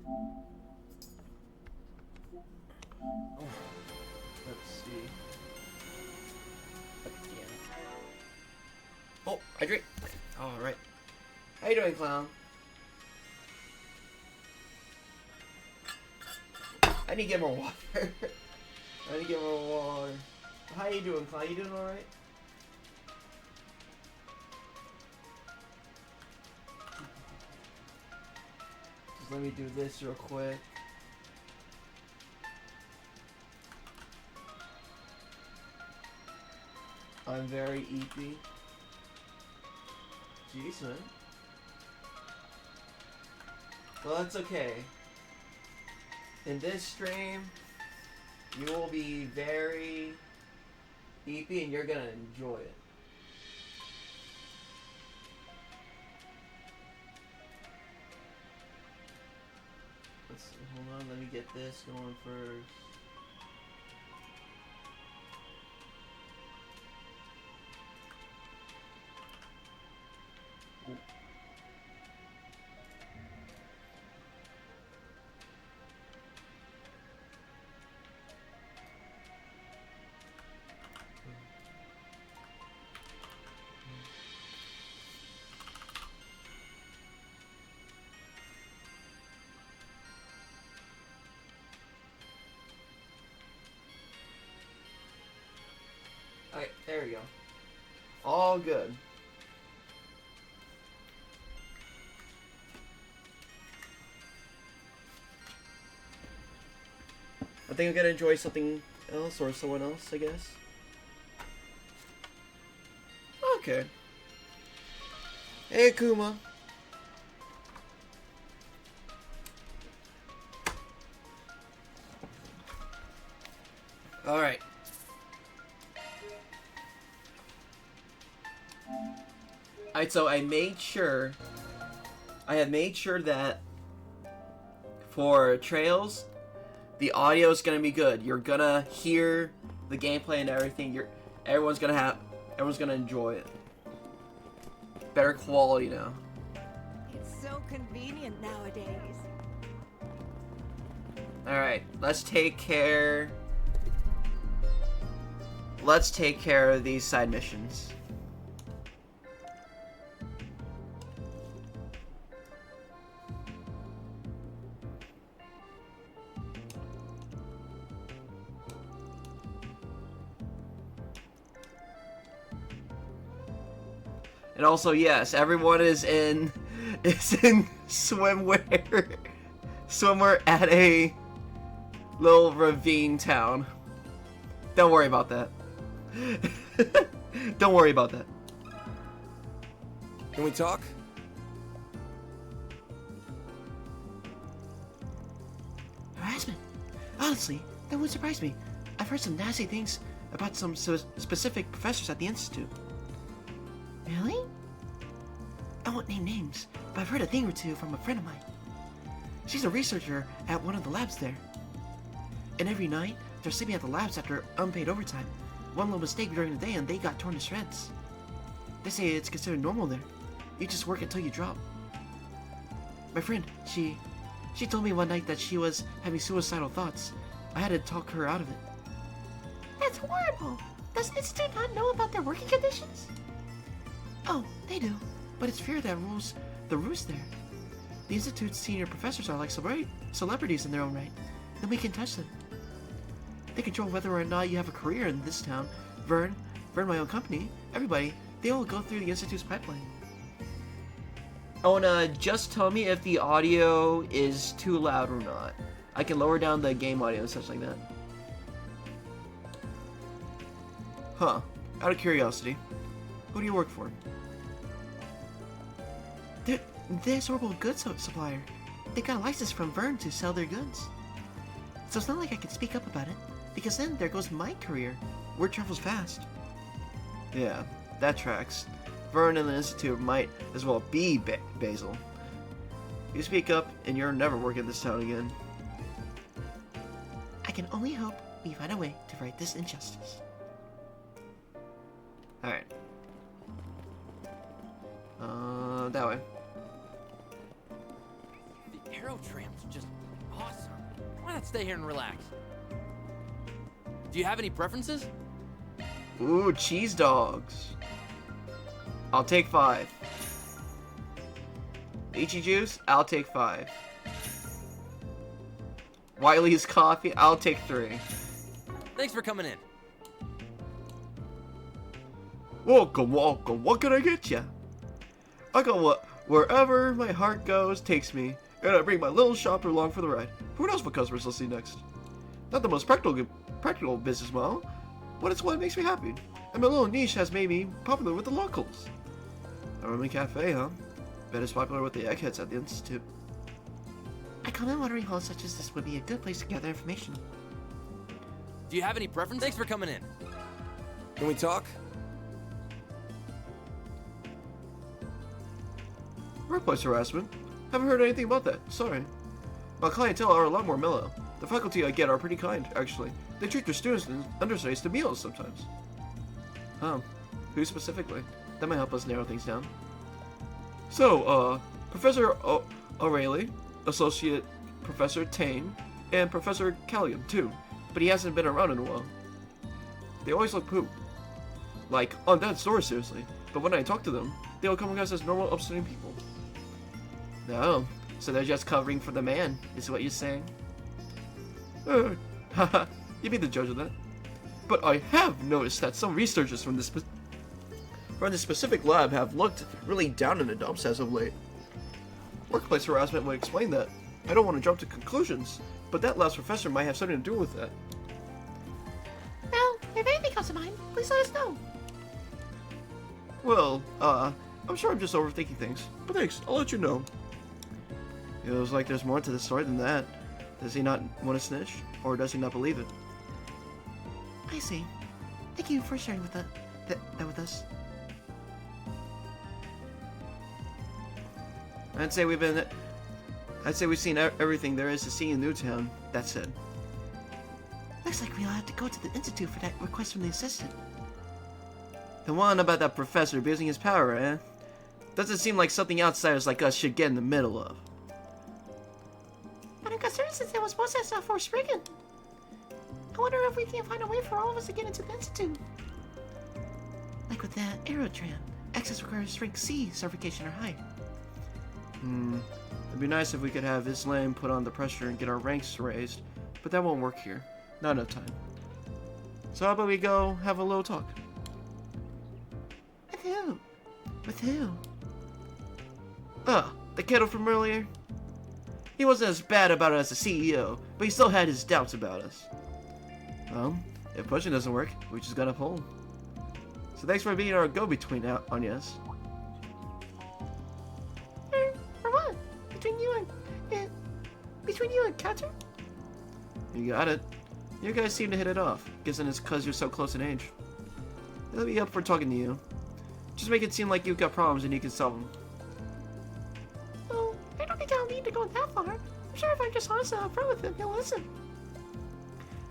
Oh, let's see. Again. Oh, hydrate. All right. How you doing, clown? I need to get more water. I need to get more water. How you doing, clown? You doing all right? Just let me do this real quick. I'm very eepy. Jeez, man. Well, that's okay. In this stream, you will be very eepy and you're gonna enjoy it. Let's see, hold on, let me get this going first. Ooh. Alright, there we go. All good. I think I'm gonna enjoy something else or someone else, I guess. Okay. Hey, Kuma. Alright. Alright, so I have made sure that for Trails, the audio is gonna be good. You're gonna hear the gameplay and everything. Everyone's gonna enjoy it. Better quality now. It's so convenient nowadays. Alright, let's take care of these side missions. And also, yes, everyone is in swimwear at a little ravine town. Don't worry about that. Don't worry about that. Can we talk? Harassment? Honestly, that would surprise me. I've heard some nasty things about some specific professors at the Institute. Really? I won't name names, but I've heard a thing or two from a friend of mine. She's a researcher at one of the labs there. And every night, they're sleeping at the labs after unpaid overtime. One little mistake during the day and they got torn to shreds. They say it's considered normal there. You just work until you drop. My friend, she told me one night that she was having suicidal thoughts. I had to talk her out of it. That's horrible! Does the Institute not know about their working conditions? Oh, they do, but it's fear that rules the roost there. The Institute's senior professors are like celebrities in their own right. Nobody can touch them. They control whether or not you have a career in this town. Vern, my own company, everybody, they all go through the Institute's pipeline. Oh, and just tell me if the audio is too loud or not. I can lower down the game audio and such like that. Huh. Out of curiosity, who do you work for? They're a durable goods supplier. They got a license from Vern to sell their goods. So it's not like I can speak up about it, because then there goes my career. Word travels fast. Yeah, that tracks. Vern and the Institute might as well be Basil. You speak up and you're never working this town again. I can only hope we find a way to right this injustice. Alright. That way. The aero tram's just Let's stay here and relax. Do you have any preferences? Ooh, cheese dogs. I'll take 5. Lychee juice? I'll take 5. Wiley's coffee? I'll take 3. Thanks for coming in. Welcome, welcome. What can I get ya? I go wherever my heart goes takes me, and I bring my little shopper along for the ride. Who knows what customers I'll see next? Not the most practical business model, but it's what makes me happy. And my little niche has made me popular with the locals. A Roman cafe, huh? Bet it's popular with the eggheads at the Institute. I come in wondering how such as this would be a good place to gather information. Do you have any preferences? Thanks for coming in. Can we talk? Workplace harassment? Haven't heard anything about that. Sorry. My clientele are a lot more mellow. The faculty I get are pretty kind, actually. They treat their students and understudies to meals sometimes. Huh. Who specifically? That might help us narrow things down. So, Professor O'Reilly, Associate Professor Tane, and Professor Callium, too. But he hasn't been around in a while. They always look poop. Like, on death's door, seriously. But when I talk to them, they all come across as normal, upstanding people. No, so they're just covering for the man, is what you're saying? Haha, you be the judge of that. But I have noticed that some researchers from this specific lab have looked really down in the dumps as of late. Workplace harassment would explain that. I don't want to jump to conclusions, but that lab's professor might have something to do with that. Well, if anything comes to mind, please let us know. Well, I'm sure I'm just overthinking things, but thanks, I'll let you know. Feels like there's more to the story than that. Does he not want to snitch, or does he not believe it? I see. Thank you for sharing that with us. I'd say we've seen everything there is to see in Newtown. That said. Looks like we'll have to go to the Institute for that request from the assistant. The one about that professor abusing his power, eh? Doesn't seem like something outsiders like us should get in the middle of. But I'm concerned since it was supposed to stop for Spriggan. I wonder if we can find a way for all of us to get into the Institute. Like with that Aerotran, access requires rank C certification or higher. It'd be nice if we could have Islam put on the pressure and get our ranks raised, but that won't work here. Not enough time. So how about we go have a little talk? With who? With who? The kiddo from earlier? He wasn't as bad about it as the CEO, but he still had his doubts about us. Well, if pushing doesn't work, we just gotta pull. So thanks for being our go-between, Agnes. For what? Between you and Catcher? You got it. You guys seem to hit it off. Guessing it's cause you're so close in age. I'll be up for talking to you. Just make it seem like you've got problems and you can solve them. Well, I don't think I'll need to go that far. I'm sure if I'm just honest and upfront with him, he'll listen.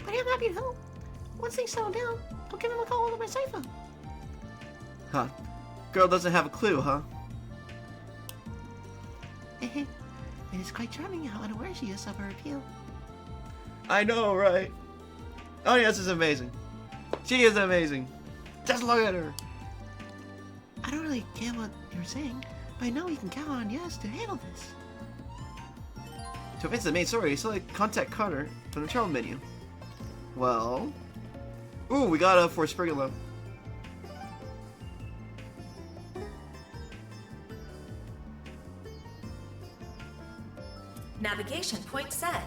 But I'm happy to help. Once things settle down, I'll give him a call over my cell phone. Huh. Girl doesn't have a clue, huh? It is quite charming how unaware she is of her appeal. I know, right? Oh, yes, is amazing. She is amazing. Just look at her. I don't really get what you're saying, but I know we can count on Yes to handle this. To advance the main story, select Contact Carter from the travel menu. Well... Ooh, we got a for Spriggan. Navigation point set.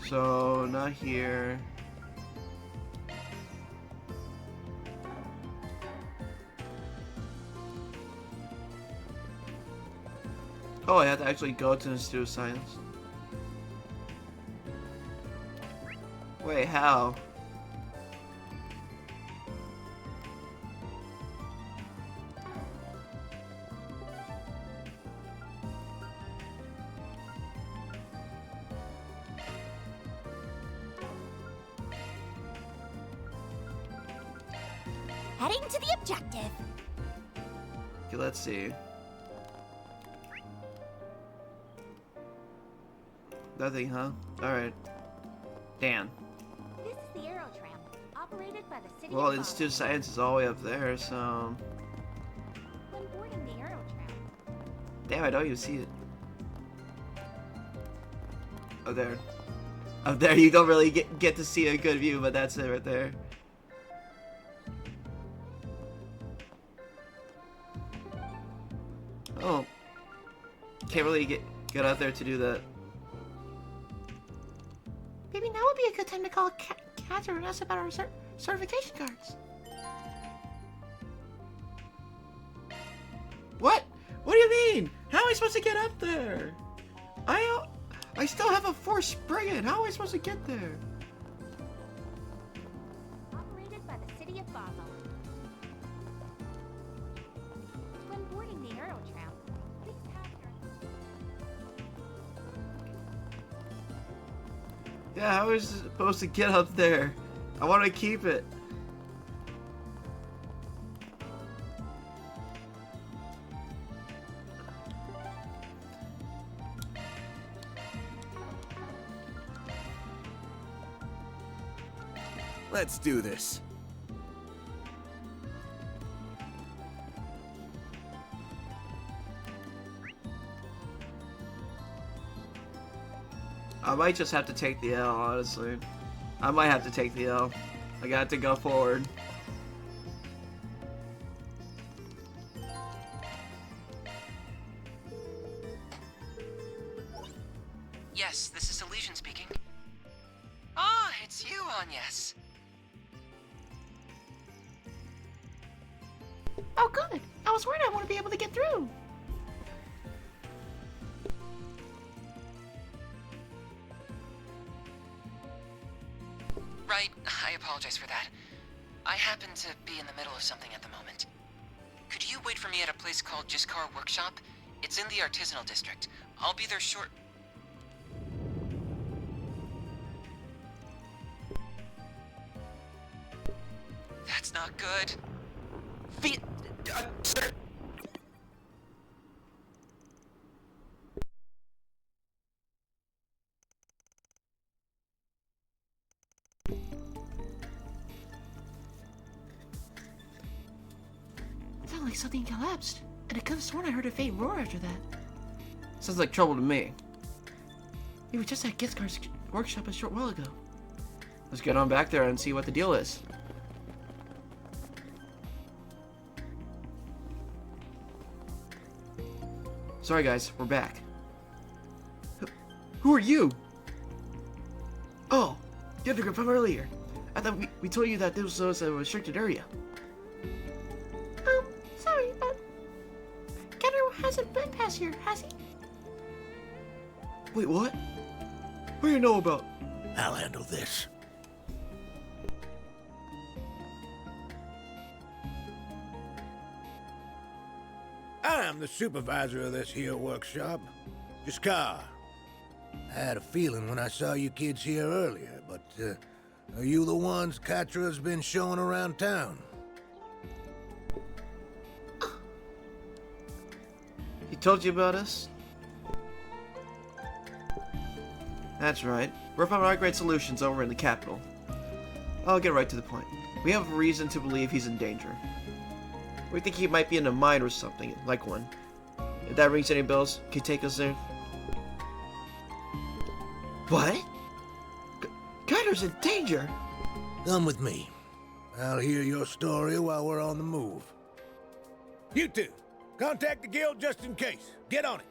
So, not here. Oh, I have to actually go to the Institute of Science. Wait, how? Heading to the objective. Okay, let's see. Nothing, huh? Alright. Dan. This is the Aero Tram, operated by the city Well, of Institute of Basel. Science is all the way up there, so... When boarding the Aero Tram, Damn, I don't even see it. Oh, there. Up there, you don't really get to see a good view, but that's it right there. Oh. Can't really get out there to do that. Maybe now would be a good time to call Catherine and ask about our certification cards. What? What do you mean? How am I supposed to get up there? I still have a force spring. How am I supposed to get there? operated by the city of Basel. When boarding the Aero Tram, please have your... Yeah, how was I supposed to get up there? I want to keep it. Let's do this. I might just have to take the L, honestly. I might have to take the L. I got to go forward. Yes, this is Elysian speaking. Ah, it's you, Agnes. Oh, good. I was worried I wouldn't be able to get through. Right, I apologize for that. I happen to be in the middle of something at the moment. Could you wait for me at a place called Jiskar Workshop? It's in the artisanal district. I'll be there short... That's not good. Sir. It sounded like something collapsed, and I could have sworn I heard a faint roar after that. Sounds like trouble to me. We were just at Giskar's workshop a short while ago. Let's get on back there and see what the deal is. Sorry guys, we're back. Who are you? Oh, the underground from earlier. I thought we told you that this was a restricted area. Sorry, but Gunner hasn't been past here, has he? Wait, what? What do you know about? I'll handle this. I'm the supervisor of this here workshop. Jiskar. I had a feeling when I saw you kids here earlier, but, are you the ones Katra's been showing around town? He told you about us? That's right. We're from Our Great Solutions over in the capital. I'll get right to the point. We have reason to believe he's in danger. We think he might be in a mine or something, like one. If that rings any bells, can you take us there? What? Gunner's in danger! Come with me. I'll hear your story while we're on the move. You two, contact the guild just in case. Get on it.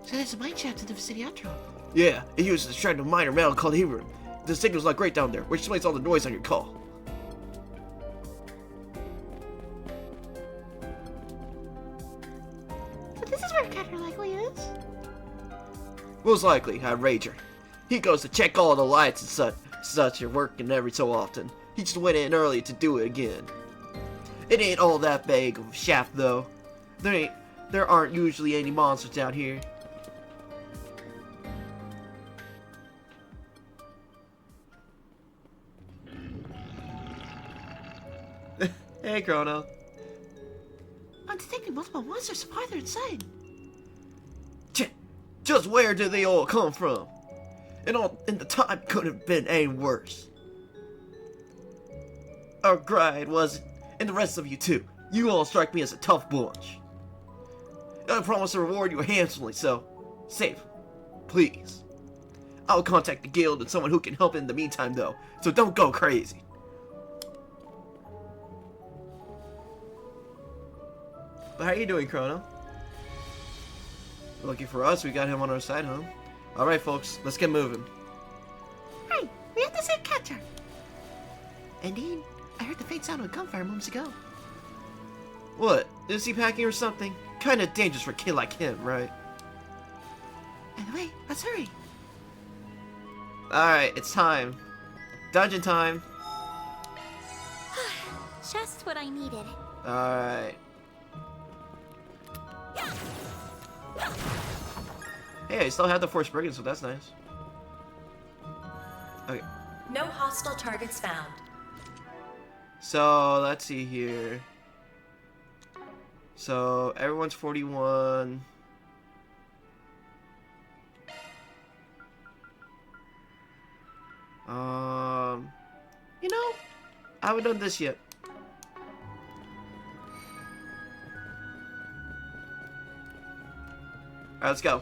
So there's a mine shaft in the vicinity outro. Yeah, it uses a strand of minor metal called Hebron. The signal's not great down there, which explains all the noise on your call. So this is where Gunner likely is. Most likely, I'd wager. He goes to check all the lights and such are working every so often. He just went in early to do it again. It ain't all that big of a shaft though. There aren't usually any monsters down here. Hey okay, Chrono? I'm detecting multiple monsters farther inside. Just where did they all come from? And the time could have been any worse. Our guide was, and the rest of you too. You all strike me as a tough bunch. I promise to reward you handsomely, so save, please. I'll contact the guild and someone who can help in the meantime, though. So don't go crazy. But how you doing, Chrono? Lucky for us, we got him on our side, huh? Alright, folks, let's get moving. Hey, we have to save Catcher. Indeed, I heard the faint sound of a gunfire moments ago. What? Is he packing or something? Kinda dangerous for a kid like him, right? Anyway, let's hurry. Alright, it's time. Dungeon time. Just what I needed. Alright. Hey, I still have the Force Brigand, so that's nice. Okay. No hostile targets found. So, let's see here. So, everyone's 41. You know, I haven't done this yet. Alright, let's go.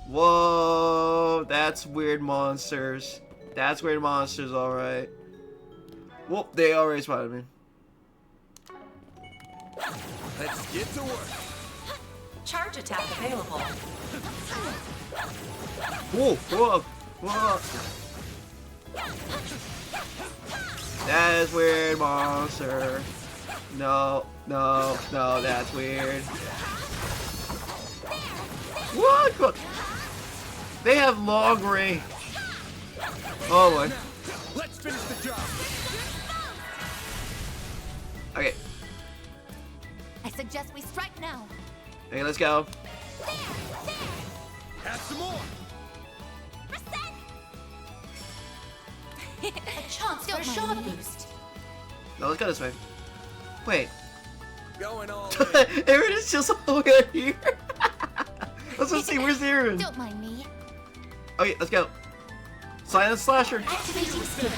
Whoa, that's weird monsters. That's weird monsters, alright. Whoop, they already spotted me. Let's get to work. Charge attack available. Whoa, whoa, whoa. That is weird monster. No, no, no, that's weird. What? Look. They have long range. Oh boy. Let's finish the job. Okay. I suggest we strike now. Okay, let's go. Add some more. A chance for a shot boost. No, let's go this way. Wait. Going all Aaron is just all the way out here. Let's go see, where's Aaron? Don't mind me. Okay, let's go. Silent Slasher. Activating skill.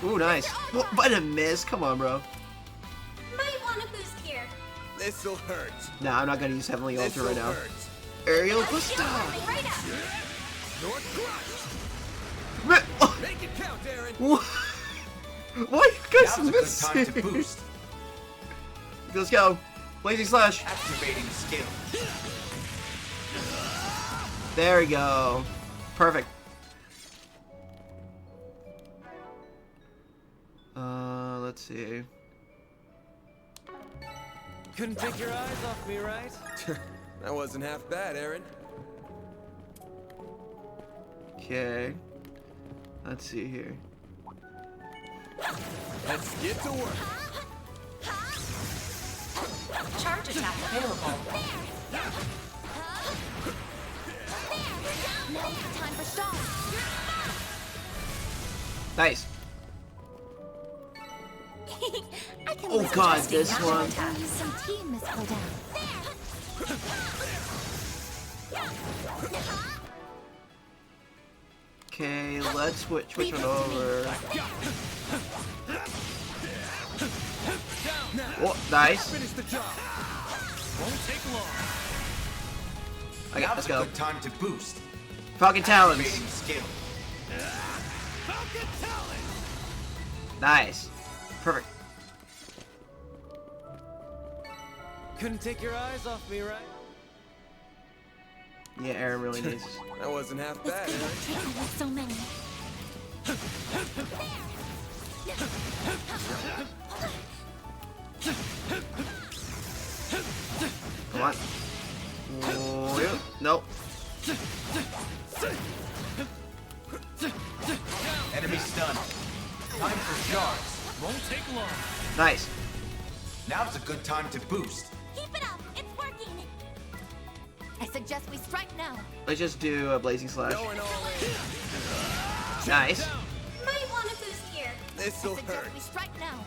Ooh, nice. What a miss. Come on, bro. Might want a boost here. This'll hurt. Nah, I'm not gonna use Heavenly Altar right now. Hurt. Aerial Gustav. Right up. North Man, oh, Crush. Make it count, Aaron. why you guys Now's a good missing? time to boost. Let's go. Blazing Slash. Activating skill. There we go. Perfect. Let's see. Couldn't take your eyes off me, right? That wasn't half bad, Aaron. Okay. Let's see here. Let's get to work. Charge attack available. Now time for stars. Nice. I can Oh god, this Natural one. attack. use some tea in this pull down. Okay, let's switch one over. Oh, nice. Finish the job. Won't take long. Okay, Now's let's a go. good time to boost. Falcon Talons. Activating skill. Falcon Talon. Nice. Perfect. Couldn't take your eyes off me, right? Yeah, Aaron really needs. That wasn't half This bad, could Aaron. have taken with so many. Come on. Oh, yeah. Nope. Enemy stunned. Time for shards. Won't take long. Nice. Now's a good time to boost. Keep it up. It's working. I suggest we strike now. Let's just do a Blazing Slash. Going all in. Nice. Might want a boost here. This'll I suggest hurt. we strike now.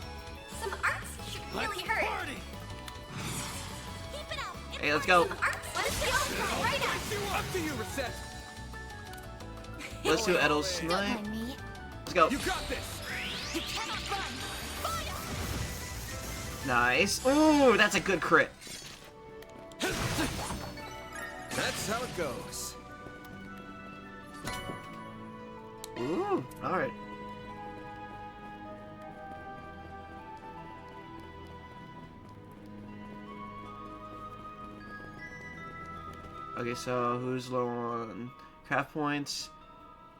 Some arcs should really hurt. Keep it up. Hey, let's go. Some arcs. Let's go. Right up. Up to you, Reset. Let's do Edel's Don't snipe. mind me. Let's go. You got this. You cannot run. Fire. Nice. Ooh, that's a good crit. That's how it goes. Ooh, alright. Okay, so who's low on craft points?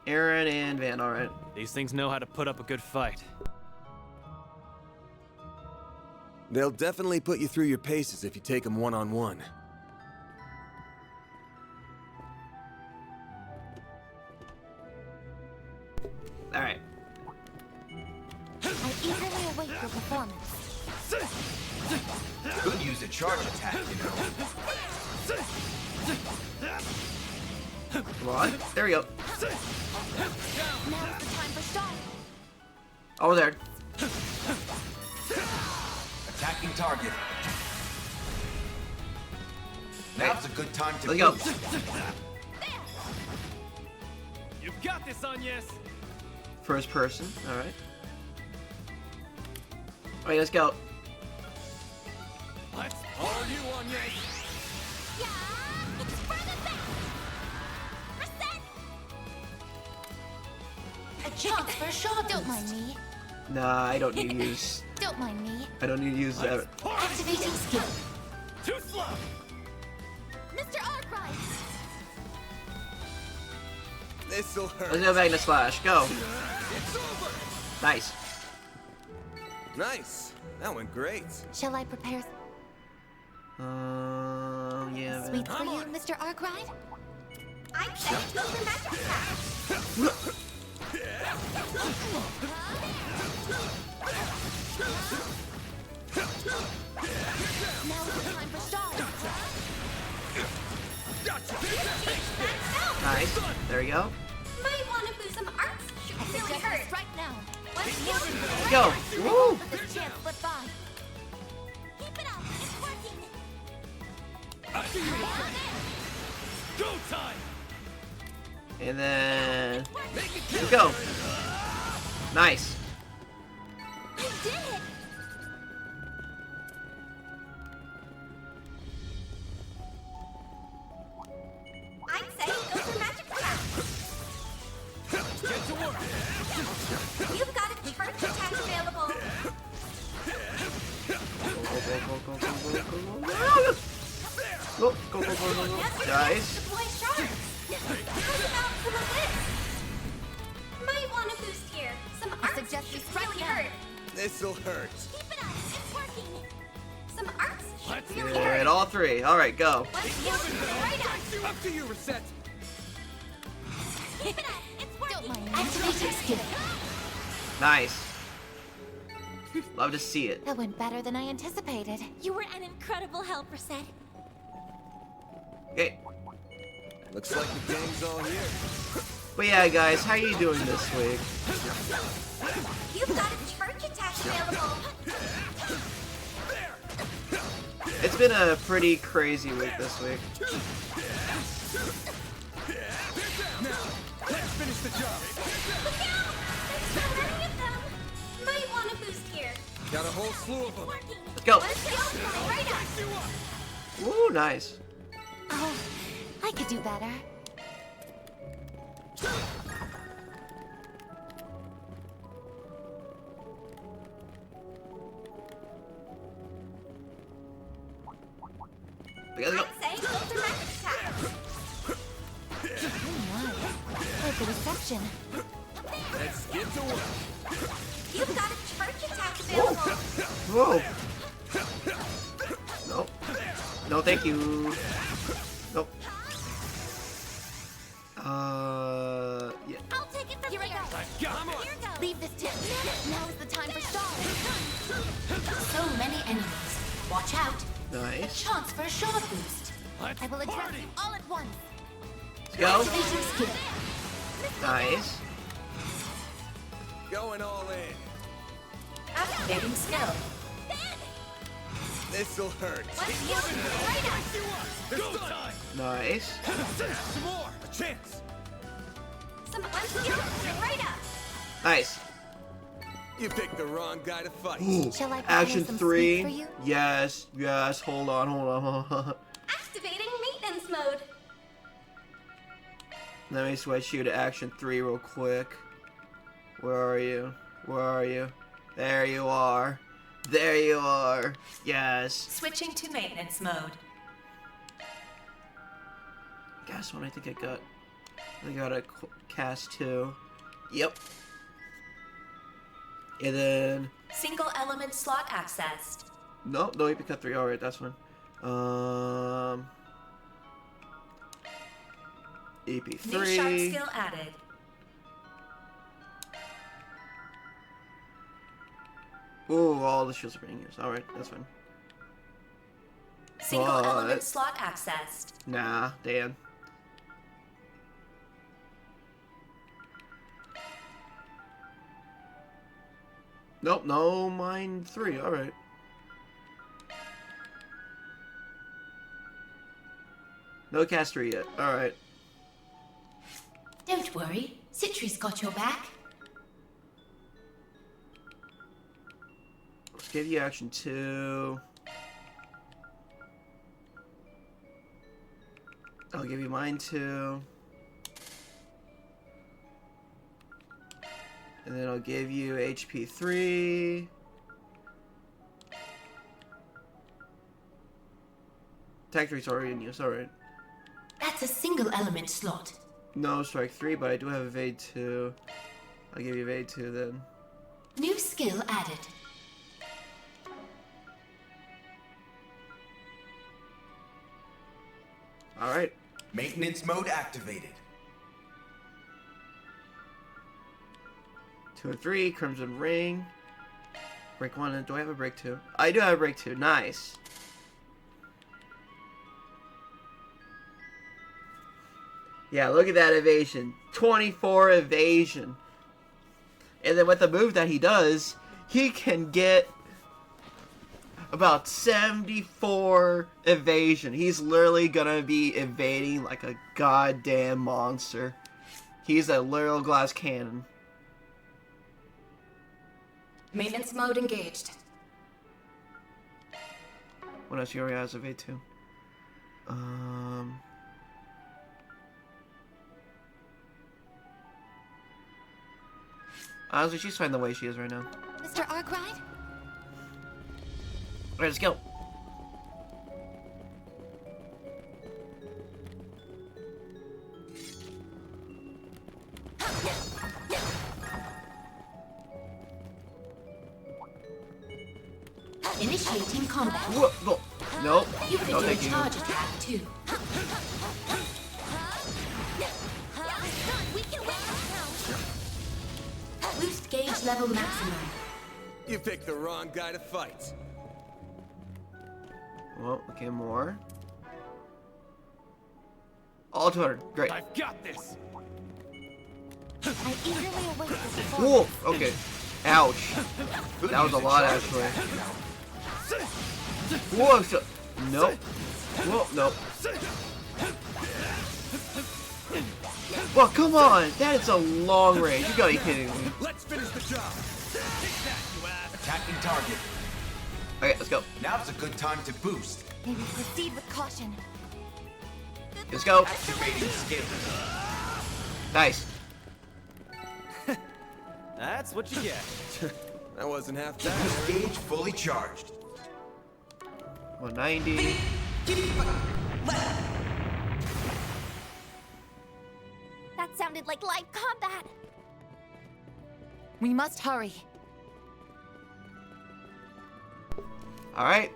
Aaron and Van, alright. These things know how to put up a good fight. They'll definitely put you through your paces if you take them one-on-one. Alright. I eagerly await your performance. Could use a charge attack, you know. Come on. There we go. Now's the time for start. Over there. Attacking target. Now's a good time to Let's go. You've got this, Agnes. First person. Alright. Alright, let's go. Let's All you, Agnes. Yeah, it's for the best. Reset. A chance for a shot Don't mind boost. me. Nah, I don't need to use. Don't mind me. I don't need to use that. Activating skill. too slow. Mr. Arkwright. This'll hurt. Let's go back to Slash. Go. It's over. Nice. Nice. That went great. Shall I prepare Yeah. man. sweets for you, Mr. Arkwright? I'm set to go for magic attack. Now is the time for stars. Nice. There we go. Might want to lose some arcs. Should really hurt. Right now. Let's Let's go. Woo. Let this chance slip by. Keep it up. It's working. Go time. And then let's go. Nice. I did it. I'd say go for magic attack. Get to work. You've got a charge attack available. Go, go, go, go, go, go. Nice. Deploy sharks. How about some of this? Might want to boost here. Some arcs should really hurt. This'll hurt. Keep it up. It's working. Some arcs should really Alright, hurt. all three. Alright, go. Let's go right up. Up to you, Reset. Keep it up. It's working. Don't mind me. Activating skill. Nice. Love to see it. That went better than I anticipated. You were an incredible help, Reset. Okay. Looks like the gang's all here. But yeah, guys, how are you doing this week? You've got a charge attack available. It's been a pretty crazy week this week. Now, let's finish the job. Look out! There's so many of them. Might want to boost here. Got a whole slew of them. Working. Let's go. Let's go right up. Ooh, nice. Oh, I could do better. Let's go. I'd say go for magic attack. Oh my, quite the reception. Let's get to work. You've got a charge attack available. Whoa. Nope. No, thank you. Nope. Yeah. I'll take it from here. Come on. Here goes. Leave this tip. Now is the time for stars. So many enemies. Watch out. A Nice. chance for a shot boost. I will address you all at once. Let's go. Activating skill. Nice. Going all in. Activating skill. This'll hurt. Nice. Some more. A chance. Some unskilled right up. Nice. You picked the wrong guy to fight. Ooh. Shall I prepare Action some 3. sweets for you? Yes. Yes. Hold on. Activating maintenance mode. Let me switch you to action 3 real quick. Where are you? Where are you? There you are. There you are. Yes. Switching to maintenance mode. Guess what? I think I got a cast 2. Yep. And then Single element slot accessed. nope, no, you can cut 3. All right, that's fine. EP3. New sharp skill added. Ooh, all the shields are being used. Alright, that's fine. Single But- element slot accessed. Nah, Dan. Nope, no, mine 3. Alright. No cast 3 yet. Alright. Don't worry, Citri's got your back. Let's give you action 2. I'll give you mine 2. And then I'll give you HP 3. Tech 3's already in use, alright. That's a single element slot. No strike 3, but I do have evade 2. I'll give you evade 2 then. New skill added. Alright. Maintenance mode activated. 2 and 3, Crimson Ring. Break 1, and do I have a break 2? I do have a break 2, nice. Yeah, look at that evasion. 24 evasion. And then with the move that he does, he can get about 74 evasion. He's literally gonna be evading like a goddamn monster. He's a literal glass cannon. Maintenance mode engaged. What else? He already has evade 2. Honestly, she's fine the way she is right now. Mr. Arkwright? Alright, let's go. Initiating combat. Whoa, no. Nope. You can No, do a thank you. charge attack too. Boost gauge level maximum. You picked the wrong guy to fight. Well, okay, more. All 200. Great. I've got this. I eagerly await this Whoa, okay. Ouch. That was a lot, actually. Whoa, so, nope. Whoa, nope. Well, come on. That is a long range. You gotta be kidding me. Let's finish the job. Attacking target. Okay, let's go. Now's a good time to boost. Maybe proceed with caution. Let's go. Activating skill. Nice. That's what you get. That wasn't half Boost bad. gauge fully charged. 190. That sounded like live combat. We must hurry. Alright.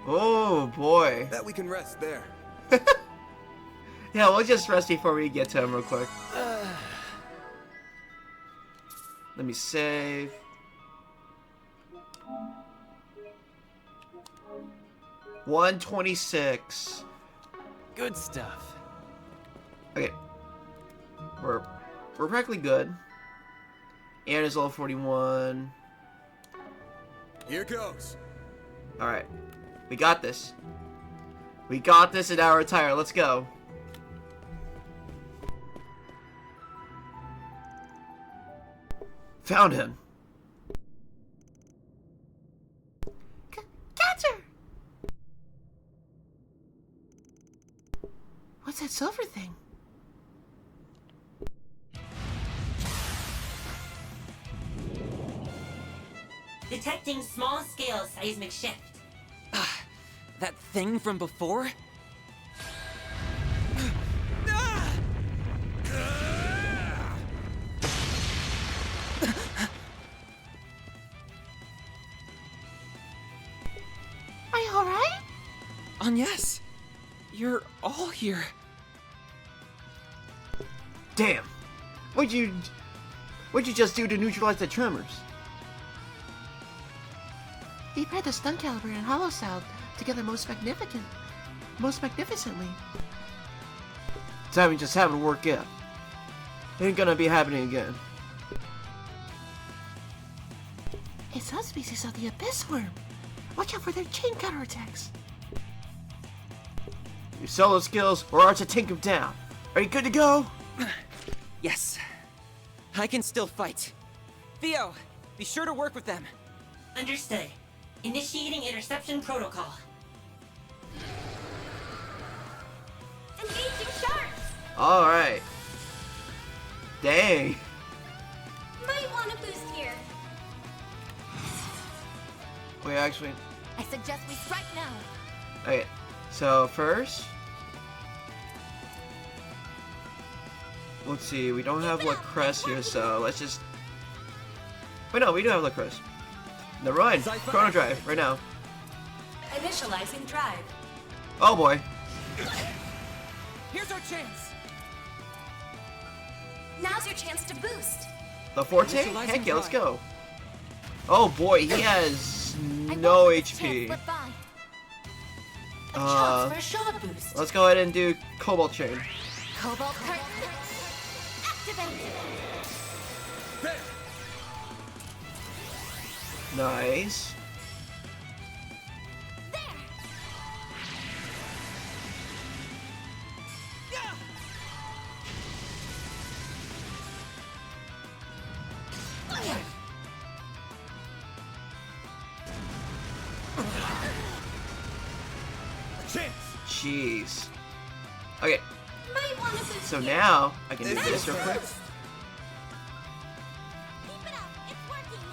Oh, boy. Bet we can rest there. Yeah, we'll just rest before we get to him real quick. Let me save. $126. Good stuff. Okay. We're practically good. And it's level 41. Here goes. Alright. We got this. We got this in our attire. Let's go. Found him. Catcher! What's that silver thing? Detecting small-scale seismic shift. That thing from before? Are you alright? Yes. You're all here. Damn. What'd you just do to neutralize the tremors? He paired the stun caliber and hollow sound together most magnificently. Timing just happened to work out. Ain't gonna be happening again. It's subspecies of the abyss worm. Watch out for their chain counterattacks. Your solo skills or arts to take him down. Are you good to go? Yes. I can still fight. Theo, be sure to work with them. Understood. Initiating interception protocol. Engaging sharks! Alright. Dang. Might want a boost here. Wait, actually. I suggest we strike now. Okay. So, first. Let's see. We don't have Lacresse here, so let's just. Wait, no, we do have Lacresse. Never mind. Chrono Drive, right now. Initializing drive. Oh boy. Here's our chance. Now's your chance to boost. The Forte? Heck yeah, let's go. Oh boy, he has no HP. A chance for a shot boost. Let's go ahead and do Cobalt Chain. Cobalt curtain. Activate. Nice. There. Jeez. Okay, Might want to boost so here. now I can do this real quick. Keep it up. It's working.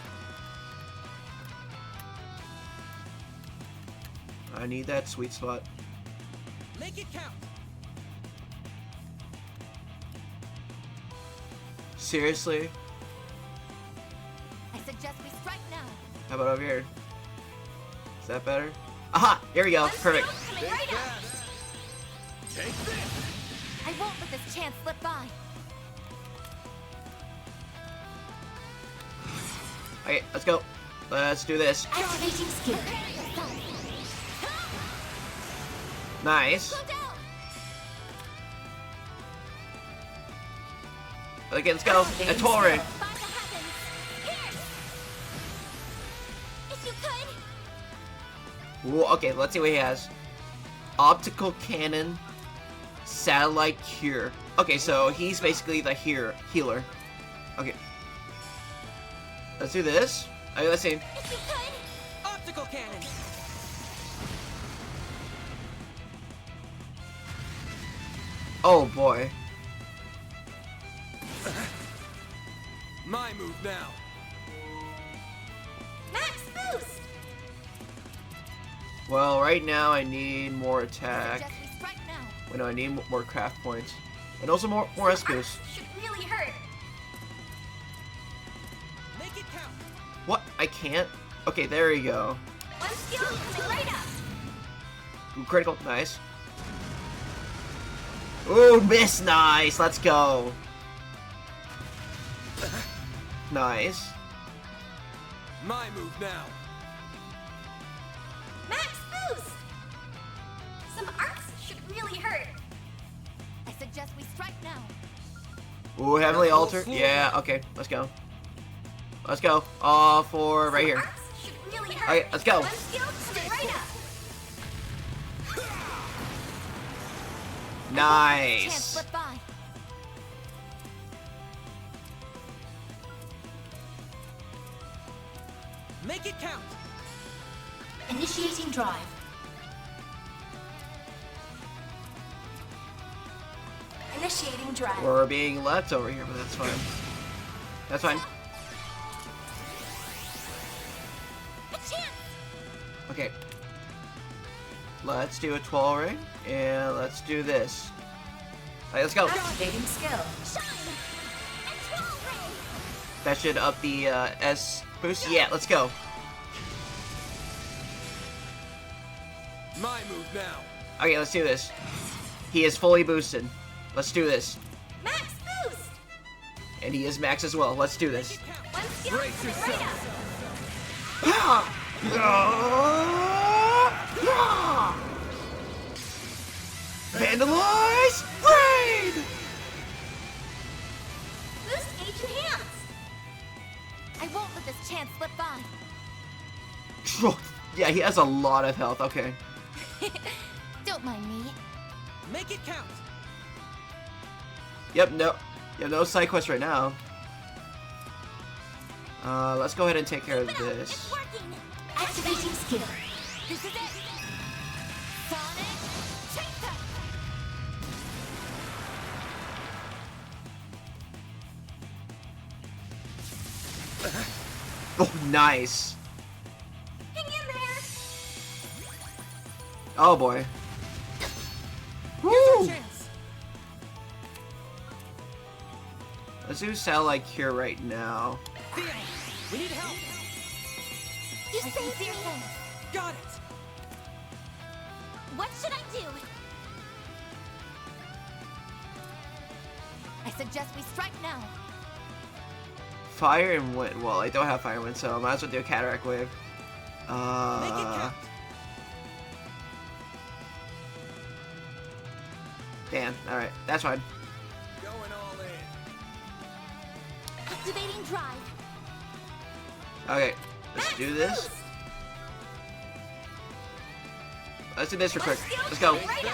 I need that sweet spot. Make it count. Seriously? I suggest we strike now. How about over here? Is that better? Aha! Here we go. Perfect. Coming right up. I won't let this chance slip by. Okay, let's go. Let's do this. Activating skill. Nice. Slow down. Okay, let's go. A toll ring. Find what happens. Here. If you could. Ooh, okay, let's see what he has. Optical cannon. Satellite cure. Okay, so he's basically the healer. Okay. Let's do this. Okay, let's see. If you could. Optical cannon. Oh boy. My move now. Max boost. Well, right now I need more attack. Suggest we strike now. Wait, no, I need more craft points. And also more S boost. Should really hurt. Make it count. What? I can't? Okay, there you go. One skill coming right up. Ooh, critical. Nice. Ooh, miss. Nice. Let's go. Nice. My move now. Max boost. Some arcs should really hurt. I suggest we strike now. Ooh, heavenly altar. Yeah, okay. Let's go. Let's go. All for right here. Arcs should really hurt. Alright, let's go. One skill coming right up. Chance Nice. slip by. Make it count. Initiating drive. Initiating drive. We're being left over here, but that's fine. That's fine. A chance. Okay. Let's do a 12 ring, and let's do this. Alright, let's go. Activating skill. Shine. And 12 ray. That should up the S boost. Yeah, let's go. My move now. Okay, let's do this. He is fully boosted. Let's do this. Max boost. And he is max as well. Let's do this. One skill Brace coming yourself. right up. Vandalize! Raid! Boost age enhance. I won't let this chance slip by. Yeah, he has a lot of health. Okay. Don't mind me. Make it count. Yep, no. Yeah, no side quest right now. Let's go ahead and take care of It's this. working. Activating skill. This is it. Sonic Chaser. Oh, nice. Hang in there. Oh boy. Here's Woo! our chance. Let's do Satellite Cure right now. Theo, we need help. You saved me. Got it. What should I do? I suggest we strike now. Fire and wind. Well, I don't have fire and wind, so I might as well do a cataract wave. Make it count. Damn. All right, that's fine. Going all in. Activating drive. Okay, let's do this. Let's do this real quick. Let's go. Right up.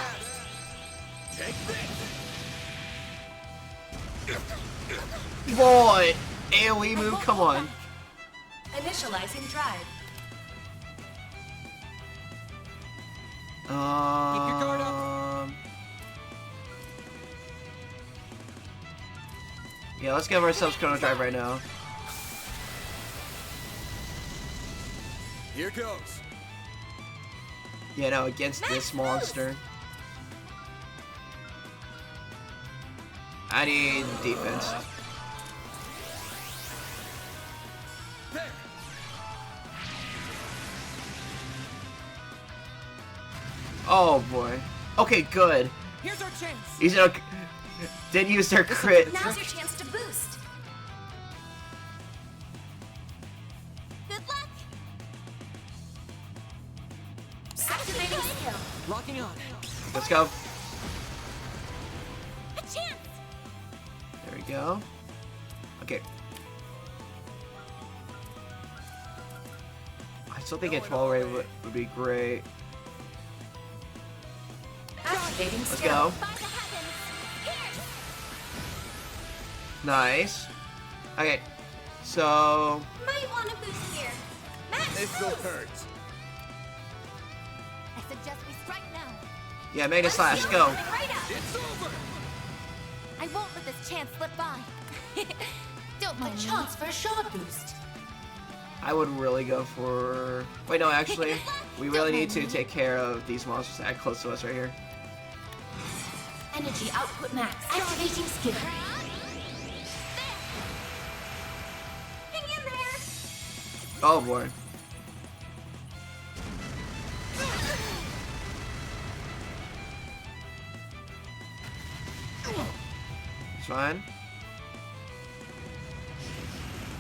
Take this. Boy, AOE move. Come on. Initializing drive. Keep your guard up. Yeah, let's give ourselves Chrono Drive right now. Here goes. Yeah, no, against this monster. I need defense. There. Oh boy. Okay, good. Here's our chance. He's gonna didn't use their crit. Now's your chance to boost. Good luck. Activating skill. Locking on. Let's go. A chance. There we go. Okay. I still think a 12 ray would be great. Activating Let's skill. go. By the heavens. Here. Nice. Okay. So Might want to boost here. Max This'll boost. hurt. I suggest we strike now. yeah, Mega Slash, go. Right up. It's over. I won't let this chance slip by. Don't A mind me. chance for a shard boost. I would really go for. Wait, no, actually, we really need to take care of these monsters that are close to us right here. Energy output max. Activating skill. Hang in there. Oh boy. It's fine.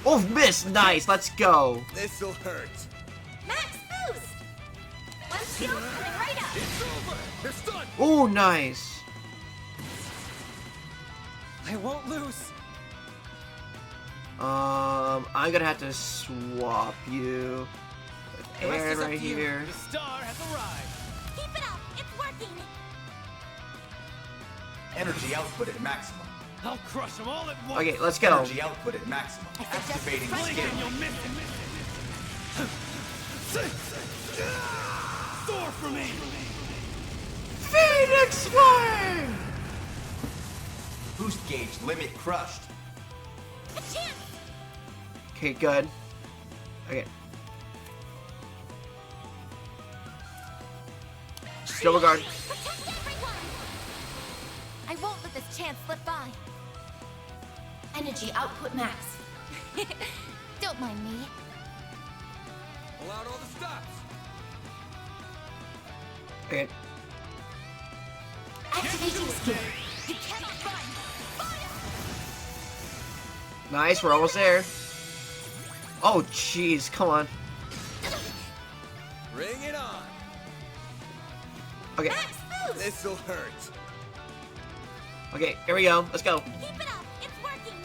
Oh, miss! Nice, let's go. This'll hurt. Max boost. One skill coming right up. It's over. It's done. Oh, nice. I won't lose. I'm gonna have to swap you with The rest And is up right to you. here. The star has arrived. Keep it up. It's working. Energy output at maximum. I'll crush them all at once. Okay, let's go. Energy output at maximum. I suggest Activating strike skill. now. You'll miss it. Soar for me. Phoenix Flame! Boost gauge limit crushed. A chance. Okay, good. Okay. Double guard. Protect everyone. I won't let this chance slip by. Energy output max. Don't mind me. Pull out all the stops. Okay. Activating skill. You cannot run. Fire. Nice, we're almost there. Oh, jeez, come on. Bring it on. Okay, Max boost. This'll hurt. okay, here we go. Let's go. Keep it up. It's working.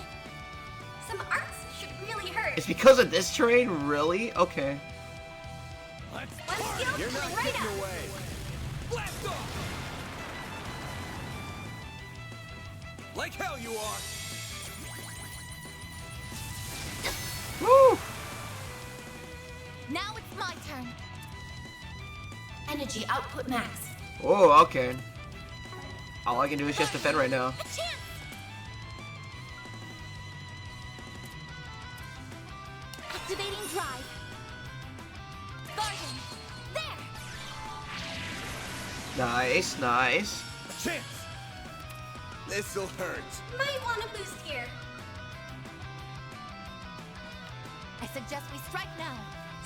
Some arts should really hurt. It's because of this terrain, really? Okay. Let's One party. skill You're not coming right getting up. away. Blast off. Like hell you are. Woo! Now it's my turn. Energy output max. Oh, okay. All I can do is just defend right now. A chance. Activating drive. Garden. There. Nice, nice. Chance. This'll hurt. Might want to boost here. I suggest we strike now.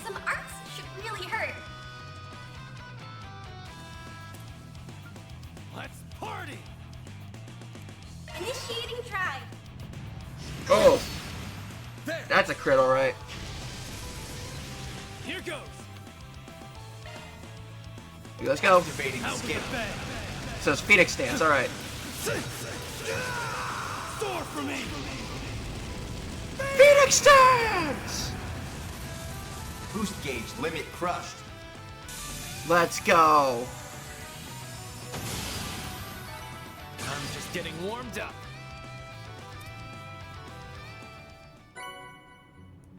Some arts should really hurt. Let's party. Initiating tribe. Oh, There. that's a crit, alright. Here goes. Let's go. Activating skill. So it's Phoenix stance, alright. Soar for me. Phoenix stance! Boost gauge limit crushed. Let's go. I'm just getting warmed up.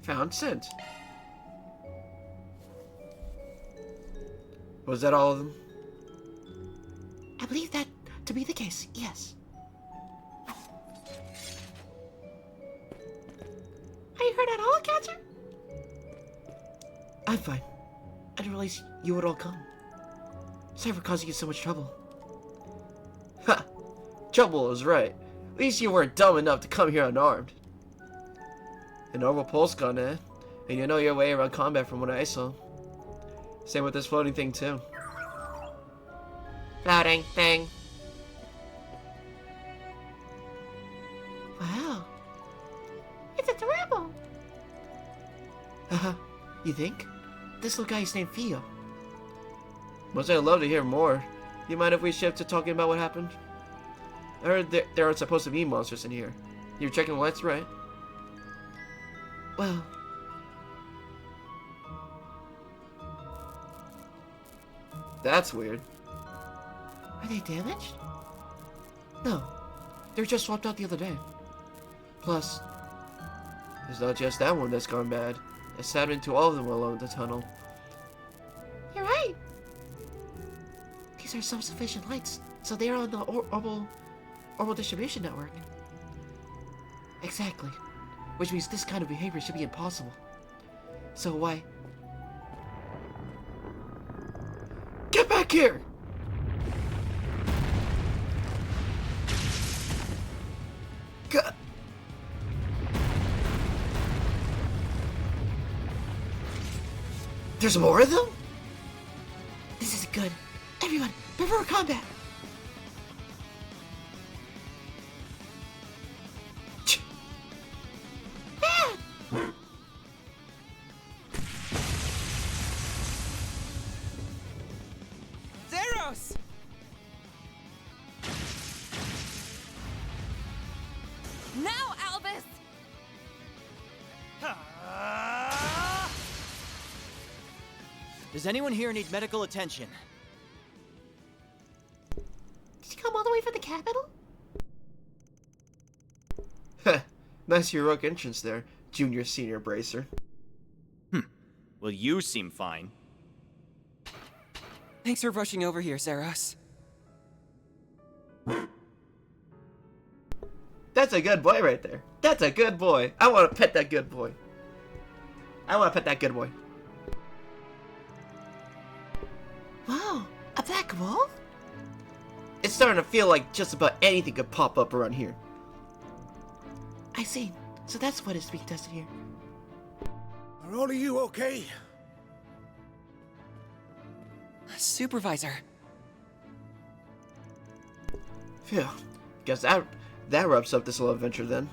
Found scent. Was that all of them? I believe that to be the case, yes. Are you hurt at all, Catcher? I'm fine. I didn't realize you would all come. Sorry for causing you so much trouble. Ha! Trouble is right. At least you weren't dumb enough to come here unarmed. An normal pulse gun, eh? And you know your way around combat from what I saw. Same with this floating thing, too. Floating thing. Wow. It's adorable. Haha, you think? This little guy is named Theo. Must I'd love to hear more. You mind if we shift to talking about what happened? I heard there aren't supposed to be monsters in here. You're checking the lights, right? Well, That's weird. are they damaged? No, they were just swapped out the other day. Plus, It's not just that one that's gone bad. It's happening to all of them along the tunnel. you're right. These are self-sufficient lights, so they are on the orbital distribution network. Exactly. Which means this kind of behavior should be impossible. So why? Get back here! God. There's more of them? This isn't good. Everyone, prepare for combat. Zeros! Now, Albus! Does anyone here need medical attention? Did you come all the way from the capital? Heh. Nice heroic entrance there, junior senior bracer. Well, you seem fine. Thanks for rushing over here, Zeros. That's a good boy right there. That's a good boy. I want to pet that good boy. I want to pet that good boy. Wow, a black wolf? It's starting to feel like just about anything could pop up around here. I see. So that's what is being tested here. Are all of you okay? Supervisor. Phew. Guess that wraps up this little adventure then.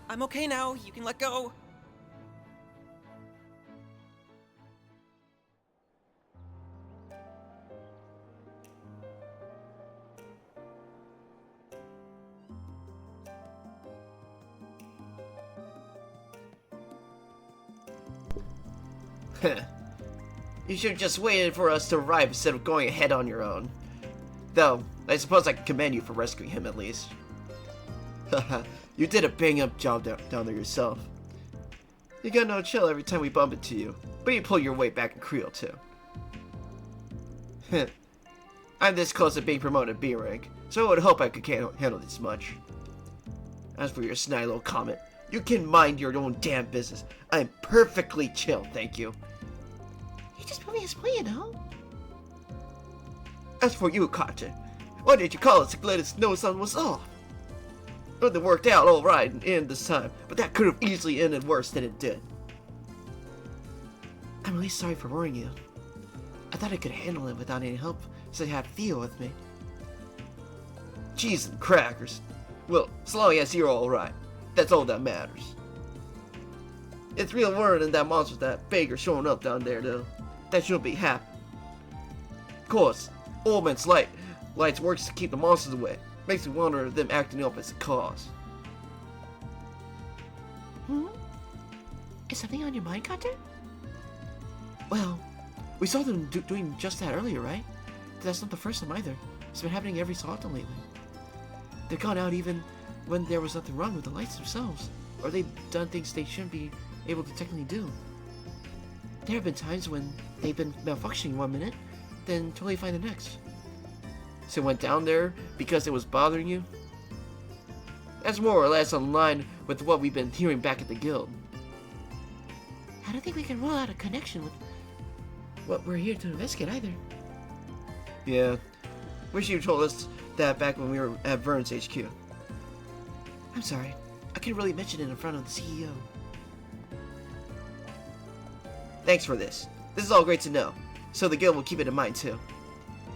I'm okay now. You can let go. You should have just waited for us to arrive instead of going ahead on your own. Though, I suppose I can commend you for rescuing him at least. Haha, you did a bang-up job down there yourself. You got no chill every time we bump into you, but you pull your weight back in Creole too. I'm this close to being promoted to B rank, so I would hope I could handle this much. As for your snide little comment, you can mind your own damn business. I'm perfectly chill, thank you. You just put me as play, you know? As for you, Kate, why did you call us to let us know something was off? It worked out alright in the end this time, but that could have easily ended worse than it did. I'm really sorry for worrying you. I thought I could handle it without any help, so I had Theo with me. Cheese and crackers. Well, as long as you're alright, that's all that matters. It's real worrying that monster that Baker showing up down there, though. That shouldn't be happening. Of course, Old Man's lights works to keep the monsters away. Makes me wonder if them acting up as a cause. Is something on your mind, Cutter? Well, we saw them doing just that earlier, right? That's not the first time either. It's been happening every so often lately. They've gone out even when there was nothing wrong with the lights themselves. Or they've done things they shouldn't be able to technically do. There have been times when they've been malfunctioning one minute, then totally fine the next. So it went down there because it was bothering you? That's more or less in line with what we've been hearing back at the guild. I don't think we can rule out a connection with what we're here to investigate either. Yeah. Wish you told us that back when we were at Vern's HQ. I'm sorry. I can't really mention it in front of the CEO. Thanks for this. This is all great to know, so the guild will keep it in mind too.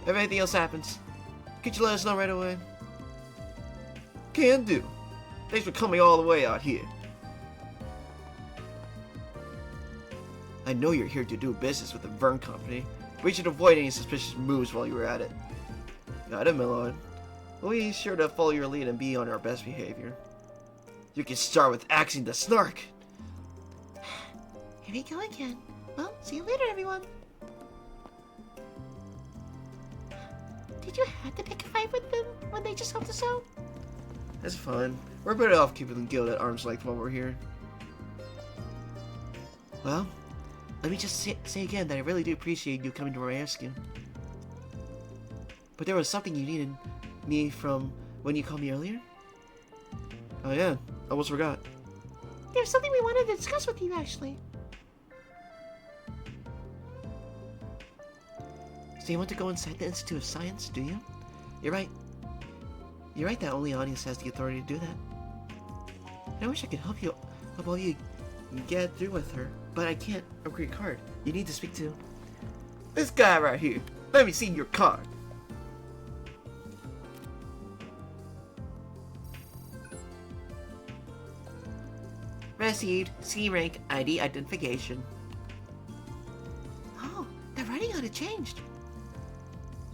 If anything else happens, could you let us know right away? Can do. Thanks for coming all the way out here. I know you're here to do business with the Vern Company, but you should avoid any suspicious moves while you're at it. Got it, Milord. We'll be sure to follow your lead and be on our best behavior. You can start with axing the snark. Here we go again. Well, see you later, everyone. Did you have to pick a fight with them when they just helped us out? That's fine. We're better off keeping the guild at arm's length while we're here. Well, let me just say again that I really do appreciate you coming to our rescue. But there was something you needed me from when you called me earlier? Oh yeah, almost forgot. There's something we wanted to discuss with you, actually. So you want to go inside the Institute of Science, do you? You're right. You're right that only Anius has the authority to do that. I wish I could help all you get through with her, but I can't upgrade your card. You need to speak to this guy right here. Let me see your card. Received C rank ID identification. Oh, the writing on it changed.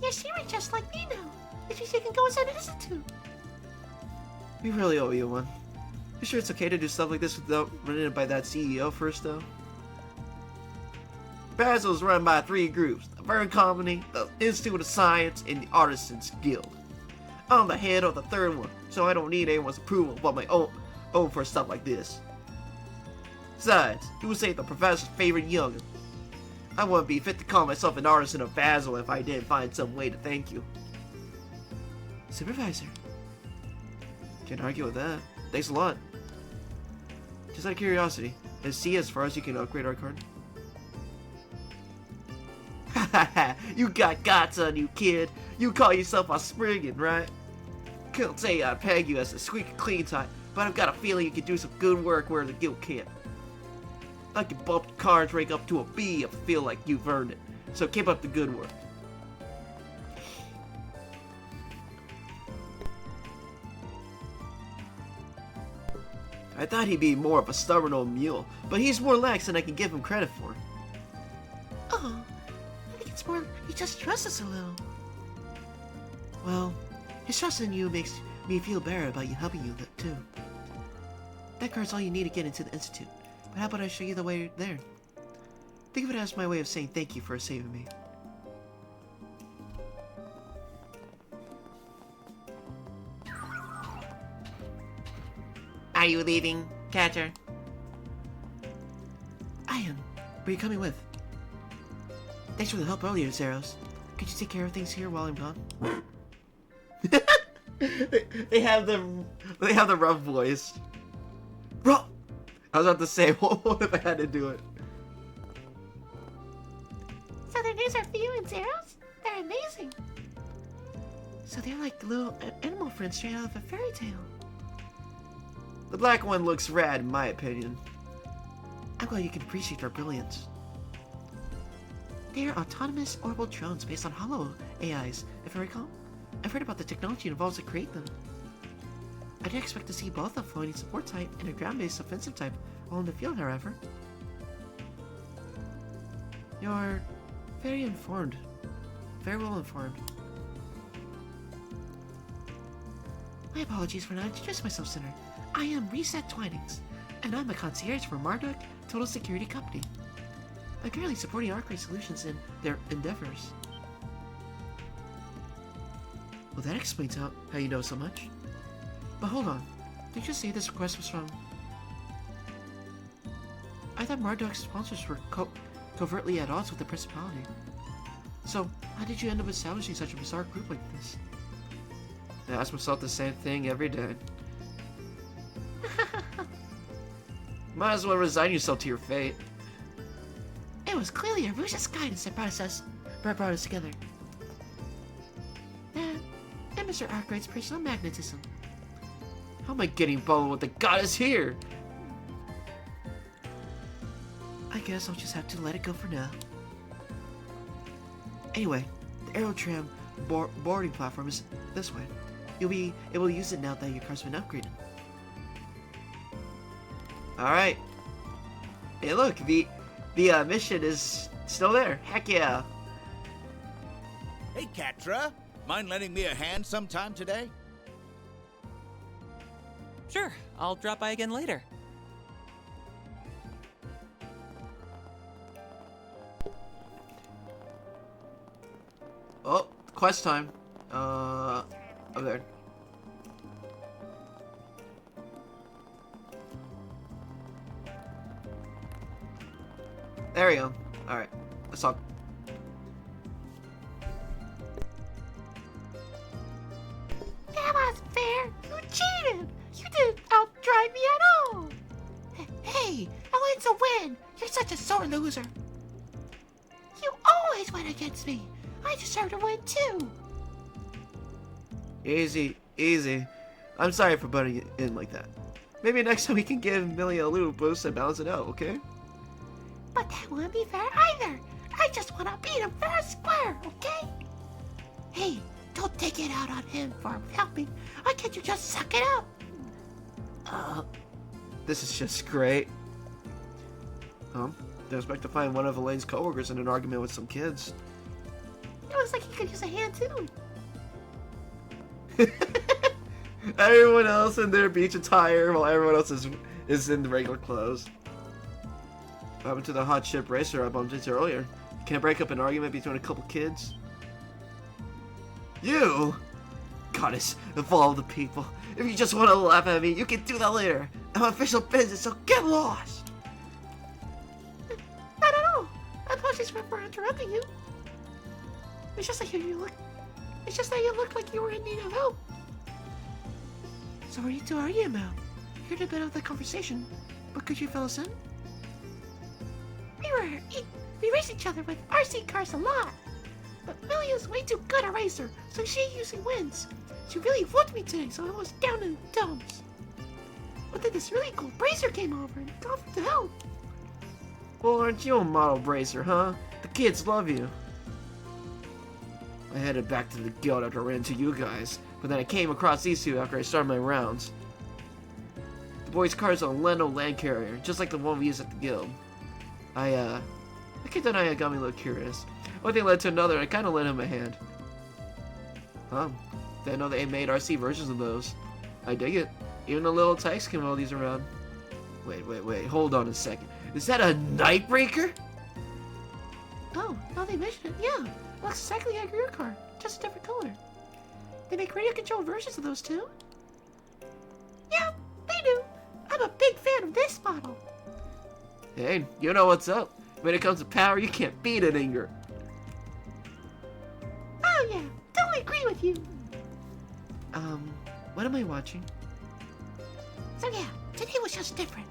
You're seeming just like me now. Which means you can go inside the Institute. We really owe you one. You sure it's okay to do stuff like this without running it by that CEO first, though? Basil is run by 3 groups: the Vern Colony, the Institute of Science, and the Artisans Guild. I'm the head of the 3rd one, so I don't need anyone's approval but my own for stuff like this. Besides, you would say the professor's favorite young'un. I wouldn't be fit to call myself an artisan of Basil if I didn't find some way to thank you. Supervisor. Can't argue with that. Thanks a lot. Just out of curiosity, is C as far as you can upgrade our card? Hahaha, you got guts on you, kid. You call yourself a Spriggan, right? Couldn't say I'd peg you as a squeaky clean type, but I've got a feeling you could do some good work where the guild can't. I can bump the card's rank up to a B if I feel like you've earned it, so keep up the good work. I thought he'd be more of a stubborn old mule, but he's more lax than I can give him credit for. Oh, I think it's more he just trusts us a little. Well, his trust in you makes me feel better about you helping you too. That card's all you need to get into the Institute, but how about I show you the way there? Think of it as my way of saying thank you for saving me. Are you leaving, Catcher? I am. Where are you coming with? Thanks for the help earlier, Zeros. Could you take care of things here while I'm gone? they have the rough voice. Bro, I was about to say, what if I had to do it? So their names are Theo and Zeros? They're amazing. So they're like little animal friends straight out of a fairy tale. The black one looks rad, in my opinion. I'm glad you can appreciate their brilliance. They are autonomous orbital drones based on hollow AIs, if I recall. I've heard about the technology involved to create them. I didn't expect to see both a floating support type and a ground-based offensive type all in the field, however. You're very informed. Very well informed. My apologies for not introducing myself sooner. I am Reset Twinings, and I'm a concierge for Marduk Total Security Company. I'm currently supporting Arclight Solutions in their endeavors. Well, that explains how you know so much. But hold on, did you say this request was from... I thought Marduk's sponsors were covertly at odds with the Principality. So, how did you end up establishing such a bizarre group like this? I ask myself the same thing every day. Might as well resign yourself to your fate. It was clearly Arusha's guidance that brought us together. And Mr. Arkwright's personal magnetism. How am I getting bubbled with the goddess here? I guess I'll just have to let it go for now. Anyway, the Aerotram boarding platform is this way. You'll be able to use it now that your car's been upgraded. Alright. Hey look, the mission is still there. Heck yeah. Hey Catra, mind lending me a hand sometime today? Sure, I'll drop by again later. Oh, quest time. Over there. There we go. Alright, let's talk. That wasn't fair. You cheated. You didn't outdrive me at all. Hey, a win's a win. You're such a sore loser. You always win against me. I deserve to win too. Easy, easy. I'm sorry for butting in like that. Maybe next time we can give Millie a little boost and balance it out, okay? But that wouldn't be fair either. I just want to beat him fair and square, okay? Hey, don't take it out on him for helping. Why can't you just suck it up? This is just great. Didn't expect to find one of Elaine's coworkers in an argument with some kids. It looks like he could use a hand too. Everyone else in their beach attire while everyone else is in the regular clothes. What happened to the hot chip racer I bumped into earlier? Can I break up an argument between a couple kids? You? Goddess of all the people. If you just want to laugh at me, you can do that later. I'm official business, so get lost! Not at all. Apologies for interrupting you. It's just that you look like you were in need of help. So what are you two arguing about? You're in a bit of the conversation, but could you fill us in? We race each other with RC cars a lot, but Millie is way too good a racer, so she usually wins. She really whooped me today, so I was down in the dumps. But then this really cool bracer came over and offered to help. Well, aren't you a model bracer, huh? The kids love you. I headed back to the guild after I ran into you guys, but then I came across these two after I started my rounds. The boy's car is a Leno land carrier, just like the one we used at the guild. I can't deny it got me a little curious. One thing led to another, and I kind of lent him a hand. Huh. Didn't know they made RC versions of those. I dig it. Even the little tykes can roll these around. Wait, hold on a second. Is that a Nightbreaker? Oh, now they mention it, yeah. It looks exactly like your car, just a different color. They make radio control versions of those too? Yeah, they do. I'm a big fan of this model. Hey, you know what's up. When it comes to power, you can't beat it, Inger. Oh yeah, totally agree with you. What am I watching? So yeah, today was just different.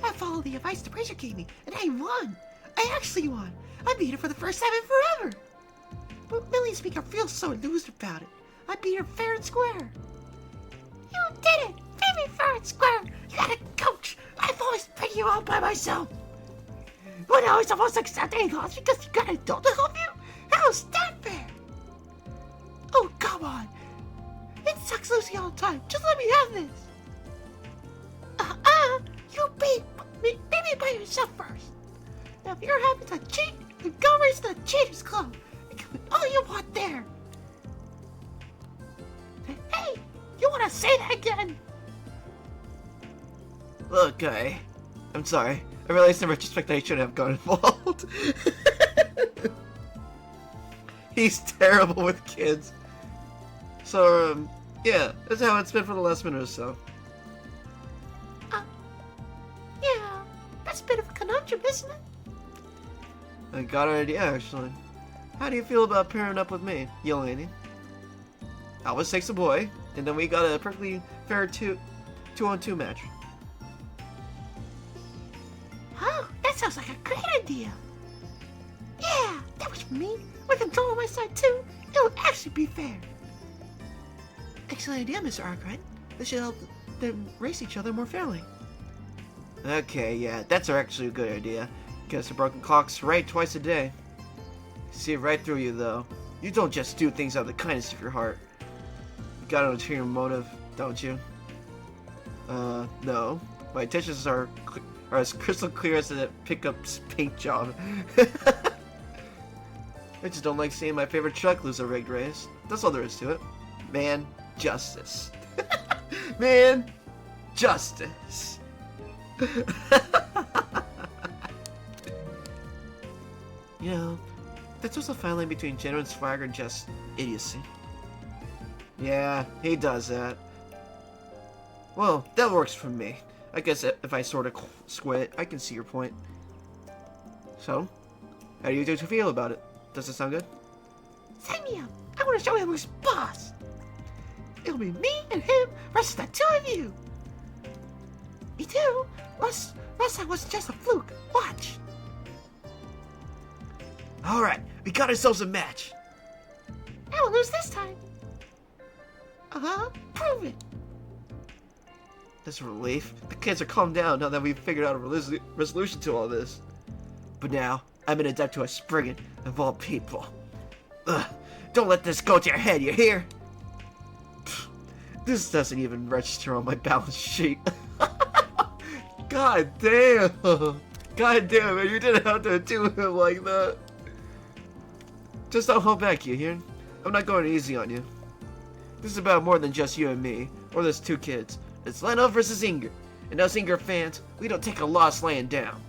I followed the advice the bracer gave me, and I won. I actually won. I beat her for the first time in forever. But Millie's making her feel so loser about it. I beat her fair and square. You did it! Beat me fair and square! You got a coach! I've always been you all by myself! When I was supposed to accept any loss because you got an adult to help you? How's that fair? Oh, come on! It sucks losing all the time. Just let me have this! You beat me by yourself first. Now if you're having to cheat, then go race the Cheaters Club. You can put all you want there. Hey, you want to say that again? Look, I'm sorry. I realized in retrospect I shouldn't have gone involved. He's terrible with kids. So, yeah, that's how it's been for the last minute or so. Yeah, that's a bit of a conundrum, isn't it? I got an idea, actually. How do you feel about pairing up with me, young lady? Alice takes a boy, and then we got a perfectly fair two-on-two match. Oh, that sounds like a great idea. Yeah, that was for me. With control on my side too, it would actually be fair. Excellent idea, Mr. Arkwright. This should help them race each other more fairly. Okay, yeah, that's actually a good idea. Guess the broken clock's right twice a day. See right through you, though. You don't just do things out of the kindness of your heart. You got an ulterior motive, don't you? No. My intentions are as crystal clear as a pickup's paint job. I just don't like seeing my favorite truck lose a rigged race. That's all there is to it. Man, justice. Man, justice. You know, that's also a fine line between genuine swagger and just idiocy. Yeah, he does that. Well, that works for me. I guess if I sort of squint, I can see your point. So, how do you feel about it? Does it sound good? Sign me up. I want to show him who's boss. It'll be me and him versus the two of you. Me too. Last time wasn't just a fluke. Watch. Alright, we got ourselves a match. I will lose this time. Prove it. That's a relief. The kids are calmed down now that we've figured out a resolution to all this. But now, I'm an adept to a Spriggan, of all people. Ugh, don't let this go to your head, you hear? Pfft, this doesn't even register on my balance sheet. God damn! God damn it, you didn't have to do him like that. Just don't hold back, you hear? I'm not going easy on you. This is about more than just you and me, or those two kids. It's Leno versus Inger. And us Inger fans, we don't take a loss laying down.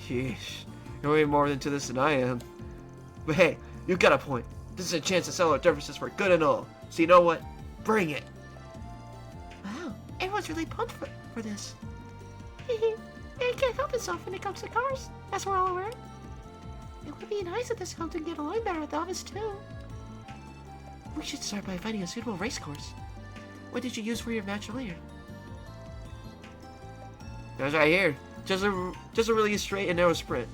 Sheesh. You're way more into this than I am. But hey, you got a point. This is a chance to sell our differences for good and all. So you know what? Bring it. Wow, everyone's really pumped for this. They can't help themselves when it comes to cars. That's we're all aware. It would be nice if this helped to get along better with the office too. We should start by finding a suitable race course. What did you use for your match earlier? That's right here. Just a really straight and narrow sprint.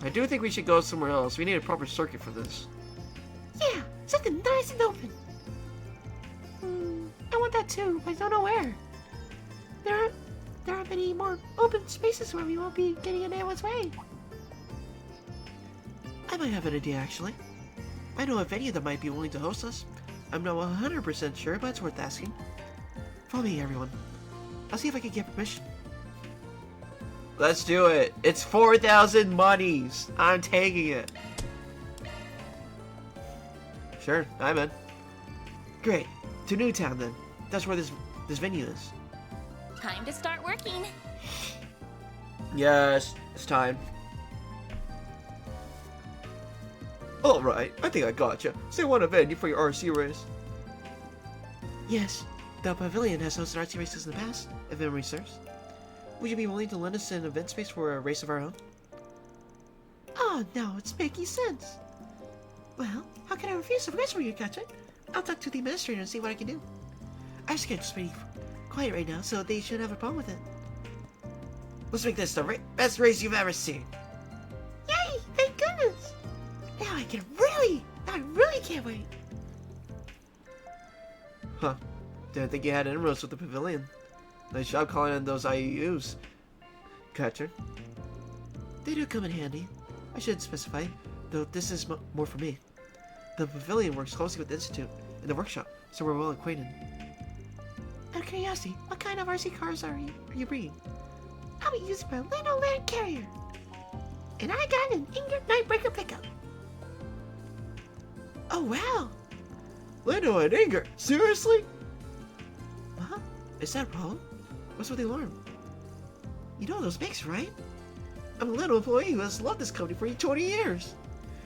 I do think we should go somewhere else. We need a proper circuit for this. Yeah, something nice and open. I want that too, but I don't know where. There aren't many more open spaces where we won't be getting in anyone's way. I might have an idea, actually. I know a venue that might be willing to host us. I'm not 100% sure, but it's worth asking. Follow me, everyone. I'll see if I can get permission. Let's do it. It's 4,000 monies. I'm taking it. Sure, I'm in. Great. To Newtown, then. That's where this venue is. Time to start working. Yes, it's time. Alright, I think I gotcha. So you want a venue for your RC race? Yes, the pavilion has hosted RC races in the past, if memory serves. Would you be willing to lend us an event space for a race of our own? Oh, now it's making sense. Well, how can I refuse a race for you, Catcher? I'll talk to the administrator and see what I can do. Our schedule's pretty quiet right now, so they shouldn't have a problem with it. Let's make this the best race you've ever seen. Yay! Thank goodness! Now I really can't wait. Huh. Didn't think you had inroads with the pavilion. Nice job calling in those IUs, Catcher. They do come in handy. I should specify, though this is more for me. The pavilion works closely with the Institute and the workshop, so we're well acquainted. Out of curiosity, what kind of RC cars are you bringing? I'll be using my little land carrier. And I got an Ingot Nightbreaker pickup. Oh wow! Lando and Inger, seriously? Huh? Is that a problem? What's with the alarm? You know those makes, right? I'm a little employee who has loved this company for 20 years.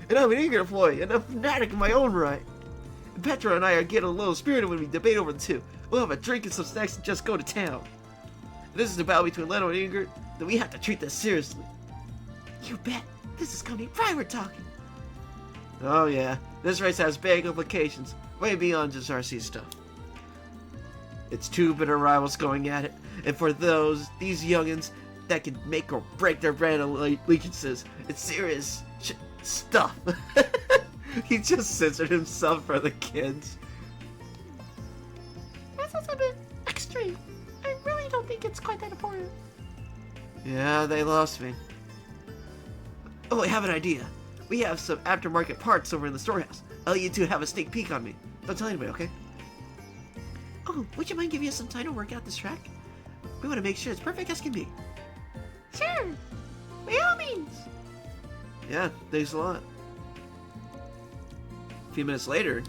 And I'm an Inger employee and a fanatic in my own right. And Petra and I are getting a little spirited when we debate over the two. We'll have a drink and some snacks and just go to town. If this is the battle between Lando and Inger, then we have to treat this seriously. You bet. This is company pride we're talking. Oh yeah, this race has big implications, way beyond just RC stuff. It's two bitter rivals going at it, and for these youngins that can make or break their brand allegiances, it's serious stuff. He just censored himself for the kids. That sounds a bit extreme. I really don't think it's quite that important. Yeah, they lost me. Oh, I have an idea. We have some aftermarket parts over in the storehouse. I'll let you two have a sneak peek on me. Don't tell anybody, okay? Oh, would you mind giving us some time to work out this track? We want to make sure it's perfect as can be. Sure. By all means. Yeah, thanks a lot. A few minutes later...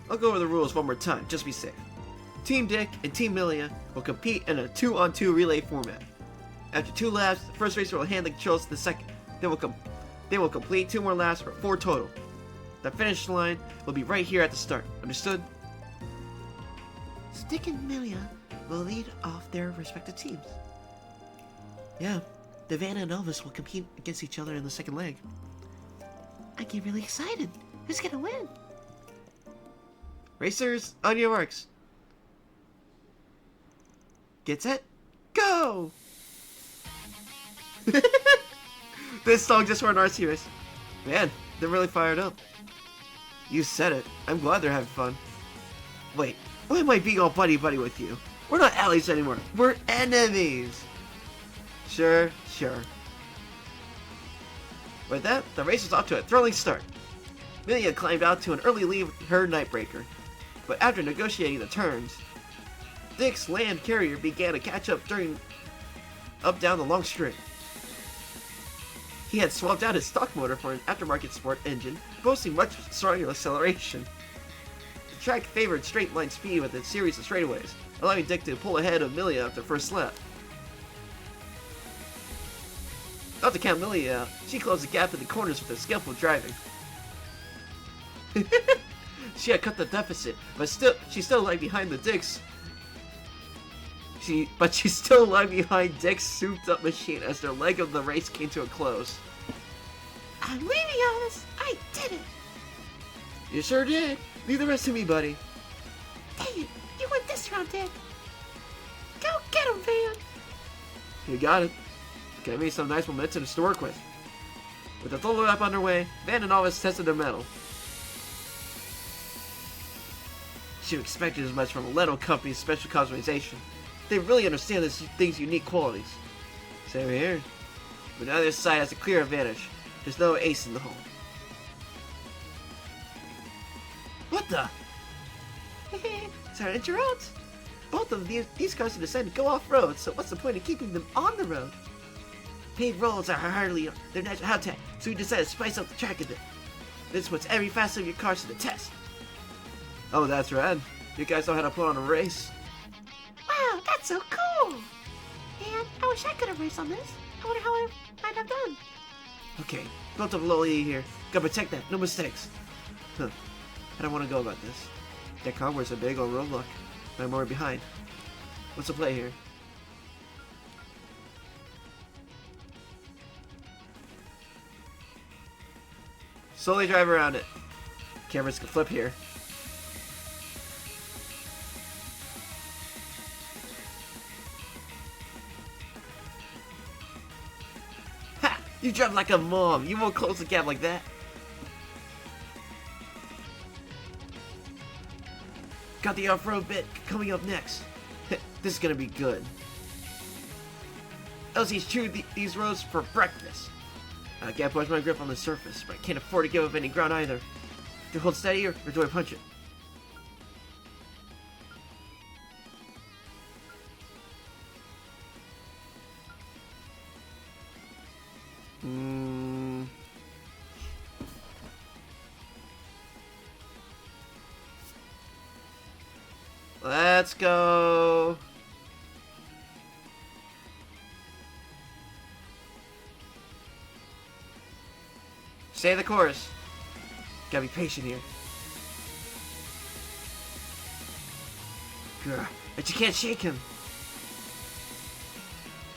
I'll go over the rules one more time, just to be safe. Team Dick and Team Milia will compete in a 2-on-2 relay format. After 2 laps, the first racer will hand the controls to the second. They will complete 2 more laps for 4 total. The finish line will be right here at the start. Understood? Dick and Milia will lead off their respective teams. Yeah, Vanna and Elvis will compete against each other in the second leg. I get really excited. Who's gonna win? Racers, on your marks. Get set, go! This song just for an RC race. Man, they're really fired up. You said it. I'm glad they're having fun. Wait, why am I being all buddy-buddy with you? We're not allies anymore. We're enemies. Sure. With that, the race was off to a thrilling start. Milia climbed out to an early lead with her Nightbreaker. But after negotiating the terms, Dick's land carrier began to catch up down the long straight. He had swapped out his stock motor for an aftermarket sport engine, boasting much stronger acceleration. track favored straight line speed with a series of straightaways, allowing Dick to pull ahead of Millie after first lap. Not to count Millie out, she closed the gap in the corners with her skillful driving. She had cut the deficit, but she still lagged behind the Dicks. She still lagged behind Dick's souped-up machine as their leg of the race came to a close. I'm leaving, Alice. I did it. You sure did. Leave the rest to me, buddy. Dang it! You won this round, Dick. Go get him, Van. You got it. Got me some nice momentum to work with. With the full lap underway, Van and Alvis tested their mettle. She expected as much from a Leto Company's special customization. They really understand this thing's unique qualities. Same here. But neither side has a clear advantage. There's no ace in the hole. What the? Sorry to interrupt. Both of these cars have decided to go off-road, so what's the point of keeping them on the road? Paved roads are hardly their natural habitat, so we decided to spice up the track a bit. This puts every facet of your cars to the test. Oh, that's rad. You guys know how to put on a race. Wow, that's so cool. And I wish I could have raced on this. I wonder how I might have done. Okay, built up a little E here. Gotta protect that, no mistakes. Huh. I don't want to go about this. That convoy's a big old roadblock. I'm more behind. What's the play here? Slowly drive around it. Cameras can flip here. Ha! You drive like a mom. You won't close the gap like that. Got the off-road bit coming up next. This is gonna be good. Elsie's chewed these roads for breakfast. I can't push my grip on the surface, but I can't afford to give up any ground either. Do I hold steady or do I punch it? Let's go. Stay the course. Gotta be patient here. Grr, but you can't shake him.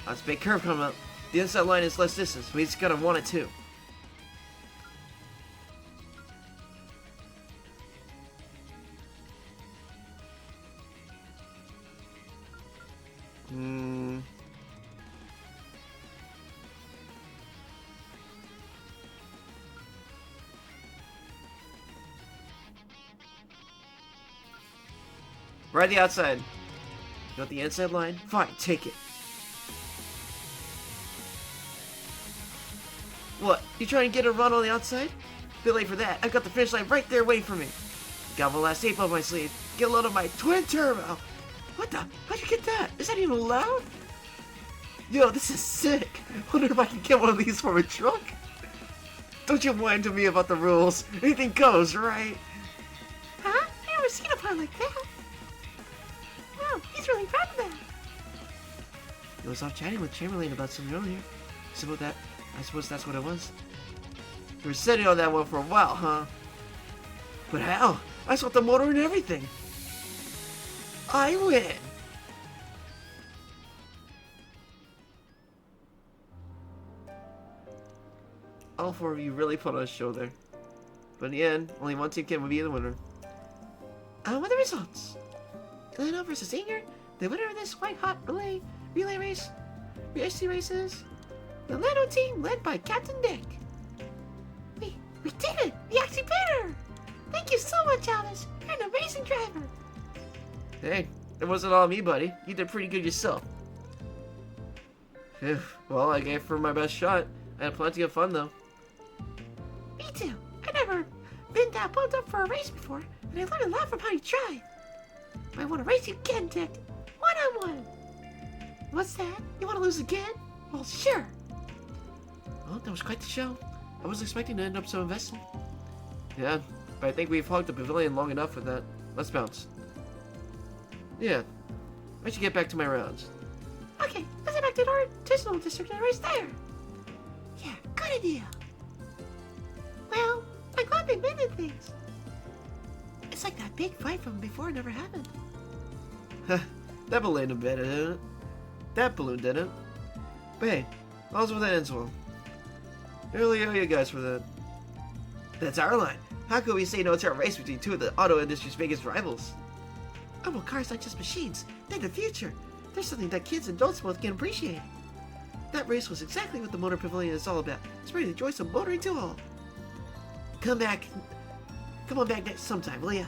That's a big curve coming up. The inside line is less distance, but he's gonna want it too. Ride the outside. You want the inside line? Fine, take it. What? You trying to get a run on the outside? Bit late for that. I've got the finish line right there waiting for me. Got my last tape on my sleeve. Get a load of my twin turbo. What the? How'd you get that? Is that even allowed? Yo, this is sick. Wonder if I can get one of these for a truck. Don't you whine to me about the rules. Anything goes, right? Huh? I never seen a part like that. Wow, he's really proud of that. I was off chatting with Chamberlain about something earlier. So about that, I suppose that's what it was. You were sitting on that one for a while, huh? But how? I swapped the motor and everything. I win. All four of you really put on a show there. But in the end, only one team can be the winner. With the results. Leno versus Inger, the winner of this white-hot relay race, races, the Leno team led by Captain Dick. We did it! We actually beat her! Thank you so much, Alice. You're an amazing driver. Hey, it wasn't all me, buddy. You did pretty good yourself. Phew, well, I gave her my best shot. I had plenty of fun, though. Me too. I've never been that pumped up for a race before, and I learned a lot from how you drive. I want to race you again, Dick. One-on-one. What's that? You want to lose again? Well, sure. Well, that was quite the show. I wasn't expecting to end up so invested. Yeah, but I think we've hogged the pavilion long enough for that. let's bounce. Yeah, I should get back to my rounds. Okay, let's head back to our artisanal district and race there. Yeah, good idea. Well, I'm glad they mended things. It's like that big fight from before never happened. That balloon didn't it? That balloon didn't. But hey, all's with that ends well. I really owe you guys for that. That's our line. How could we say no to a race between two of the auto industry's biggest rivals? Oh, well, cars aren't just machines. They're the future. They're something that kids and adults both can appreciate. That race was exactly what the Motor Pavilion is all about. Spreading the joys of motoring to all. Come on back next sometime, will ya?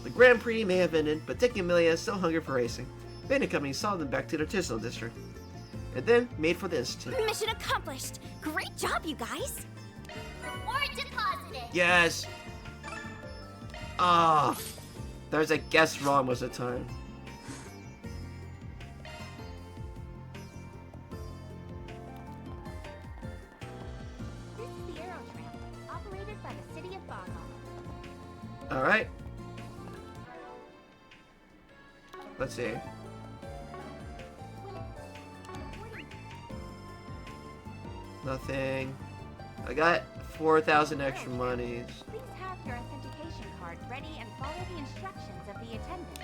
The Grand Prix may have ended, but Dick and Amelia still hungered for racing. Bandit Company saw them back to their artisanal district, and then made for the Institute. Mission accomplished. Great job, you guys. Reward deposited. Yes! Ah, there's a guess wrong most of the time. This is the Aero Tram, operated by the city of Boggle. Alright. Let's see. Nothing. I got 4,000 extra monies. Please have your authentication card ready and follow the instructions of the attendant.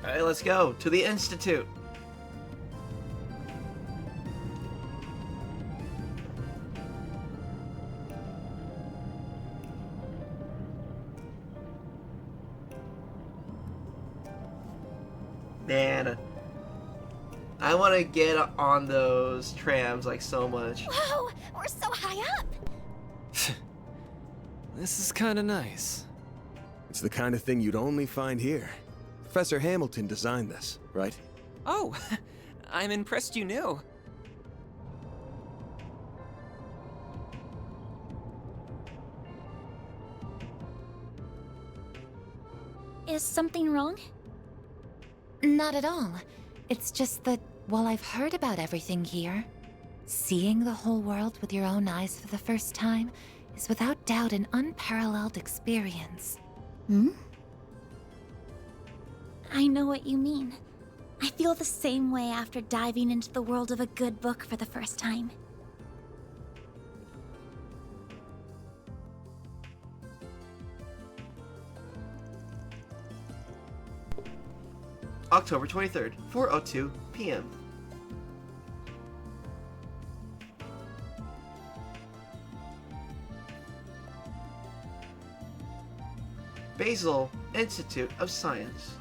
Alright, let's go to the Institute. Man, I want to get on those trams like so much. Whoa, we're so high up. This is kind of nice. It's the kind of thing you'd only find here. Professor Hamilton designed this, right? Oh, I'm impressed you knew. Is something wrong? Not at all. It's just that while I've heard about everything here, seeing the whole world with your own eyes for the first time is without doubt an unparalleled experience. Hmm? I know what you mean. I feel the same way after diving into the world of a good book for the first time. October 23rd, 4:02 p.m. Basel Institute of Science.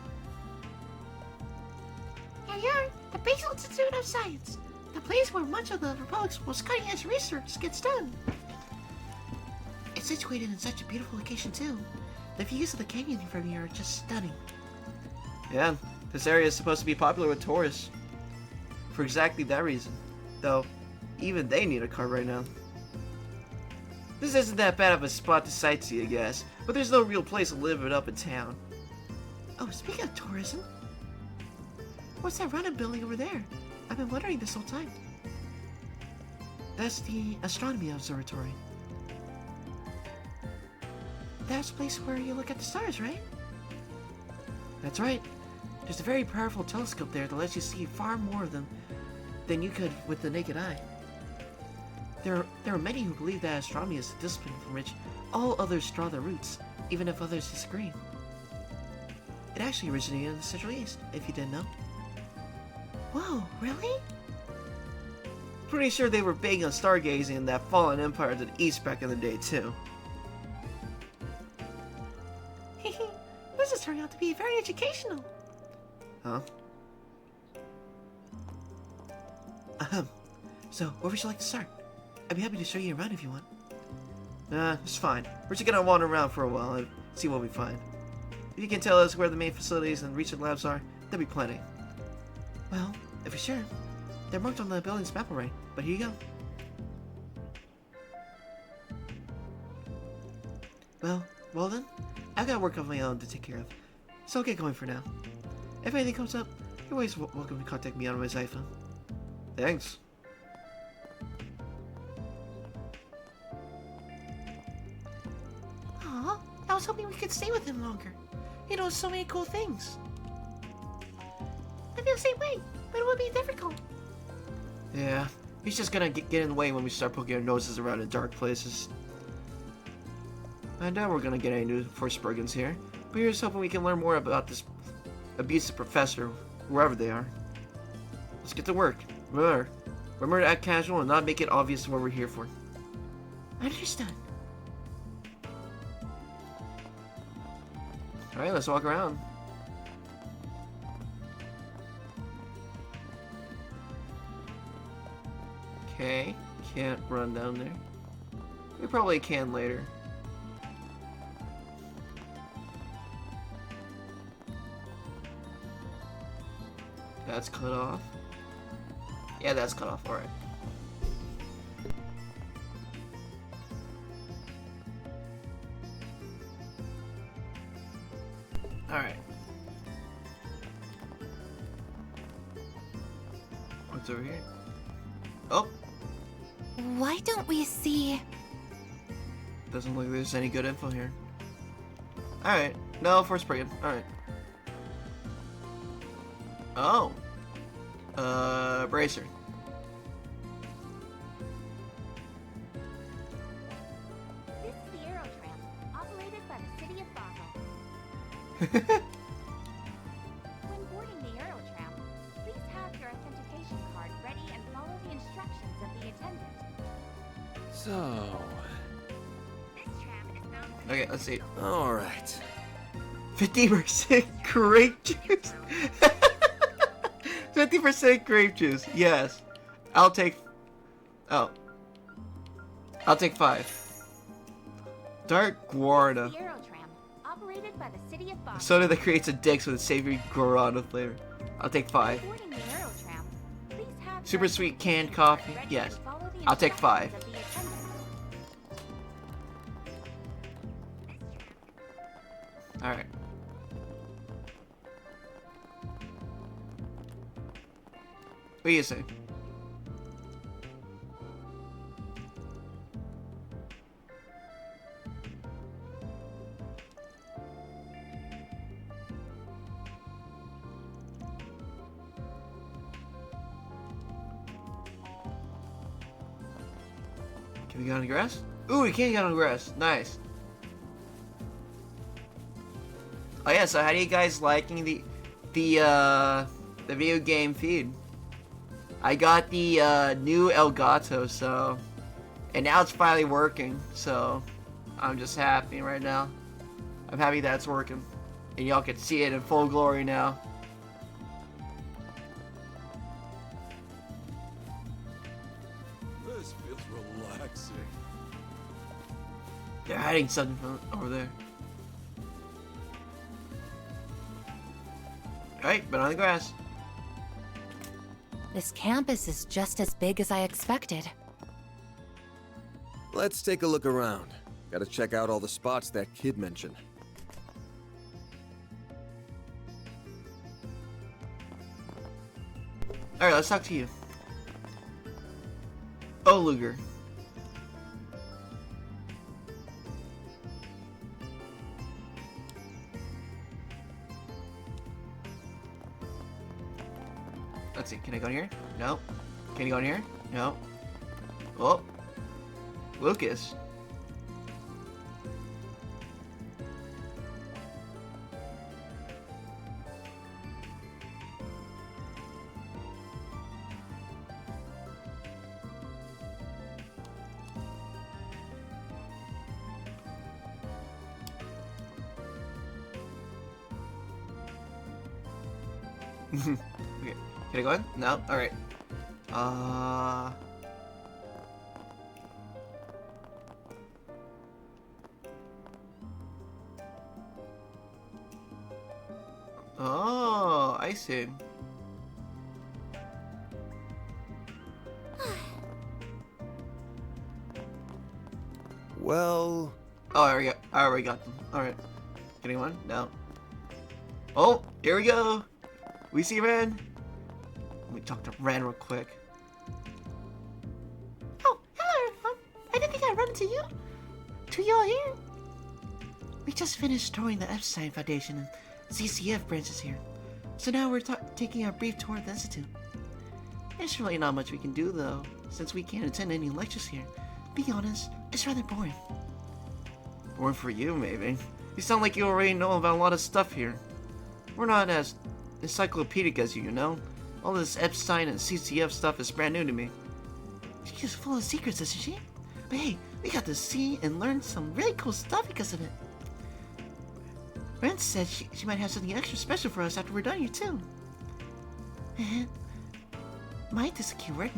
Here you are, the Basel Institute of Science. The place where much of the Republic's most cutting-edge research gets done. It's situated in such a beautiful location, too. The views of the canyon from here are just stunning. Yeah, this area is supposed to be popular with tourists. For exactly that reason. Though, even they need a car right now. This isn't that bad of a spot to sightsee, I guess, but there's no real place to live it up in town. Oh, speaking of tourism, what's that rounded building over there? I've been wondering this whole time. That's the astronomy observatory. That's the place where you look at the stars, right? That's right. There's a very powerful telescope there that lets you see far more of them than you could with the naked eye. There are many who believe that astronomy is the discipline from which all others draw their roots, even if others disagree. It actually originated in the Central East, if you didn't know. Whoa, really? Pretty sure they were big on stargazing in that fallen empire to the east back in the day, too. This is turning out to be very educational. Huh? So, where would you like to start? I'd be happy to show you around if you want. It's fine. We're just gonna wander around for a while and see what we find. If you can tell us where the main facilities and research labs are, that'd be plenty. Well, if you're sure. They're marked on the building's map already, but here you go. Well then, I've got work of my own to take care of, so I'll get going for now. If anything comes up, you're always welcome to contact me on my iPhone. Thanks. Aw, I was hoping we could stay with him longer. He knows so many cool things. I feel the same way, but it would be difficult. Yeah, he's just gonna get in the way when we start poking our noses around in dark places. I doubt we're gonna get any new Forsbergens here, but here's hoping we can learn more about this abusive professor, wherever they are. Let's get to work. Remember to act casual and not make it obvious what we're here for. Understood. Alright, let's walk around. Okay, can't run down there. We probably can later. That's cut off. Yeah, that's cut off. Alright. Alright. What's over here? Oh! Why don't we see... Doesn't look like there's any good info here. Alright. No, Forsbergen. Alright. Oh! Bracer. This is the Aerotram, operated by the city of Basel. When boarding the Aerotram, please have your authentication card ready and follow the instructions of the attendant. So... This tram is bound for Okay, let's see. Alright. 50% grape juice! 50% grape juice, yes. I'll take... Oh. I'll take 5. Dark guarana. the Aerotram, operated by the city of Basel. Soda that creates a Dix with a savory guarana flavor. I'll take 5. Boarding the Aerotram, please have Super your sweet authentication canned card coffee, ready yes. and follow the I'll take 5. instructions of the attendant. Alright. What do you say? Can we get on the grass? Ooh, we can get on the grass. Nice. Oh yeah, so how do you guys liking the video game feed? I got the new Elgato, so, and now it's finally working, so I'm just happy right now. I'm happy that it's working, and y'all can see it in full glory now. This feels relaxing. They're hiding something from over there. Alright, but on the grass. This campus is just as big as I expected. Let's take a look around. Gotta check out all the spots that kid mentioned. Alright, let's talk to you. Oh, Luger. Let's see, can I go in here? No. Can you go in here? No. Oh. Lucas. Okay. Can I go in? No? Alright. Oh, I see. Well... Oh, I already got them. Alright. Getting one? No. Oh, here we go! We see Ren. Let me talk to Ren real quick. Oh, hello everyone. I didn't think I'd run into you. To you all here. We just finished touring the Epstein Foundation and CCF branches here. So now we're taking a brief tour of the Institute. There's really not much we can do, though, since we can't attend any lectures here. Be honest, it's rather boring. Boring for you, maybe. You sound like you already know about a lot of stuff here. We're not as encyclopedic as you know. All this Epstein and CCF stuff is brand new to me. She's full of secrets, isn't she? But hey, we got to see and learn some really cool stuff because of it. Brent said she might have something extra special for us after we're done here, too. Might is a keyword,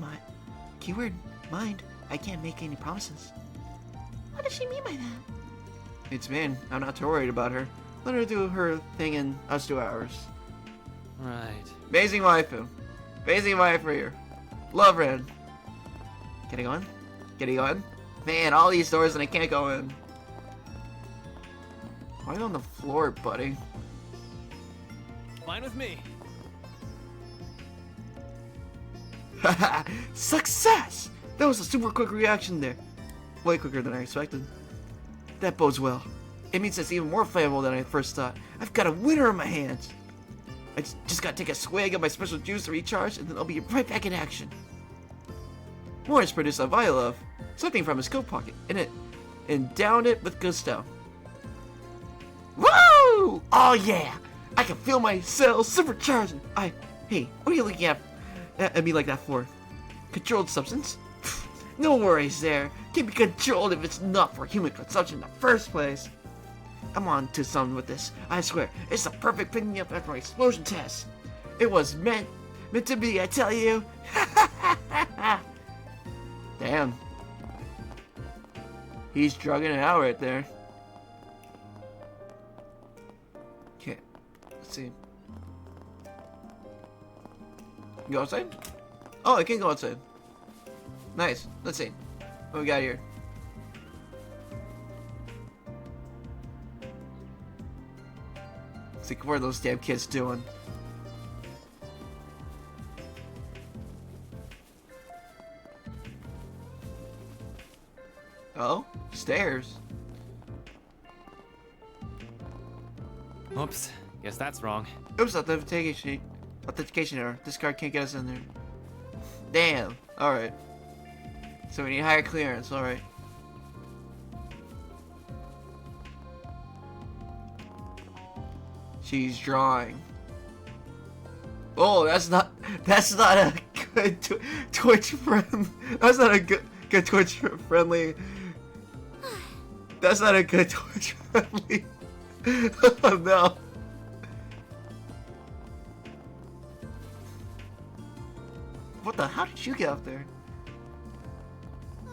mind. I can't make any promises. What does she mean by that? It's me. I'm not too worried about her. Let her do her thing and us do ours. Right. Amazing waifu. Amazing waifu here. Love Ren. Getting on? Getting on? Man, all these doors and I can't go in. Why are you on the floor, buddy? Fine with me. Haha! Success! That was a super quick reaction there. Way quicker than I expected. That bodes well. It means it's even more flammable than I first thought. I've got a winner in my hands. I just gotta take a swig of my special juice to recharge, and then I'll be right back in action. Morris produced a vial of something from his coat pocket and downed it with gusto. Woo! Oh yeah! I can feel my cells supercharging. Hey, what are you looking at me like that for? Controlled substance? No worries there. Can't be controlled if it's not for human consumption in the first place. I'm on to something with this. I swear, it's the perfect pick me up after my explosion test. It was meant to be, I tell you. Damn. He's drugging it out right there. Okay, let's see. Go outside? Oh, I can go outside. Nice. Let's see. What we got here? Let's see, what are those damn kids doing? Oh? Stairs. Oops. Guess that's wrong. Oops, authentication error. This card can't get us in there. Damn. Alright. So we need higher clearance, alright. She's drawing. Oh, that's not a good Twitch friend. That's not a good Twitch friendly. That's not a good Twitch friendly. Oh no. What the? How did you get up there?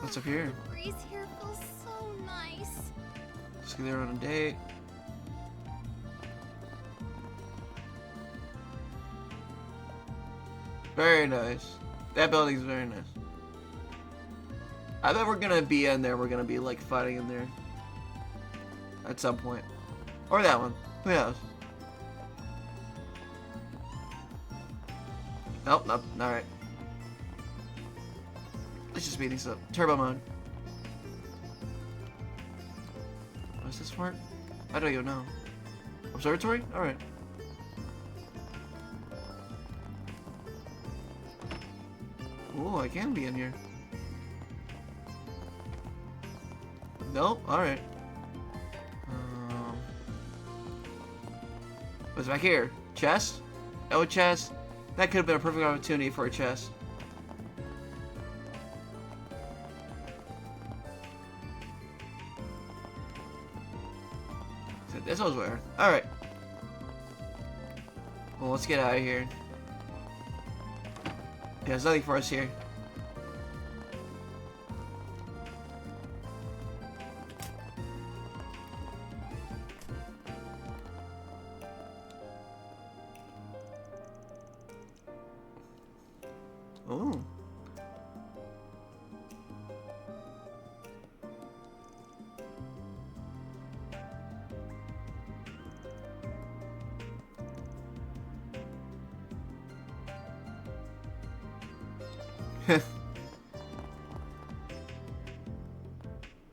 What's up here? The breeze here feels so nice. Just get there on a date. Very nice. That building's very nice. I bet we're gonna be in there. We're gonna be like fighting in there at some point, or that one. Who knows? Nope, nope. All right. Let's just speed these up. Turbo mode. What's this for? I don't even know. Observatory? Alright. Ooh, I can be in here. Nope, alright. What's back here? Chest? Oh, chest. That could have been a perfect opportunity for a chest. This was where. Alright. Well, let's get out of here. Yeah, there's nothing for us here. Oh.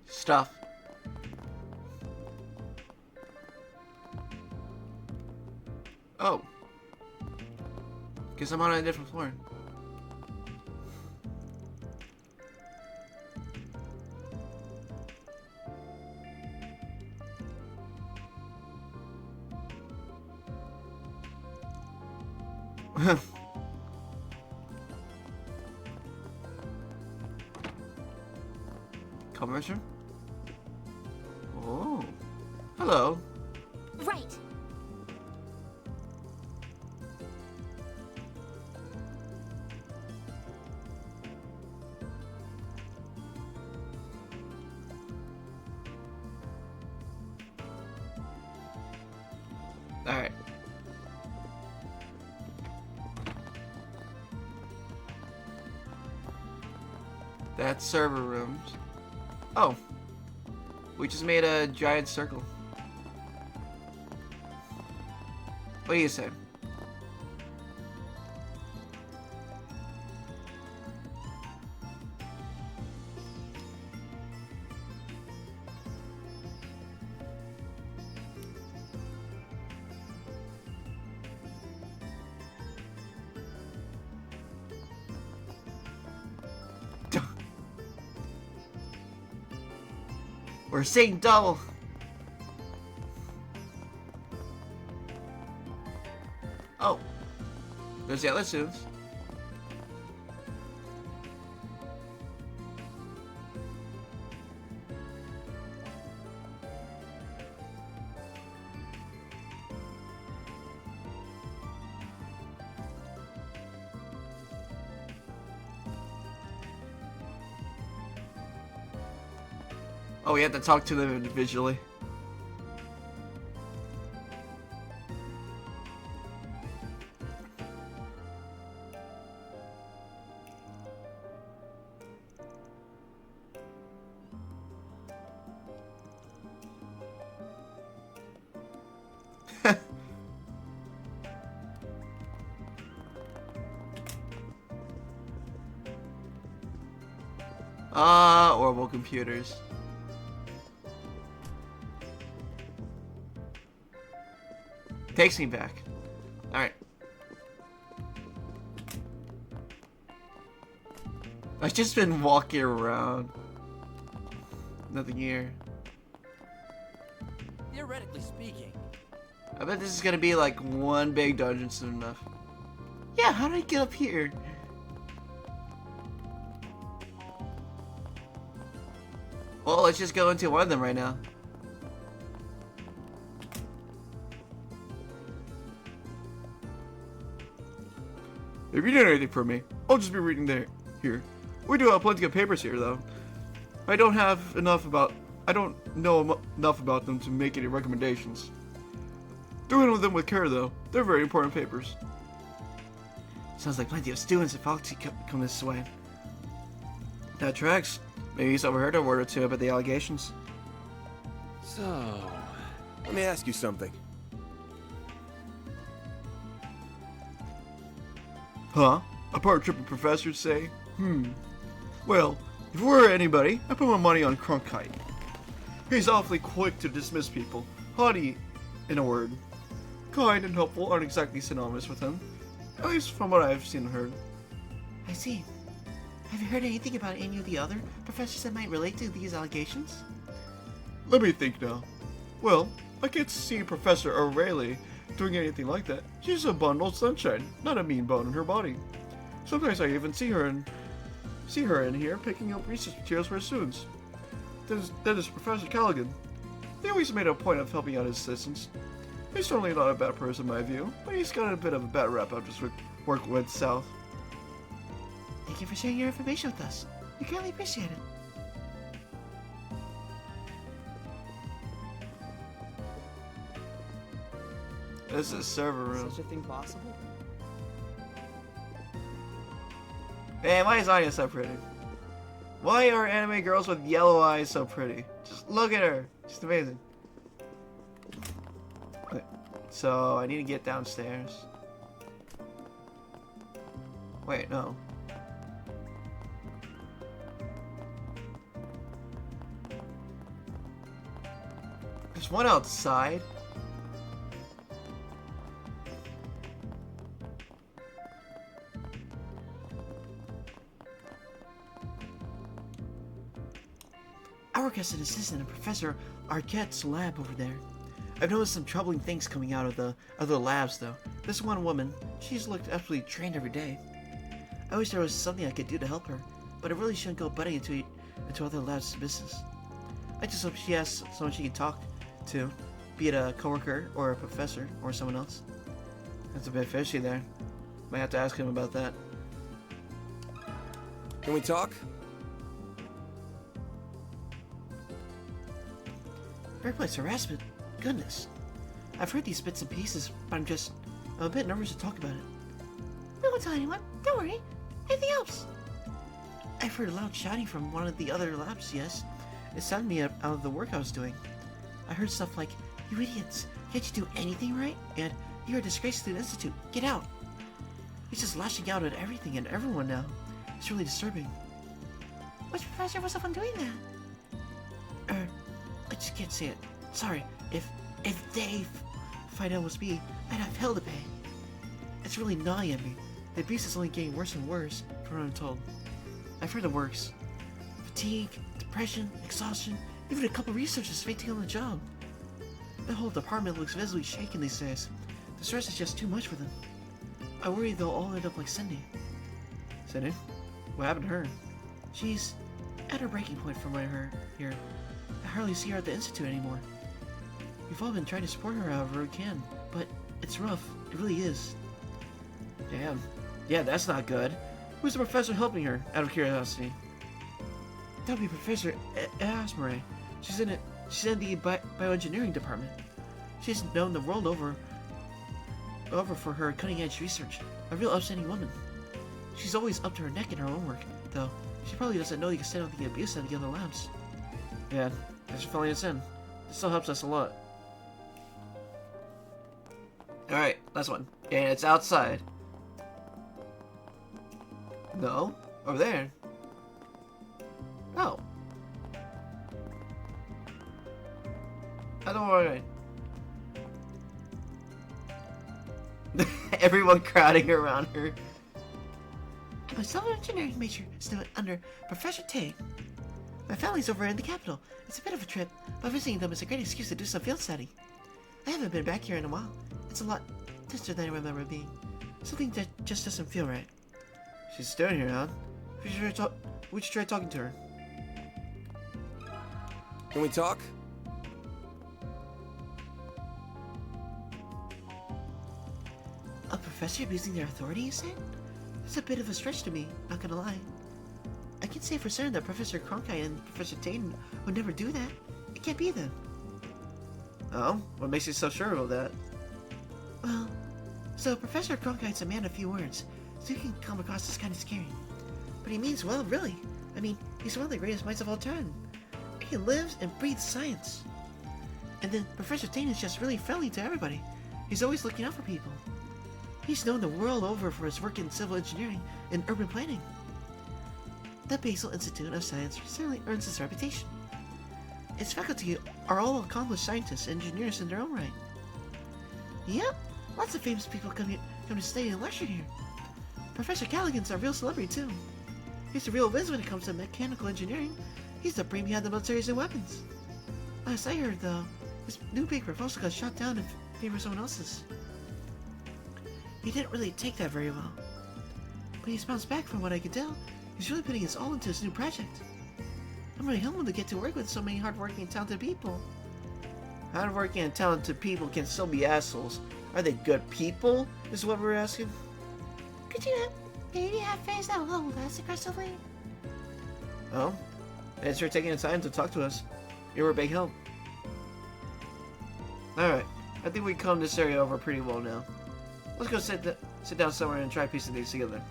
Stuff. Guess I'm on a different floor. Conference room? Oh. Hello. Right. Alright. That's server rooms. Oh. We just made a giant circle. What do you say? We're seeing double. Oh, there's the other students. Oh, we have to talk to them individually. Horrible computers. Takes me back. Alright. I've just been walking around. Nothing here. Theoretically speaking. I bet this is gonna be like one big dungeon soon enough. Yeah, how did I get up here? Well, let's just go into one of them right now. If you need anything from me, I'll just be reading here. We do have plenty of papers here, though. I don't know enough about them to make any recommendations. Do handle them with care, though. They're very important papers. Sounds like plenty of students and faculty come this way. That tracks. Maybe he's overheard a word or two about the allegations. So, let me ask you something. Huh? A part tripping professors say? Well, if we're anybody, I put my money on Crunkite. He's awfully quick to dismiss people. Haughty, in a word. Kind and helpful aren't exactly synonymous with him. At least from what I've seen and heard. I see. Have you heard anything about any of the other professors that might relate to these allegations? Let me think now. Well, I can't see Professor O'Reilly doing anything like that. She's a bundle of sunshine, not a mean bone in her body. Sometimes I even see her in here picking up research materials for her students. That is Professor Callaghan. He always made a point of helping out his assistants. He's certainly not a bad person in my view, but he's got a bit of a bad rep after his work went south. Thank you for sharing your information with us. We greatly appreciate it. This is a server room. Such a thing possible? Man, why is Anya so pretty? Why are anime girls with yellow eyes so pretty? Just look at her. She's amazing. Okay. So, I need to get downstairs. Wait, no. There's one outside. work as an assistant in Professor Arquette's lab over there. I've noticed some troubling things coming out of the other labs, though. This one woman, she's looked absolutely trained every day. I wish there was something I could do to help her, but I really shouldn't go butting into other labs' business. I just hope she has someone she can talk to, be it a coworker or a professor or someone else. That's a bit fishy there. Might have to ask him about that. Can we talk? Workplace harassment? Goodness. I've heard these bits and pieces, but I'm a bit nervous to talk about it. We won't tell anyone. Don't worry. Anything else? I've heard loud shouting from one of the other labs, yes. It sounded me out of the work I was doing. I heard stuff like, "You idiots, can't you do anything right?" And, "You're a disgrace to the Institute, get out." He's just lashing out at everything and everyone now. It's really disturbing. Which professor was the one doing that? I just can't say it. Sorry, if they find out it was me, I'd have hell to pay. It's really gnawing at me. The abuse is only getting worse and worse, from what I'm told. I've heard the works. Fatigue, depression, exhaustion, even a couple researchers fainting on the job. The whole department looks visibly shaken these days. The stress is just too much for them. I worry they'll all end up like Cindy. Cindy? What happened to her? She's at her breaking point from what I heard here. I hardly see her at the Institute anymore. We've all been trying to support her however we can, but it's rough. It really is. Damn. Yeah, that's not good. Who's the professor helping her, out of curiosity? That would be Professor Asmare. She's in the bioengineering department. She's known the world over for her cutting-edge research. A real upstanding woman. She's always up to her neck in her own work, though. She probably doesn't know the extent of the abuse at the other labs. Yeah, thanks for filling us in. This still helps us a lot. Alright, last one. And it's outside. No? Over there. Oh. I don't worry. Everyone crowding around her. I'm a civil engineering major student under Professor Tay. My family's over in the capital. It's a bit of a trip, but visiting them is a great excuse to do some field study. I haven't been back here in a while. It's a lot distant than I remember it being. Something that just doesn't feel right. She's staring here, huh? We should try talking to her. Can we talk? A professor abusing their authority, you said? It's a bit of a stretch to me, not gonna lie. I can say for certain that Professor Cronkite and Professor Tayton would never do that. It can't be them. Oh? What makes you so sure of that? Well, so Professor Cronkite's a man of few words, so he can come across as kind of scary. But he means well, really. I mean, he's one of the greatest minds of all time. He lives and breathes science. And then Professor Tayton is just really friendly to everybody. He's always looking out for people. He's known the world over for his work in civil engineering and urban planning. The Basel Institute of Science certainly earns its reputation. Its faculty are all accomplished scientists and engineers in their own right. Yep, lots of famous people come to study and lecture here. Professor Callaghan's a real celebrity too. He's a real whiz when it comes to mechanical engineering. He's the brain behind the militaries and weapons. Last I heard, though, his new big proposal got shot down in favor of someone else's. He didn't really take that very well. But he's bounced back from what I could tell. He's really putting his all into his new project. I'm really humbled to get to work with so many hardworking and talented people. Hardworking and talented people can still be assholes. Are they good people? Is what we're asking. Could you maybe have phased out a little less aggressively? Oh? Thanks for taking the time to talk to us. You were a big help. Alright, I think we combed this area over pretty well now. Let's go sit down somewhere and try piecing things together.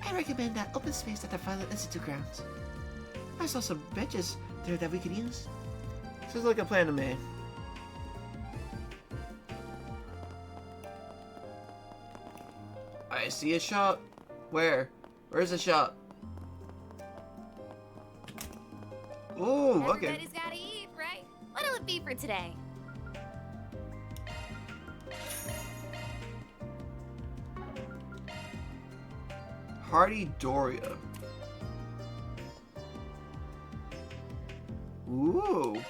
I recommend that open space at the Violet Institute grounds. I saw some benches there that we could use. Sounds like a plan to me. I see a shop. Where? Where's the shop? Ooh, okay. Everybody's gotta eat, right? What'll it be for today? Hardy Doria. Ooh.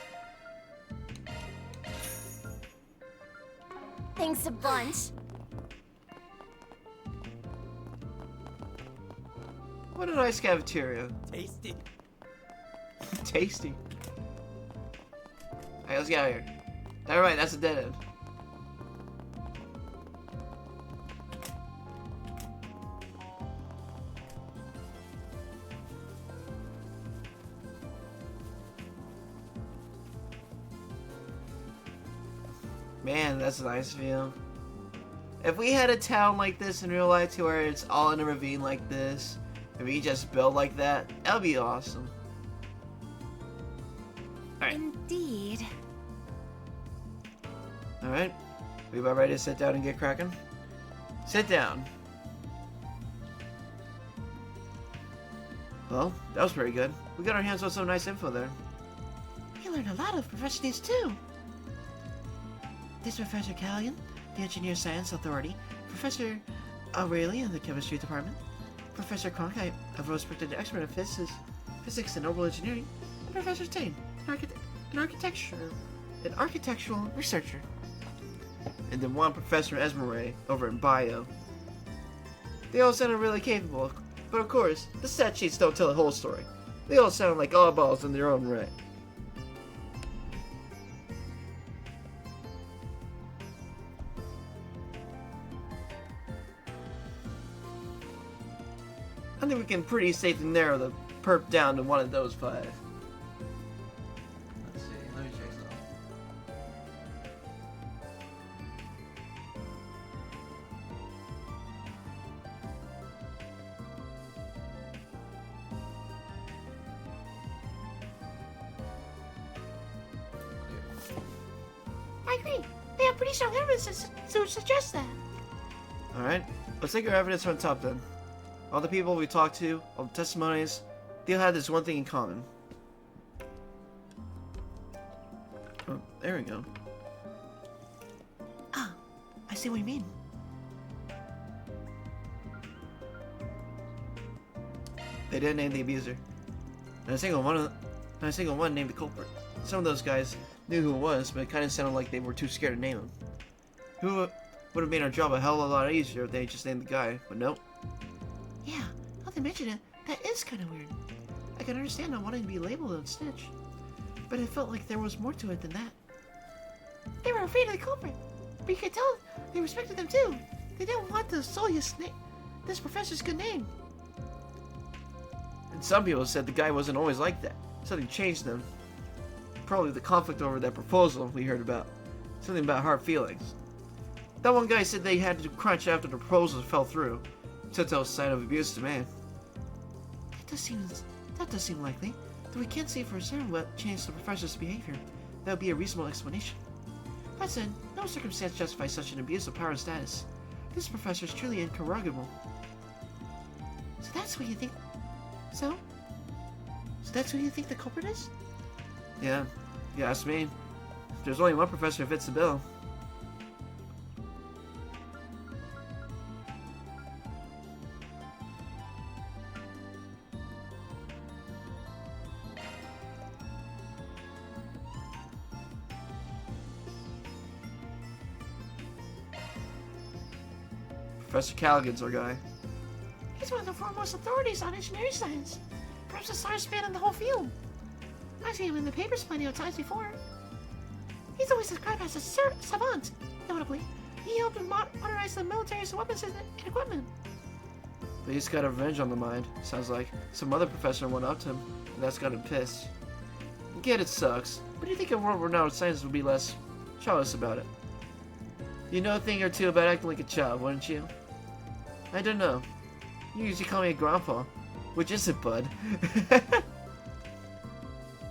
Thanks a bunch. What a nice cafeteria. Tasty. Tasty. Alright, let's get out of here. Alright, that's a dead end. Man, that's a nice view. If we had a town like this in real life, to where it's all in a ravine like this, and we just build like that, that'd be awesome. Alright. Indeed. Alright. We about ready to sit down and get cracking? Sit down. Well, that was pretty good. We got our hands on some nice info there. We learned a lot of professor names too. This Professor Calligan, the Engineer Science Authority, Professor Aurelian in the Chemistry Department, Professor Cronkite, a respected expert in physics and noble engineering, and Professor Stain, an architectural researcher. And then one Professor Esmeray over in Bio. They all sounded really capable, but of course, the stat sheets don't tell the whole story. They all sound like oddballs in their own right. I think we can pretty safely narrow the perp down to one of those 5. Let's see, let me check some. I agree. They have pretty strong evidence to suggest that. Alright, let's take our evidence from the top then. All the people we talked to, all the testimonies, they all had this one thing in common. Oh, there we go. Ah, I see what you mean. They didn't name the abuser. Not a single one named the culprit. Some of those guys knew who it was, but it kind of sounded like they were too scared to name him. Who would have made our job a hell of a lot easier if they just named the guy, but nope. Yeah, now that you mention it, that is kind of weird. I can understand not wanting to be labeled a snitch, but it felt like there was more to it than that. They were afraid of the culprit, but you could tell they respected them too. They didn't want to sully this professor's good name. And some people said the guy wasn't always like that. Something changed them. Probably the conflict over that proposal we heard about. Something about hard feelings. That one guy said they had to crunch after the proposal fell through. Such a sign of abuse to man. That does seem likely, though we can't say for certain what changed the professor's behavior. That would be a reasonable explanation. That said, no circumstance justifies such an abuse of power and status. This professor is truly incorrigible. So that's what you think? So that's who you think the culprit is? Yeah, you ask me. There's only one professor who fits the bill. Professor Callaghan's our guy. He's one of the foremost authorities on engineering science. Perhaps the smartest man in the whole field. I've seen him in the papers plenty of times before. He's always described as a savant, notably. He helped modernize the military's weapons and equipment. But he's got revenge on the mind. Sounds like some other professor went up to him, and that's got him pissed. I get it sucks, but you think a world-renowned scientist would be less childless about it? You know a thing or two about acting like a child, wouldn't you? I don't know. You usually call me a grandpa. Which is it, bud?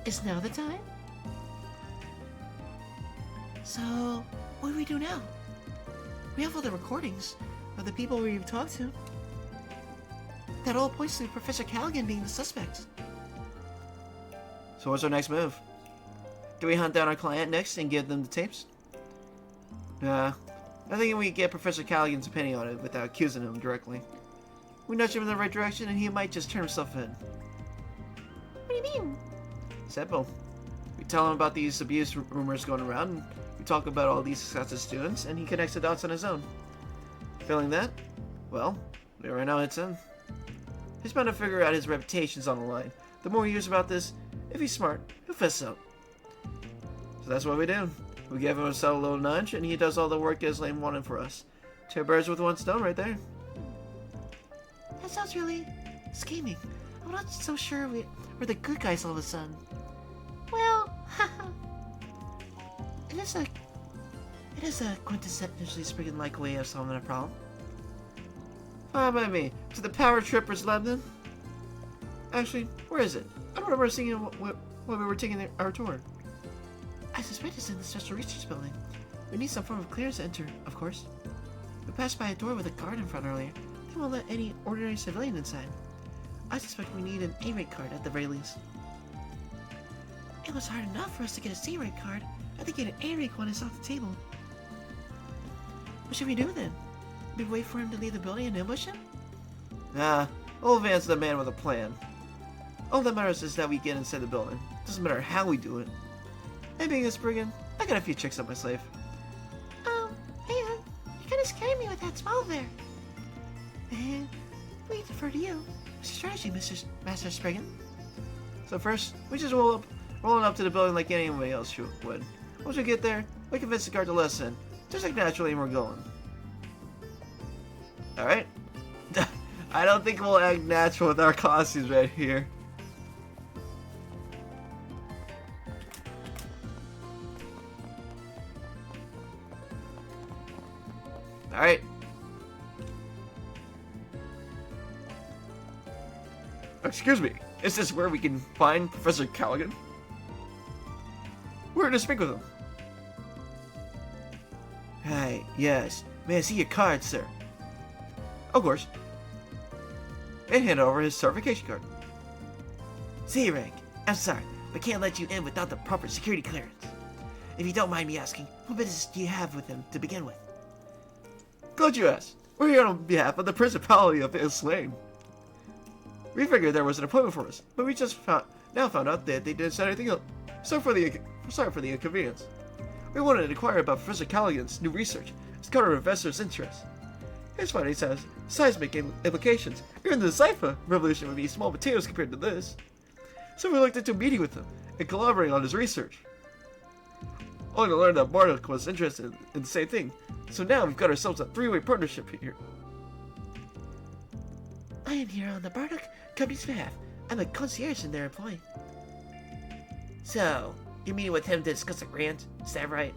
Is now the time? So, what do we do now? We have all the recordings of the people we've talked to. That all points to Professor Callaghan being the suspect. So what's our next move? Do we hunt down our client next and give them the tapes? I think we get Professor Callaghan's opinion on it without accusing him directly. We nudge him in the right direction and he might just turn himself in. What do you mean? Simple. We tell him about these abuse rumors going around, and we talk about all these successful students, and he connects the dots on his own. Feeling that? Well, right now it's him. He's bound to figure out his reputation's on the line. The more he hears about this, if he's smart, he'll fess up. So that's what we do. We give him a subtle little nudge, and he does all the work Islane wanted for us. 2 birds with 1 stone right there. That sounds really scheming. I'm not so sure we're the good guys all of a sudden. Well, it is a quintessentially Spriggan-like way of solving a problem. Fine by me. To the Power Trippers lab then? Actually, where is it? I don't remember seeing it when we were taking our tour. I suspect it's in the Special Research Building. We need some form of clearance to enter, of course. We passed by a door with a guard in front earlier. They won't let any ordinary civilian inside. I suspect we need an A-rank card at the very least. It was hard enough for us to get a C-rank card. I think getting an A-rank one is off the table. What should we do then? We wait for him to leave the building and ambush him? Nah, we'll advance the man with a plan. All that matters is that we get inside the building. Doesn't matter how we do it. And being a Spriggan, I got a few tricks up my sleeve. Hey, you kind of scared me with that smile there. And we defer to you. What's your strategy, Master Spriggan? So first, we just rolling up to the building like anybody else would. Once we get there, we convince the guard to listen. Just like naturally, and we're going. Alright? I don't think we'll act natural with our costumes right here. Alright. Excuse me, is this where we can find Professor Callaghan? We're to speak with him. Hi, yes. May I see your card, sir? Of course. And hand over his certification card. C rank. I'm sorry, but can't let you in without the proper security clearance. If you don't mind me asking, what business do you have with him to begin with? Glad you asked. We're here on behalf of the Principality of Islane. We figured there was an appointment for us, but we just found out that they didn't say anything else. Sorry for the inconvenience. We wanted to inquire about Professor Callaghan's new research. It's caught our investors' interest. His findings has seismic implications. Even the Cypher revolution would be small potatoes compared to this. So we looked into meeting with him and collaborating on his research. Only to learn that Bardock was interested in the same thing. So now we've got ourselves a 3-way partnership here. I am here on the Bardock company's behalf. I'm a concierge in their employ. So, you're meeting with him to discuss a grant? Is that right?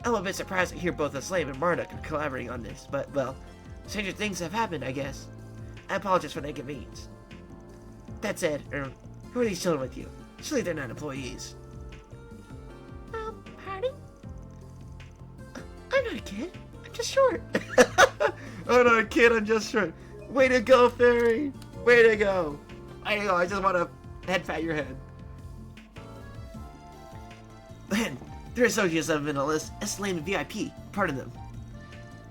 I'm a bit surprised to hear both Islane and Bardock are collaborating on this, but, well, stranger things have happened, I guess. I apologize for the inconvenience. That said, who are these children with you? Surely they're not employees. Pardon? I'm not a kid. I'm just short. I'm not a kid, I'm just short. Way to go, Fairy! Way to go! I just want to head pat your head. Then, they're associates of an Islane VIP, part of them.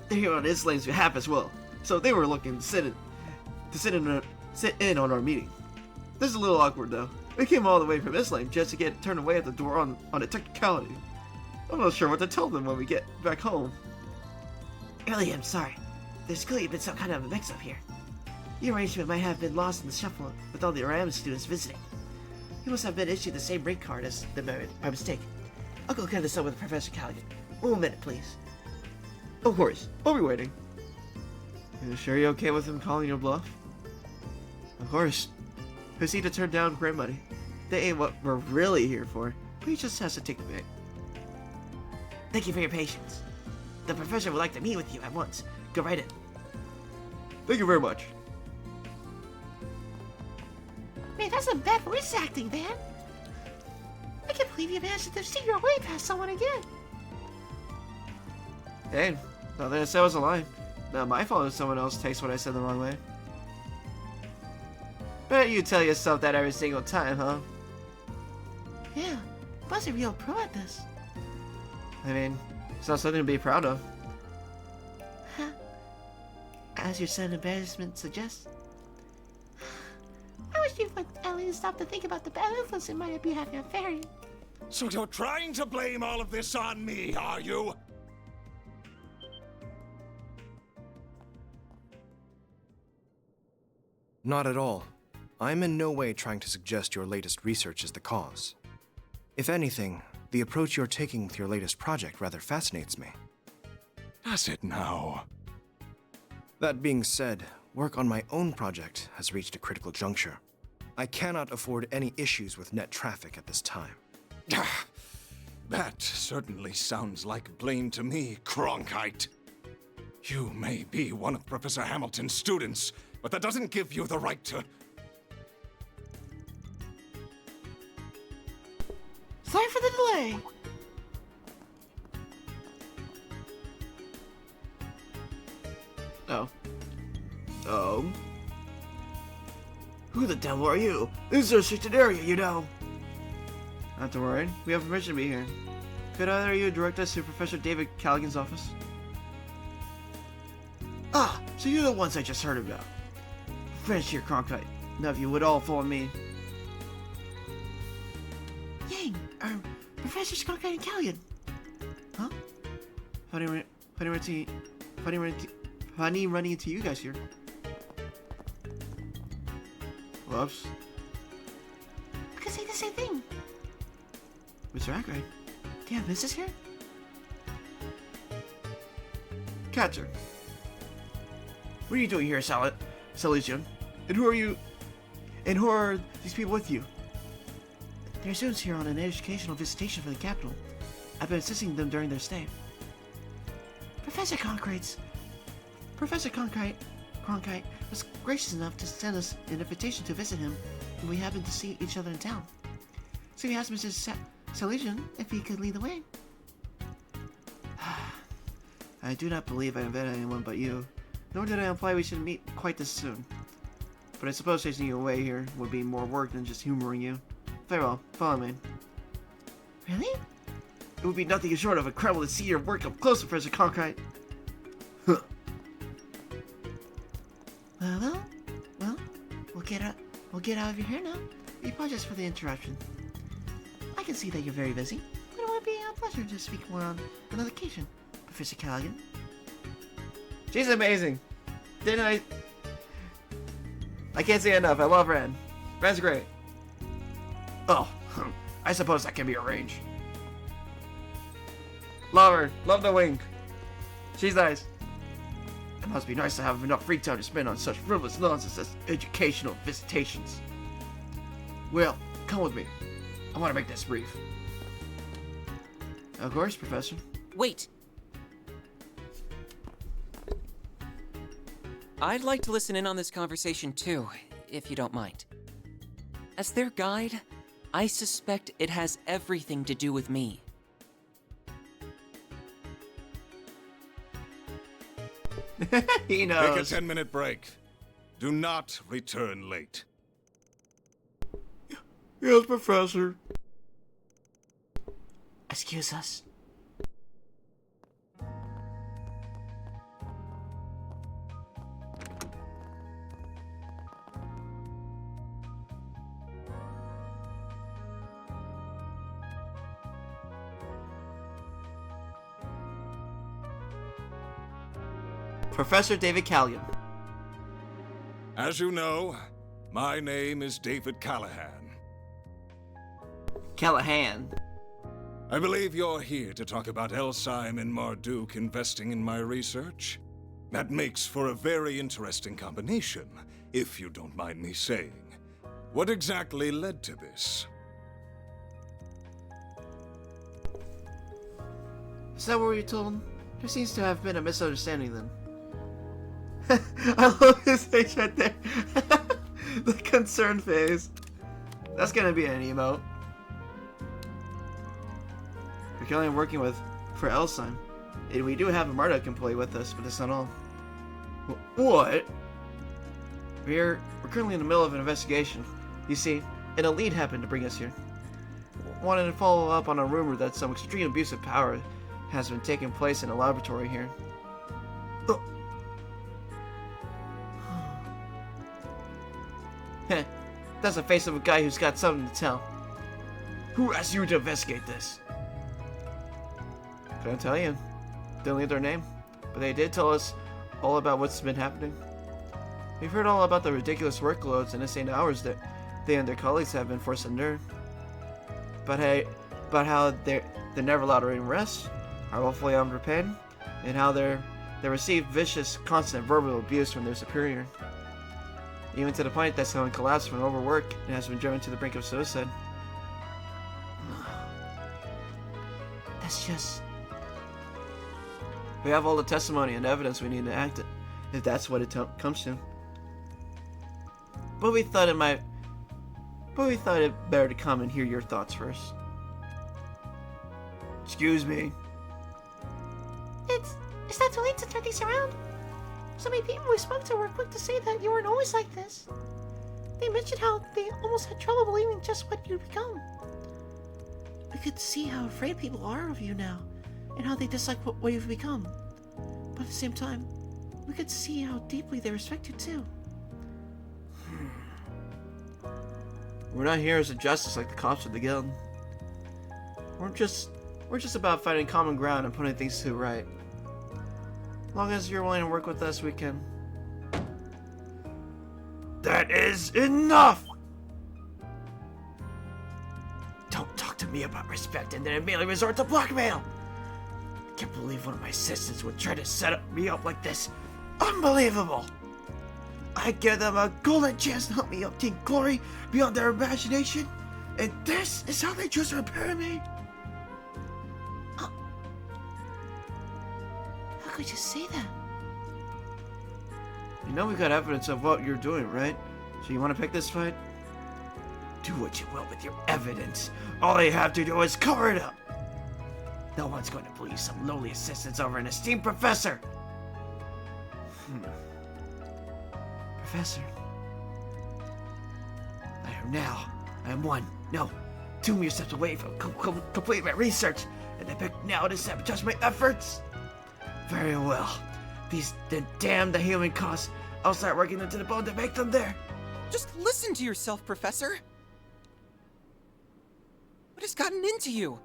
They're here on Islane's behalf as well, so they were looking to sit in on our meeting. This is a little awkward though. We came all the way from Islane just to get turned away at the door on a technicality. I'm not sure what to tell them when we get back home. Really, I'm sorry. There's clearly been some kind of a mix-up here. The arrangement might have been lost in the shuffle with all the Aramis students visiting. He must have been issued the same rank card as them by mistake. I'll go clear this up with Professor Callaghan. 1 minute, please. Of course. I'll be waiting. You sure you're okay with him calling your bluff? Of course. Who's he to turn down grant money? They ain't what we're really here for. But he just has to take the bait. Thank you for your patience. The professor would like to meet with you at once. Go right in. Thank you very much. Man, that's some bad voice acting, man. I can't believe you managed to deceive your way past someone again. Hey, nothing I said was a lie. Not my fault if someone else takes what I said the wrong way. Bet you tell yourself that every single time, huh? Yeah, Buzz a real pro at this. I mean, it's not something to be proud of. Huh? As your son embarrassment suggests. I wish you would at least stop to think about the bad influence it might be having on Fairy. So you're trying to blame all of this on me, are you? Not at all. I'm in no way trying to suggest your latest research is the cause. If anything, the approach you're taking with your latest project rather fascinates me. Does it now? That being said, work on my own project has reached a critical juncture. I cannot afford any issues with net traffic at this time. That certainly sounds like blame to me, Cronkite. You may be one of Professor Hamilton's students, but that doesn't give you the right to... Sorry for the delay. Oh. Who the devil are you? This is a restricted area, you know. Not to worry. We have permission to be here. Could either of you direct us to Professor David Callaghan's office? Ah, so you're the ones I just heard about. Friends here, Cronkite. Now if you would all follow me. Yang, Professors Cronkite and Callaghan. Huh? Funny running into you guys here. Whoops. I could say the same thing. Mr. Ackroyd, do you have business here? Catcher. What are you doing here, Salesian? And who are you? And who are these people with you? They're students here on an educational visitation for the capital. I've been assisting them during their stay. Professor Cronkite was gracious enough to send us an invitation to visit him when we happened to see each other in town. So he asked Mr. Salesian if he could lead the way. I do not believe I invited anyone but you, nor did I imply we should meet quite this soon. But I suppose chasing you away here would be more work than just humoring you. Very well, follow me. Really? It would be nothing short of incredible to see your work up close, Professor Cronkite. Huh. Well, we'll get out of your hair now. We apologize for the interruption. I can see that you're very busy, but it would be a pleasure to speak more on another occasion, Professor Callaghan. She's amazing. Didn't I can't say enough. I love Ren. Ren's great. Oh, I suppose that can be arranged. Love her. Love the wink. She's nice. It must be nice to have enough free time to spend on such frivolous nonsense as educational visitations. Well, come with me. I want to make this brief. Of course, Professor. Wait. I'd like to listen in on this conversation too, if you don't mind. As their guide, I suspect it has everything to do with me. He knows. Take a 10-minute break. Do not return late. Yes, Professor. Excuse us. Professor David Callaghan. As you know, my name is David Callahan. Callahan. I believe you're here to talk about Elsyme and Marduk investing in my research. That makes for a very interesting combination, if you don't mind me saying. What exactly led to this? Is that what you told him? There seems to have been a misunderstanding then. I love his face right there. The concerned face. That's gonna be an emote. We're currently working for Elsyme, and we do have a Marduk employee with us, but that's not all. What? We're currently in the middle of an investigation. You see, and a lead happened to bring us here. Wanted to follow up on a rumor that some extreme abuse of power has been taking place in a laboratory here. That's the face of a guy who's got something to tell. Who asked you to investigate this? Couldn't tell you. Didn't leave their name. But they did tell us all about what's been happening. We've heard all about the ridiculous workloads and insane hours that they and their colleagues have been forced to endure. But how they're never allowed to rest, are woefully underpaid, and how they receive vicious, constant verbal abuse from their superior. Even to the point that someone collapsed from overwork and has been driven to the brink of suicide. That's just... We have all the testimony and evidence we need to act it, if that's what it comes to. But we thought it better to come and hear your thoughts first. Excuse me. It's not too late to turn things around. So many people we spoke to were quick to say that you weren't always like this. They mentioned how they almost had trouble believing just what you'd become. We could see how afraid people are of you now, and how they dislike what you've become. But at the same time, we could see how deeply they respect you too. We're not heroes of justice like the cops of the guild. We're just about finding common ground and putting things to right. As long as you're willing to work with us, we can. That is enough! Don't talk to me about respect and then immediately resort to blackmail! I can't believe one of my assistants would try to set me up like this. Unbelievable! I give them a golden chance to help me obtain glory beyond their imagination, and this is how they choose to repay me? How could you say that? You know we got evidence of what you're doing, right? So you want to pick this fight? Do what you will with your evidence. All you have to do is cover it up. No one's going to believe some lowly assistants over an esteemed professor. Professor. I am 2 mere steps away from completing my research, and they pick now to sabotage my efforts. Very well. Damn the human costs. I'll start working into the bone to make them there. Just listen to yourself, Professor. What has gotten into you?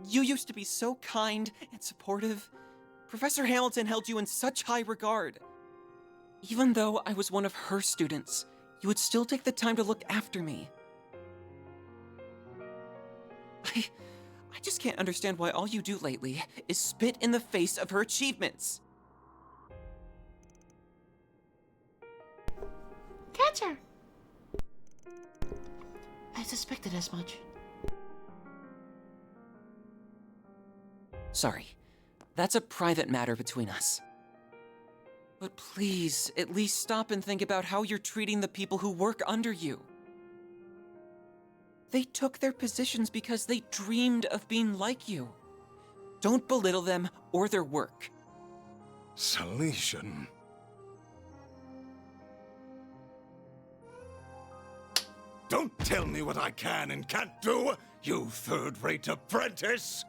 You used to be so kind and supportive. Professor Hamilton held you in such high regard. Even though I was one of her students, you would still take the time to look after me. I just can't understand why all you do lately is spit in the face of her achievements. Catcher! I suspected as much. Sorry. That's a private matter between us. But please, at least stop and think about how you're treating the people who work under you. They took their positions because they dreamed of being like you. Don't belittle them or their work. Salesian. Don't tell me what I can and can't do, you third-rate apprentice!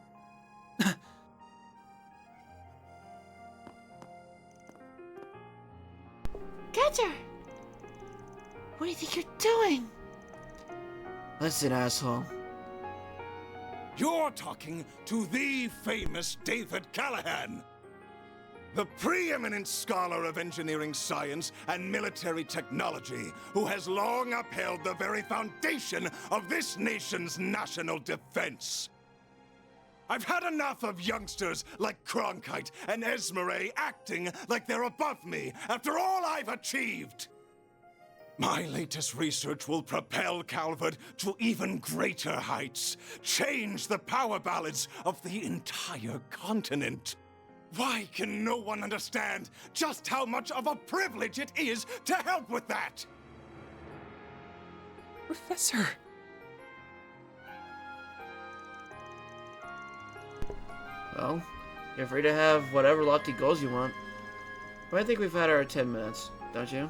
Catcher! What do you think you're doing? Listen, asshole. You're talking to the famous David Callahan, the preeminent scholar of engineering science and military technology, who has long upheld the very foundation of this nation's national defense. I've had enough of youngsters like Cronkite and Esmeralda acting like they're above me after all I've achieved. My latest research will propel Calvert to even greater heights, change the power balance of the entire continent. Why can no one understand just how much of a privilege it is to help with that? Professor. Well, you're free to have whatever lofty goals you want. But I think we've had our 10 minutes, don't you?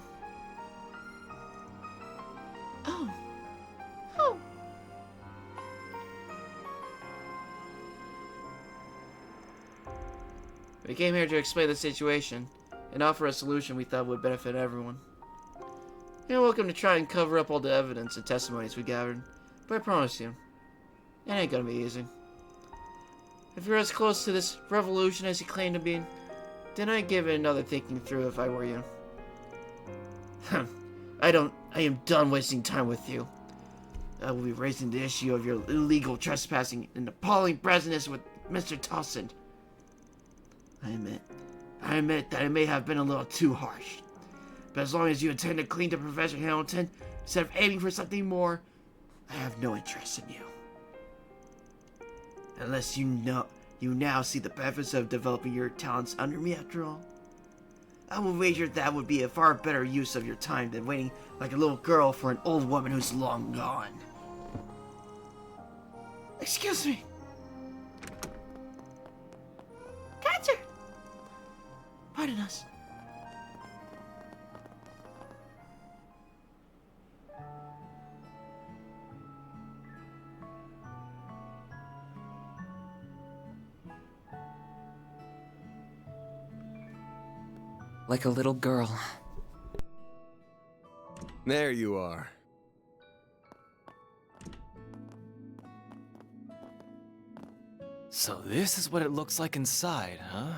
Oh. We came here to explain the situation, and offer a solution we thought would benefit everyone. You're welcome to try and cover up all the evidence and testimonies we gathered, but I promise you, it ain't gonna be easy. If you're as close to this revolution as you claim to be, then I'd give it another thinking through if I were you. I am done wasting time with you. I will be raising the issue of your illegal trespassing and appalling presence with Mr. Towson. I admit that I may have been a little too harsh. But as long as you intend to clean to Professor Hamilton, instead of aiming for something more, I have no interest in you. Unless you now see the benefits of developing your talents under me after all. I will wager that would be a far better use of your time than waiting like a little girl for an old woman who's long gone. Excuse me. Gotcha. Pardon us. Like a little girl. There you are. So this is what it looks like inside, huh?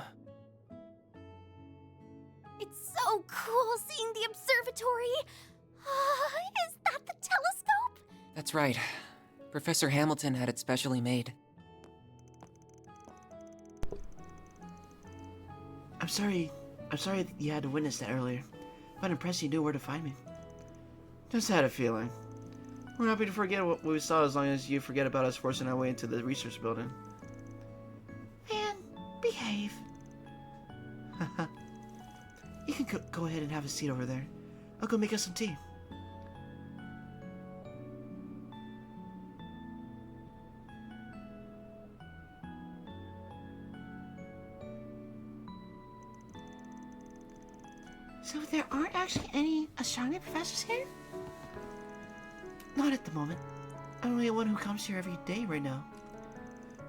It's so cool seeing the observatory. Is that the telescope? That's right. Professor Hamilton had it specially made. I'm sorry that you had to witness that earlier, but I'm impressed you knew where to find me. Just had a feeling. We're happy to forget what we saw as long as you forget about us forcing our way into the research building. Man, behave. You can go ahead and have a seat over there. I'll go make us some tea. So there aren't actually any astronomy professors here? Not at the moment. I'm only one who comes here every day right now.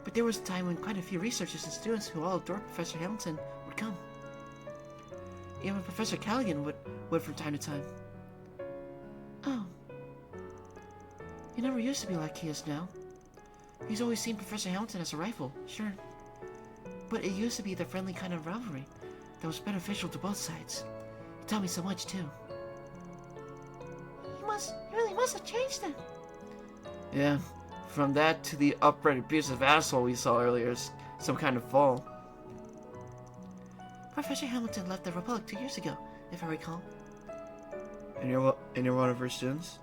But there was a time when quite a few researchers and students who all adore Professor Hamilton would come. Even Professor Callaghan would from time to time. Oh. He never used to be like he is now. He's always seen Professor Hamilton as a rival, sure. But it used to be the friendly kind of rivalry that was beneficial to both sides. He taught me so much, too. He really must have changed then. Yeah, from that to the upright abusive asshole we saw earlier is some kind of fall. Professor Hamilton left the Republic 2 years ago, if I recall. And you're one of her students?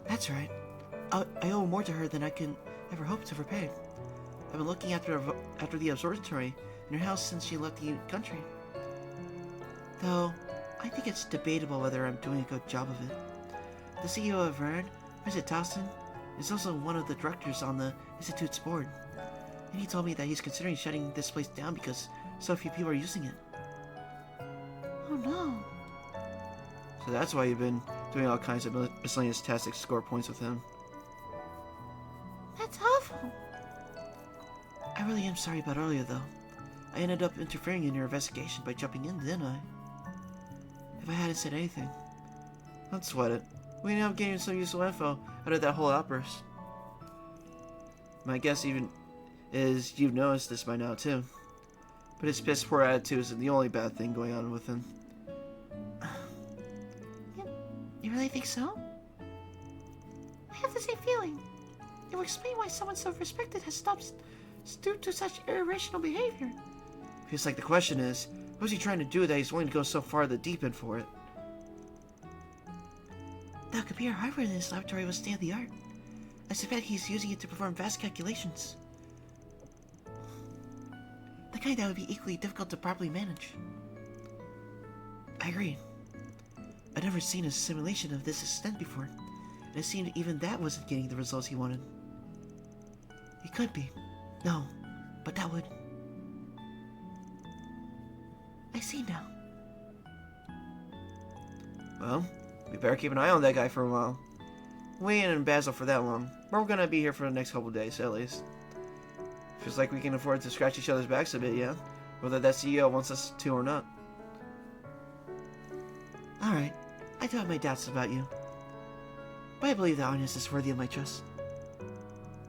That's right. I owe more to her than I can ever hope to repay. I've been looking after the observatory in her house since she left the country. Though, I think it's debatable whether I'm doing a good job of it. The CEO of Vern, Mr. Towson, is also one of the directors on the Institute's board. And he told me that he's considering shutting this place down because so few people are using it. Oh no. So that's why you've been doing all kinds of miscellaneous tasks to score points with him. That's awful. I really am sorry about earlier, though. I ended up interfering in your investigation by jumping in, didn't I? If I hadn't said anything, don't sweat it. We ended up getting some useful info out of that whole outburst. My guess even is you've noticed this by now, too. But his piss poor attitude isn't the only bad thing going on with him. You really think so? I have the same feeling. It will explain why someone so respected has stooped to such irrational behavior. Feels like the question is, what's he trying to do that he's willing to go so far the deep end for it? The computer hardware in this laboratory was state-of-the-art. I suspect he's using it to perform vast calculations. The kind that would be equally difficult to properly manage. I agree. I'd never seen a simulation of this extent before, and it seemed even that wasn't getting the results he wanted. It could be. No, but that would... I see now. Well, we better keep an eye on that guy for a while. We ain't in Basel for that long, but we're gonna be here for the next couple days, at least. Feels like we can afford to scratch each other's backs a bit, yeah? whether that CEO wants us to or not. Alright, I do have my doubts about you. But I believe that honest is worthy of my trust.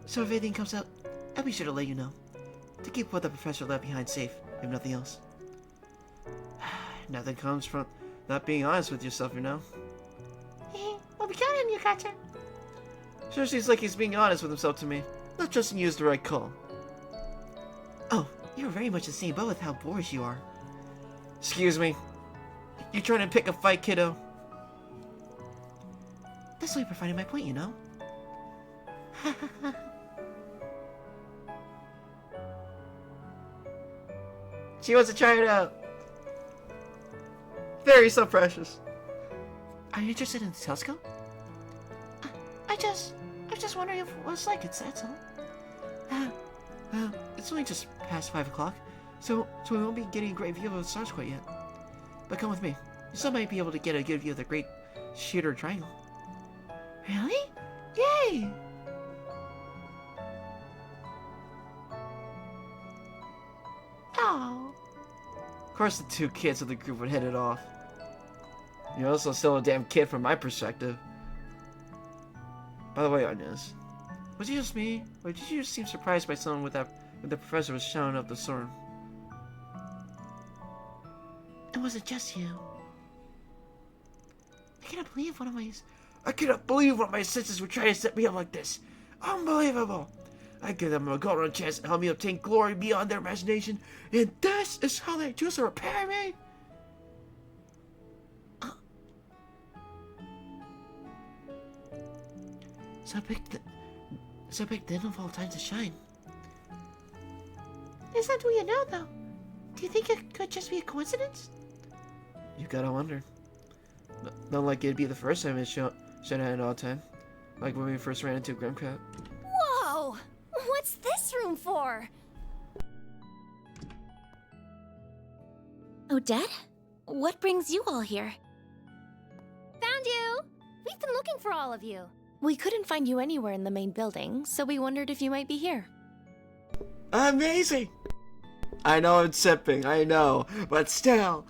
So if anything comes out, I'll be sure to let you know. To keep what the professor left behind safe, if nothing else. Nothing comes from not being honest with yourself, you know? Well, we counted on you, Gotcha. Sure seems like he's being honest with himself to me. Not trusting you is the right call. Oh, you're very much the same boat with how boorish you are. Excuse me. You trying to pick a fight, kiddo? That's why you're finding my point, you know? She wants to try it out. Very so precious. Are you interested in the telescope? I was just wondering if it was like that's all. It's only just past 5 o'clock, so we won't be getting a great view of the stars quite yet. But come with me. You still might be able to get a good view of the Great Shooter Triangle. Really? Yay! Oh. Of course the two kids of the group would hit it off. You're also still a damn kid from my perspective. By the way, Inez, was it just me, or did you just seem surprised by something with that when the professor was showing up the storm? It wasn't just you. I cannot believe one of my senses would try to set me up like this. Unbelievable! I give them a golden chance to help me obtain glory beyond their imagination, and this is how they choose to repair me? So pick then of all times to shine. It's not who you know, though. Do you think it could just be a coincidence? You gotta wonder. Not like it'd be the first time it should have all the time. Like when we first ran into Grimcat. Whoa! What's this room for? Odette? What brings you all here? Found you! We've been looking for all of you. We couldn't find you anywhere in the main building, so we wondered if you might be here. Amazing! I know I'm sipping, I know, but still.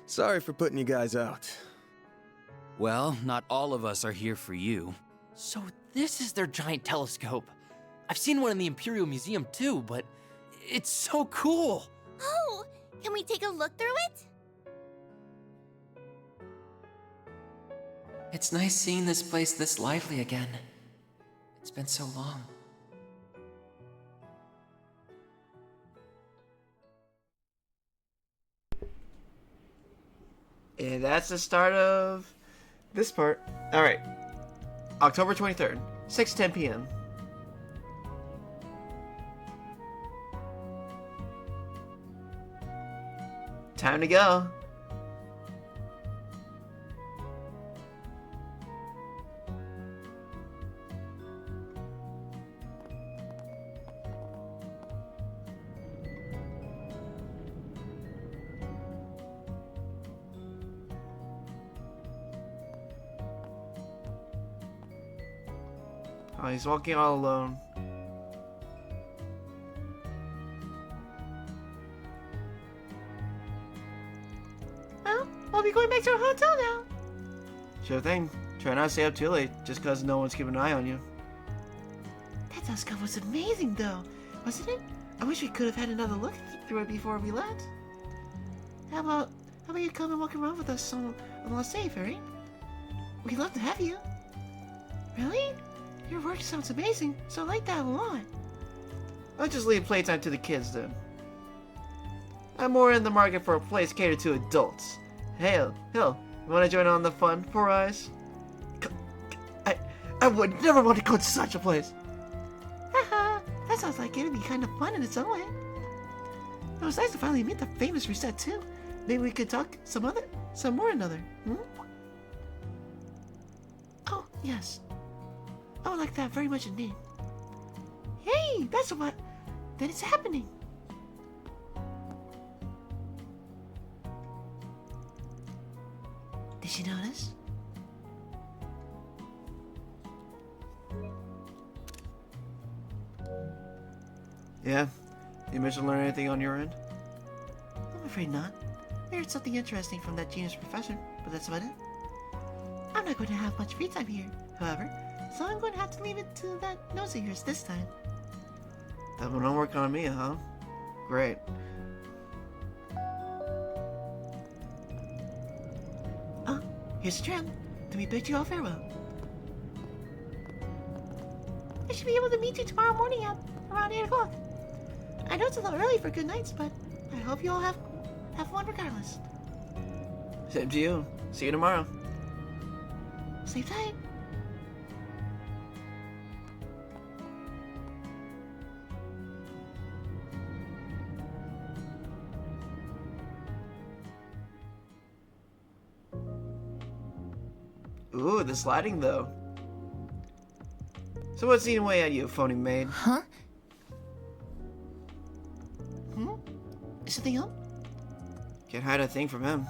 Sorry for putting you guys out. Well, not all of us are here for you. So this is their giant telescope. I've seen one in the Imperial Museum too, but it's so cool. Oh, can we take a look through it? It's nice seeing this place this lively again. It's been so long. And that's the start of this part. Alright. October 23rd, 6:10 p.m. Time to go. Oh, he's walking all alone. Well, we'll be going back to our hotel now. Sure thing. Try not to stay up too late, just cause no one's keeping an eye on you. That telescope was amazing, though, wasn't it? I wish we could have had another look through it before we left. How about you come and walk around with us on the last day, Fairy? We'd love to have you. Really? Your work sounds amazing, so I like that a lot. I'll just leave playtime to the kids then. I'm more in the market for a place catered to adults. Hey, Hill, you wanna join on the fun, Poor Eyes? I would never want to go to such a place. Haha, that sounds like it'd be kind of fun in its own way. It was nice to finally meet the famous Reset too. Maybe we could talk some more another. Oh, yes. I would like that very much indeed. Hey, that's what... Then it's happening. Did you notice? Yeah. You mentioned learn anything on your end? I'm afraid not. I heard something interesting from that genius professor, but that's about it. I'm not going to have much free time here, however, so I'm going to have to leave it to that nose of yours this time. That one working on me, huh? Great. Oh, here's the tram. Then we bid you all farewell. I should be able to meet you tomorrow morning at around 8 o'clock. I know it's a little early for good nights, but I hope you all have fun regardless. Same to you. See you tomorrow. Sleep tight. Ooh, the sliding though. So what's eating away at you, phony maid? Huh? Is something up? Can't hide a thing from him.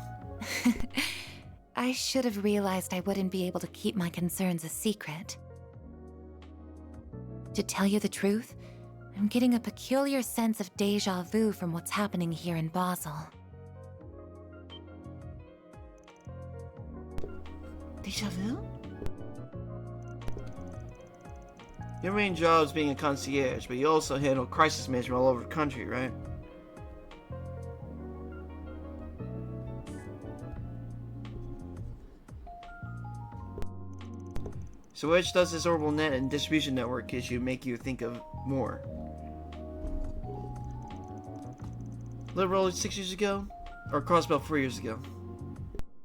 I should have realized I wouldn't be able to keep my concerns a secret. To tell you the truth, I'm getting a peculiar sense of déjà vu from what's happening here in Basel. Déjà vu? Your main job is being a concierge, but you also handle crisis management all over the country, right? So which does this orbital net and distribution network issue make you think of more? Liberal 6 years ago? Or Crossbell 4 years ago?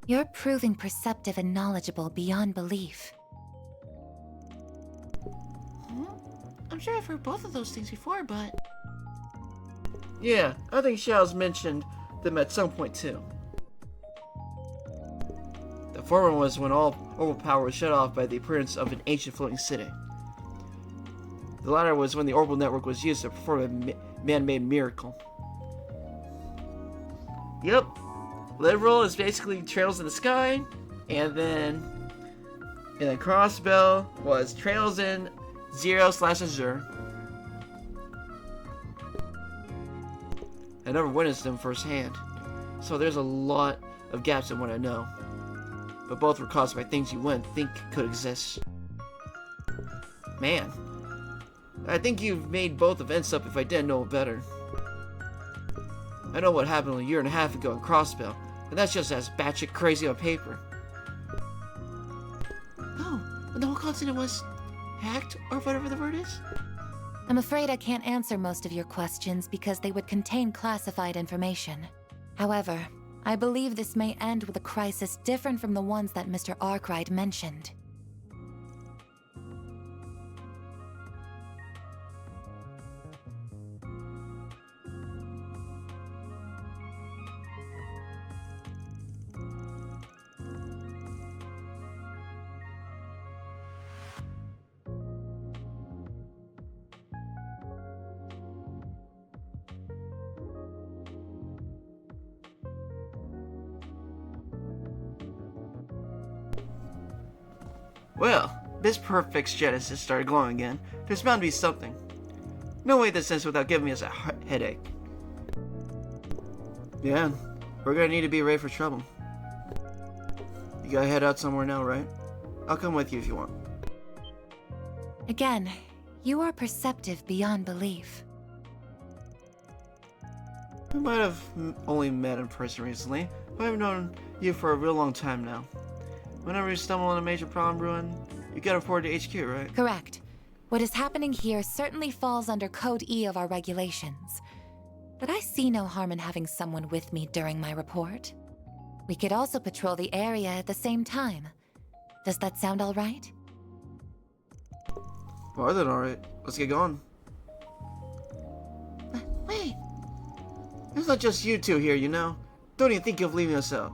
You're proving perceptive and knowledgeable beyond belief. I'm sure I've heard both of those things before, but... Yeah, I think Xiao's mentioned them at some point too. The former was when all orbital power was shut off by the appearance of an ancient floating city. The latter was when the orbital network was used to perform a man-made miracle. Yep. Liberal is basically trails in the sky, and then Crossbell was trails in 0/Azure. I never witnessed them firsthand, so there's a lot of gaps in what I know. But both were caused by things you wouldn't think could exist. Man, I think you've made both events up if I didn't know better. I know what happened a year and a half ago in Crossbell, and that's just as batshit crazy on paper. Oh, and the whole continent was hacked, or whatever the word is? I'm afraid I can't answer most of your questions because they would contain classified information. However, I believe this may end with a crisis different from the ones that Mr. Arkwright mentioned. Well, this perfect Genesis started glowing again. There's bound to be something. No way this ends without giving us a headache. Yeah, we're gonna need to be ready for trouble. You gotta head out somewhere now, right? I'll come with you if you want. Again, you are perceptive beyond belief. We might have only met in person recently, but I've known you for a real long time now. Whenever you stumble on a major problem brewing, you get report to HQ, right? Correct. What is happening here certainly falls under Code E of our regulations. But I see no harm in having someone with me during my report. We could also patrol the area at the same time. Does that sound all right? More than alright. Let's get going. Wait! It's not just you two here, you know? Don't even think of leaving us out.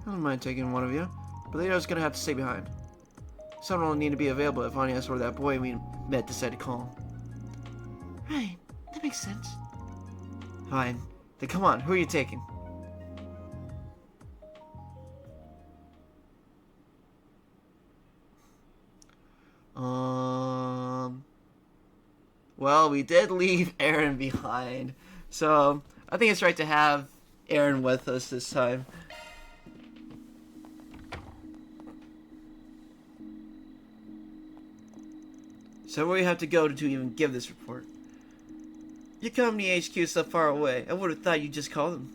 I don't mind taking one of you, but the other's gonna have to stay behind. Someone will need to be available if Anya or that boy we met decided to call. Right, that makes sense. Fine. Then come on, who are you taking? Well, we did leave Aaron behind. So I think it's right to have Aaron with us this time. So where do we have to go to even give this report? Your company HQ is so far away. I would have thought you'd just call them.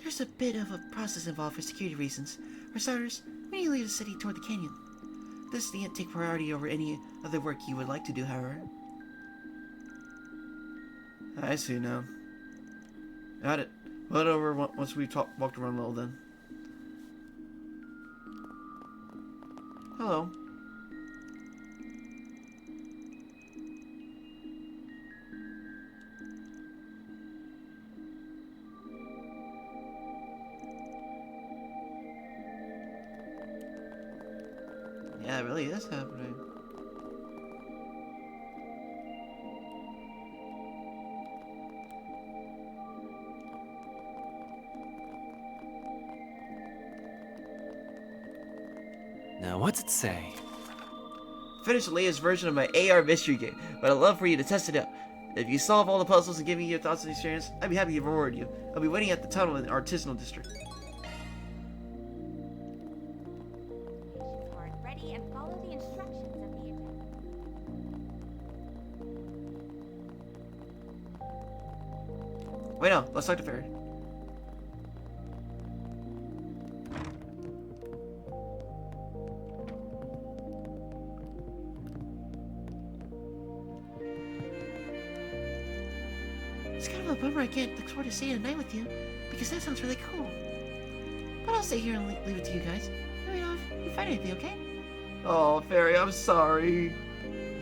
There's a bit of a process involved for security reasons. For starters, we need to leave the city toward the canyon. This can't take priority over any other work you would like to do, however. I see now. Got it. We'll head over once we've walked around a little then. Hello. Yeah, it really is happening. Now, what's it say? Finish the latest version of my AR mystery game, but I'd love for you to test it out. If you solve all the puzzles and give me your thoughts and experience, I'd be happy to reward you. I'll be waiting at the tunnel in the artisanal district. Card ready and follow the instructions of the agenda. Wait, no, let's talk to Fairy. It's kind of a bummer I can't look forward to staying the night with you, because that sounds really cool. But I'll stay here and leave it to you guys. Let me know if you find anything, okay? Oh, Fairy, I'm sorry.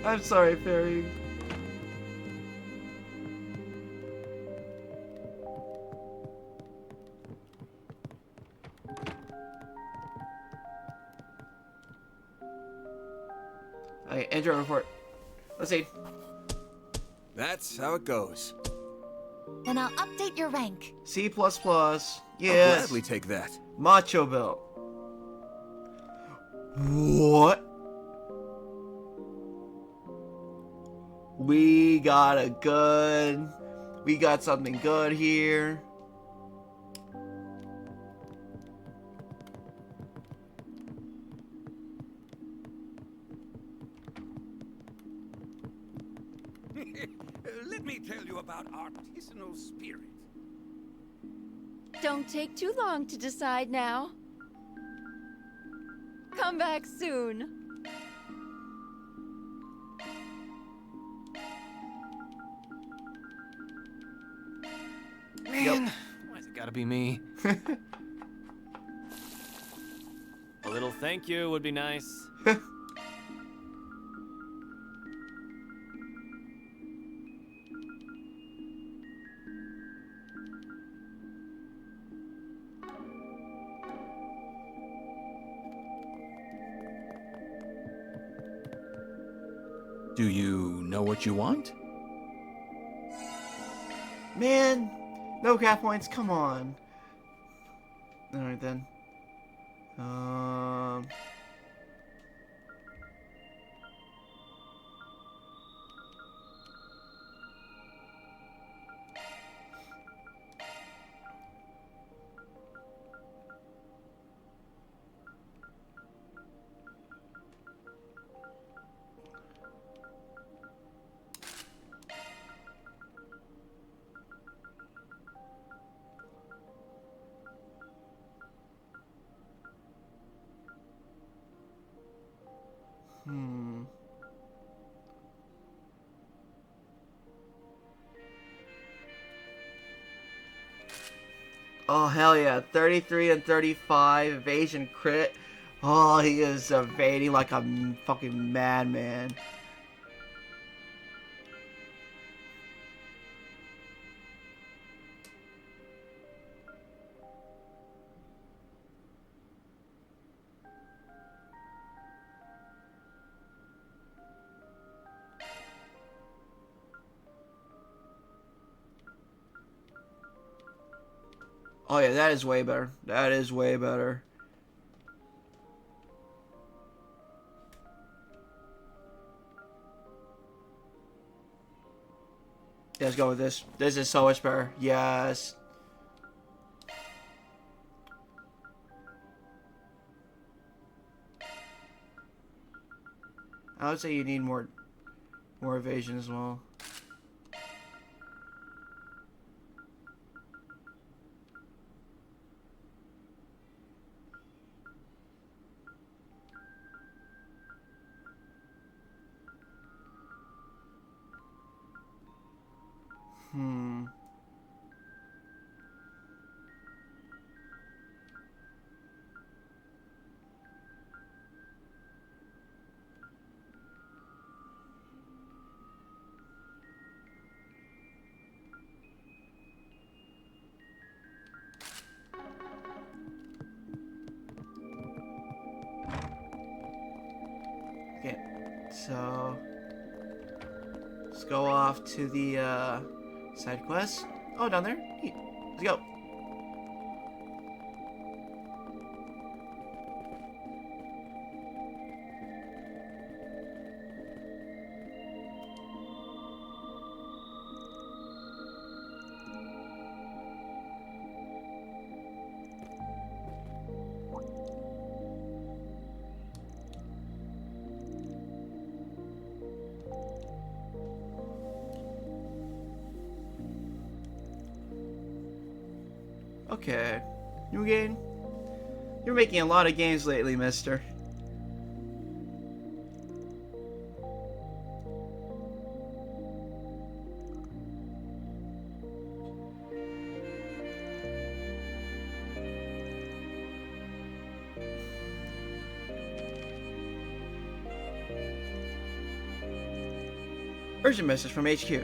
I'm sorry, Fairy. Okay, enter a report. Let's see. That's how it goes. Then I'll update your rank. C++. I'll Yes. gladly take that. Macho Belt. What? We got something good here. Let me tell you about artisanal spirit. Don't take too long to decide now. Come back soon. Man, why's it gotta be me? A little thank you would be nice. Do you know what you want? Man, no cap points, come on. Alright then. Oh, hell yeah. 33 and 35 evasion crit. Oh, he is evading like a fucking madman. Oh yeah, that is way better. That is way better. Let's go with this. This is so much better. Yes. I would say you need more evasion as well. Okay, so let's go off to the side quest. Oh, down there. Neat. Let's go. Okay. New game? You're making a lot of games lately, mister. Urgent message from HQ.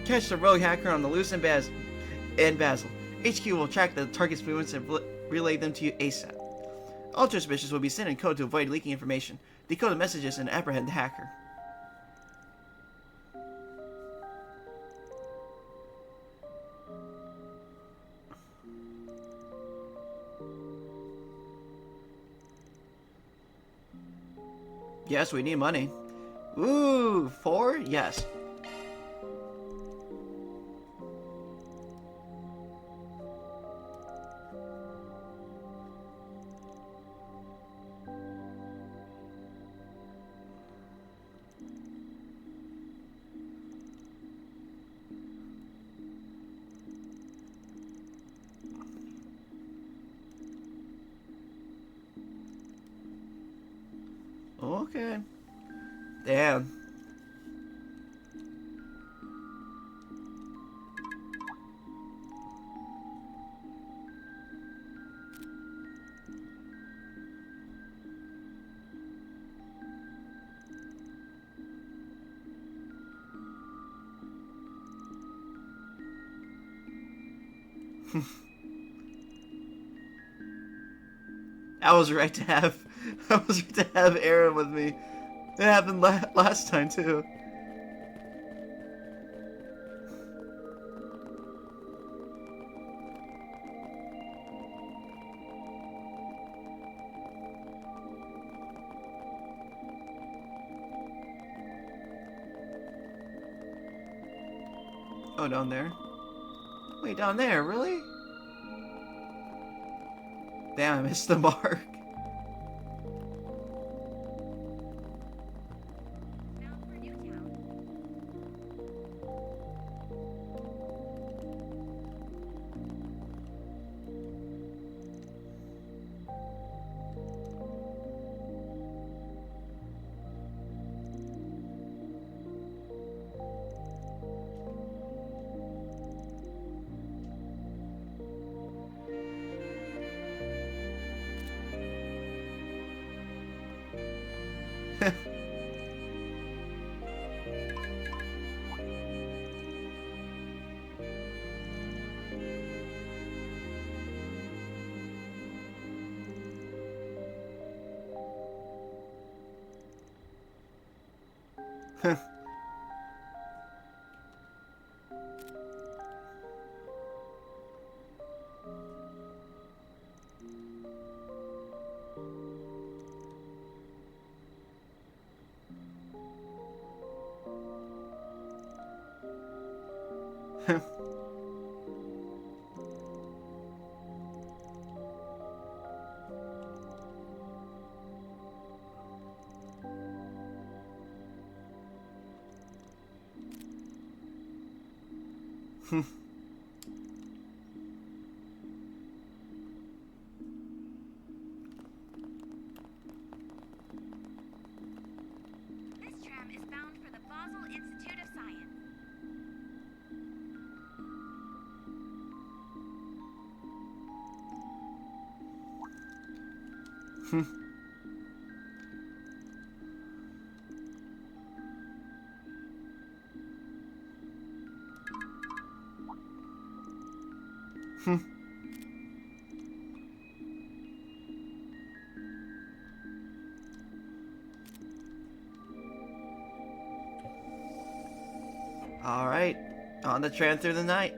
Catch the rogue hacker on the loose in Basel. HQ will track the target's movements and relay them to you ASAP. All transmissions will be sent in code to avoid leaking information. Decode the messages and apprehend the hacker. Yes, we need money. Ooh, 4? Yes. Okay. Damn. I was right to have Aaron with me. It happened last time too. Oh, down there. Wait, down there, really? Damn, I missed the mark. This tram is bound for the Basel Institute of Science. All right, on the tram through the night.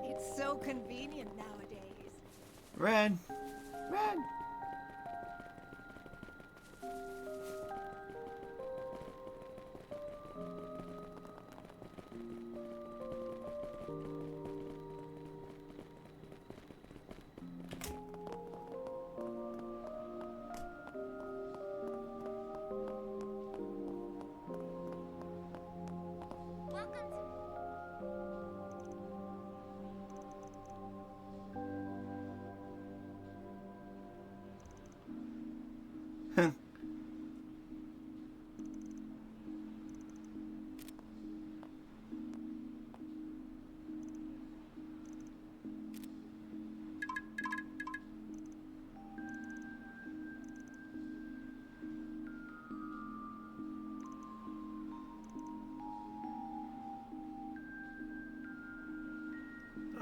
It's so convenient nowadays. Red. Red.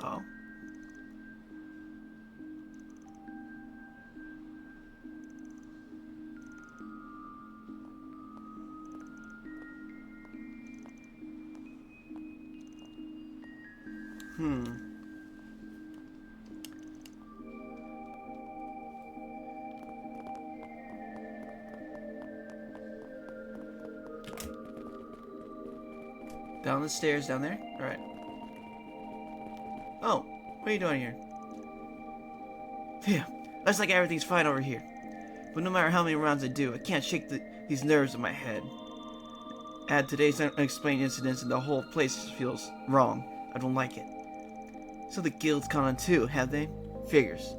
Oh. Down the stairs down there? Alright. Oh, what are you doing here? Phew, looks like everything's fine over here. But no matter how many rounds I do, I can't shake these nerves in my head. Add today's unexplained incidents and the whole place feels wrong. I don't like it. So the guild's caught on too, have they? Figures.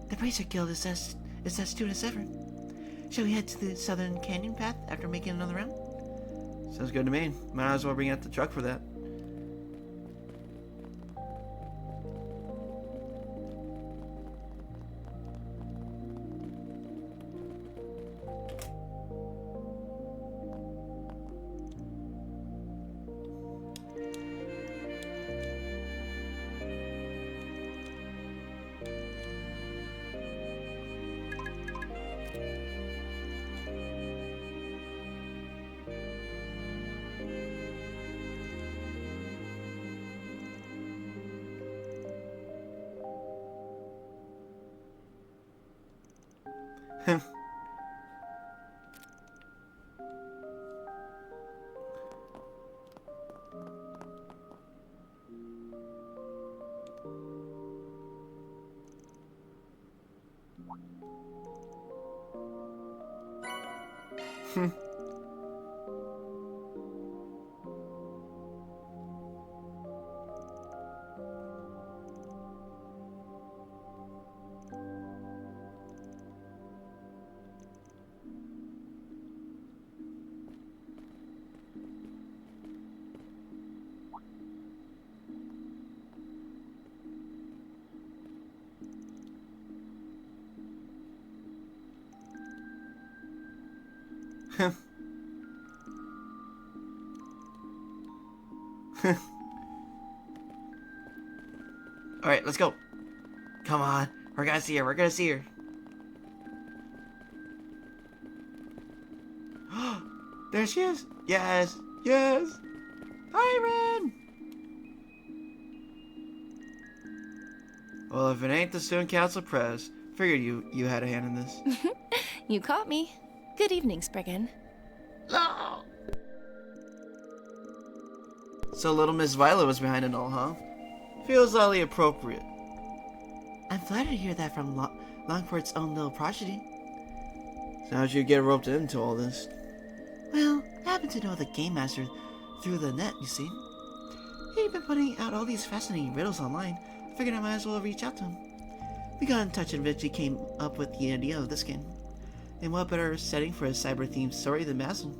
The Bracer Guild is as astute as ever. Shall we head to the southern canyon path after making another round? Sounds good to me. Might as well bring out the truck for that. Alright, let's go. Come on. We're gonna see her. We're gonna see her. There she is. Yes. Yes. Hi, Ren. Well, if it ain't the student council pres, figured you had a hand in this. You caught me. Good evening, Spriggan. No. So little Miss Violet was behind it all, huh? Feels oddly appropriate. I'm flattered to hear that from Longport's own little prodigy. So how'd you get roped into all this? Well, I happen to know the Game Master through the net, you see. He'd been putting out all these fascinating riddles online. I figured I might as well reach out to him. We got in touch and eventually came up with the idea of this game. And what better setting for a cyber-themed story than Mazel?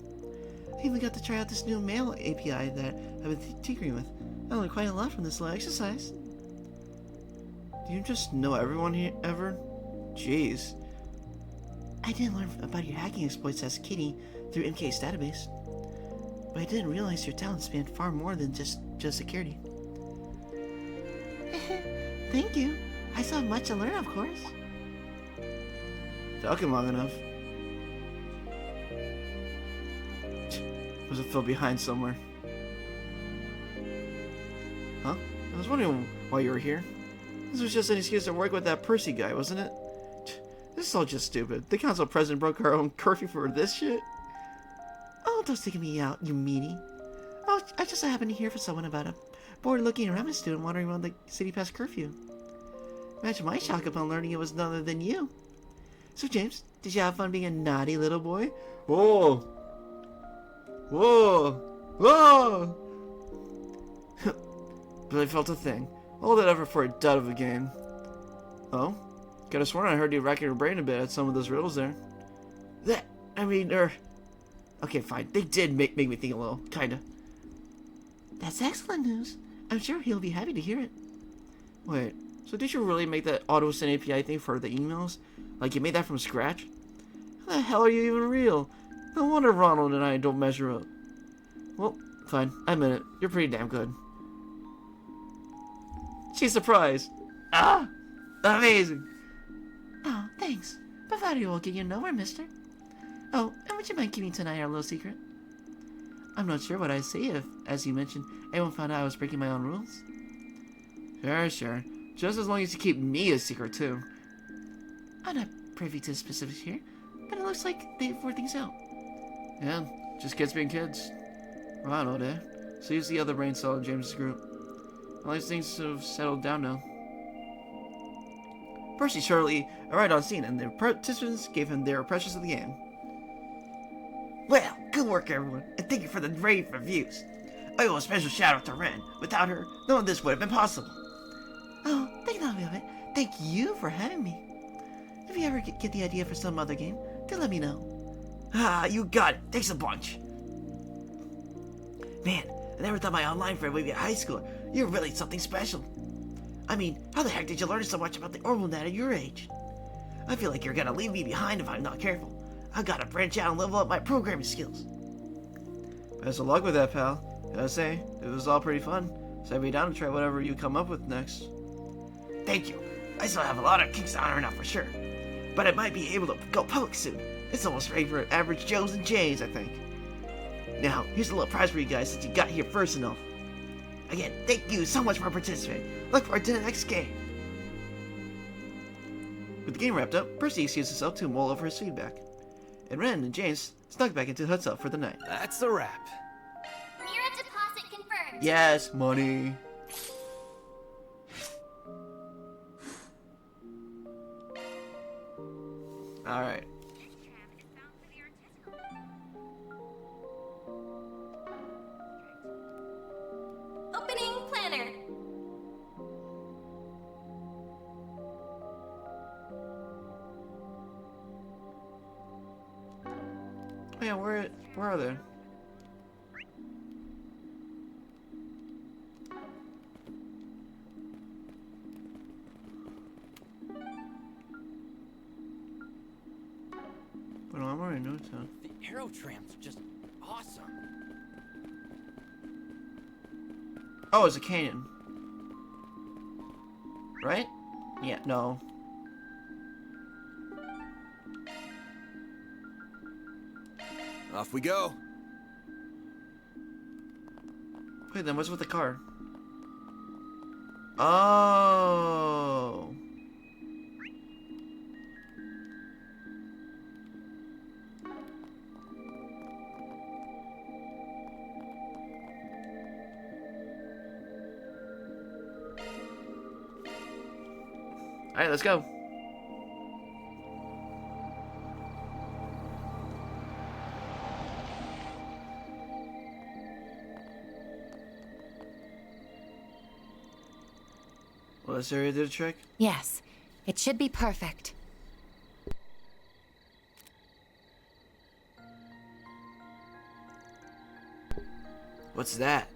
I even got to try out this new mail API that I've been tinkering with. I learned quite a lot from this little exercise. Do you just know everyone here ever? Jeez. I didn't learn about your hacking exploits as Kitty through MK's database. But I didn't realize your talent spanned far more than just security. Thank you. I still have much to learn, of course. Talking long enough. Was it fell behind somewhere? Huh? I was wondering why you were here. This was just an excuse to work with that Percy guy, wasn't it? This is all just stupid. The council president broke our own curfew for this shit? Oh, don't stick me out, you meanie. Oh, I just happened to hear from someone about a bored-looking ramen student wandering around the city past curfew. Imagine my shock upon learning it was none other than you. So, James, did you have fun being a naughty little boy? Whoa! Whoa! Whoa! Really felt a thing. All that effort for a dud of a game. Oh? Could have sworn I heard you racking your brain a bit at some of those riddles there. Okay, fine. They did make me think a little, kinda. That's excellent news. I'm sure he'll be happy to hear it. Wait, so did you really make that auto-send API thing for the emails? Like you made that from scratch? How the hell are you even real? No wonder Ronald and I don't measure up. Well, fine. I admit it. You're pretty damn good. She's surprised. Ah! Amazing! Oh, thanks. But Valerie will get you nowhere, mister. Oh, and would you mind keeping tonight our little secret? I'm not sure what I'd say if, as you mentioned, anyone found out I was breaking my own rules. Sure. Just as long as you keep me a secret, too. I'm not privy to the specifics here, but it looks like they've worked things out. Yeah, just kids being kids. Ronald, eh? So he's the other brain cell in James's group. All these things have settled down now. Percy shortly arrived on scene, and the participants gave him their impressions of the game. Well, good work, everyone, and thank you for the rave reviews. I owe a special shout out to Ren. Without her, none of this would have been possible. Oh, think not of it. Thank you for having me. If you ever get the idea for some other game, do let me know. Ah, you got it. Thanks a bunch. Man, I never thought my online friend would be a high schooler. You're really something special. I mean, how the heck did you learn so much about the orbital net at your age? I feel like you're gonna leave me behind if I'm not careful. I've gotta branch out and level up my programming skills. Best of luck with that, pal. Gotta say, it was all pretty fun. So I'd be down to try whatever you come up with next. Thank you. I still have a lot of kinks to iron out for sure. But I might be able to go public soon. It's almost ready for average Joes and Jays, I think. Now, here's a little prize for you guys since you got here first enough. Again, thank you so much for participating. Look forward to the next game. With the game wrapped up, Percy excused himself to mull over his feedback. And Ren and James snuck back into Hut's for the night. That's the wrap. Mira deposit confirmed. Yes, money. Alright. Oh yeah, where are they? Well, I'm already know so. The aero tram's just awesome. Oh, it's a canyon. Right? Yeah, no. Off we go. Wait, then what's with the car? Oh. Alright, let's go. Well, this area did a trick? Yes, it should be perfect. What's that?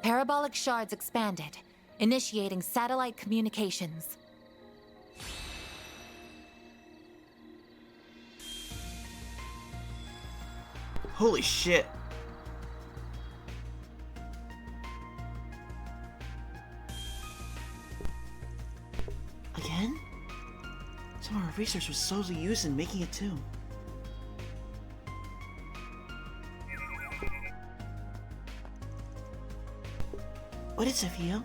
Parabolic shards expanded, initiating satellite communications. Holy shit. Again? Some of our research was solely used in making it too. What is it, Theo?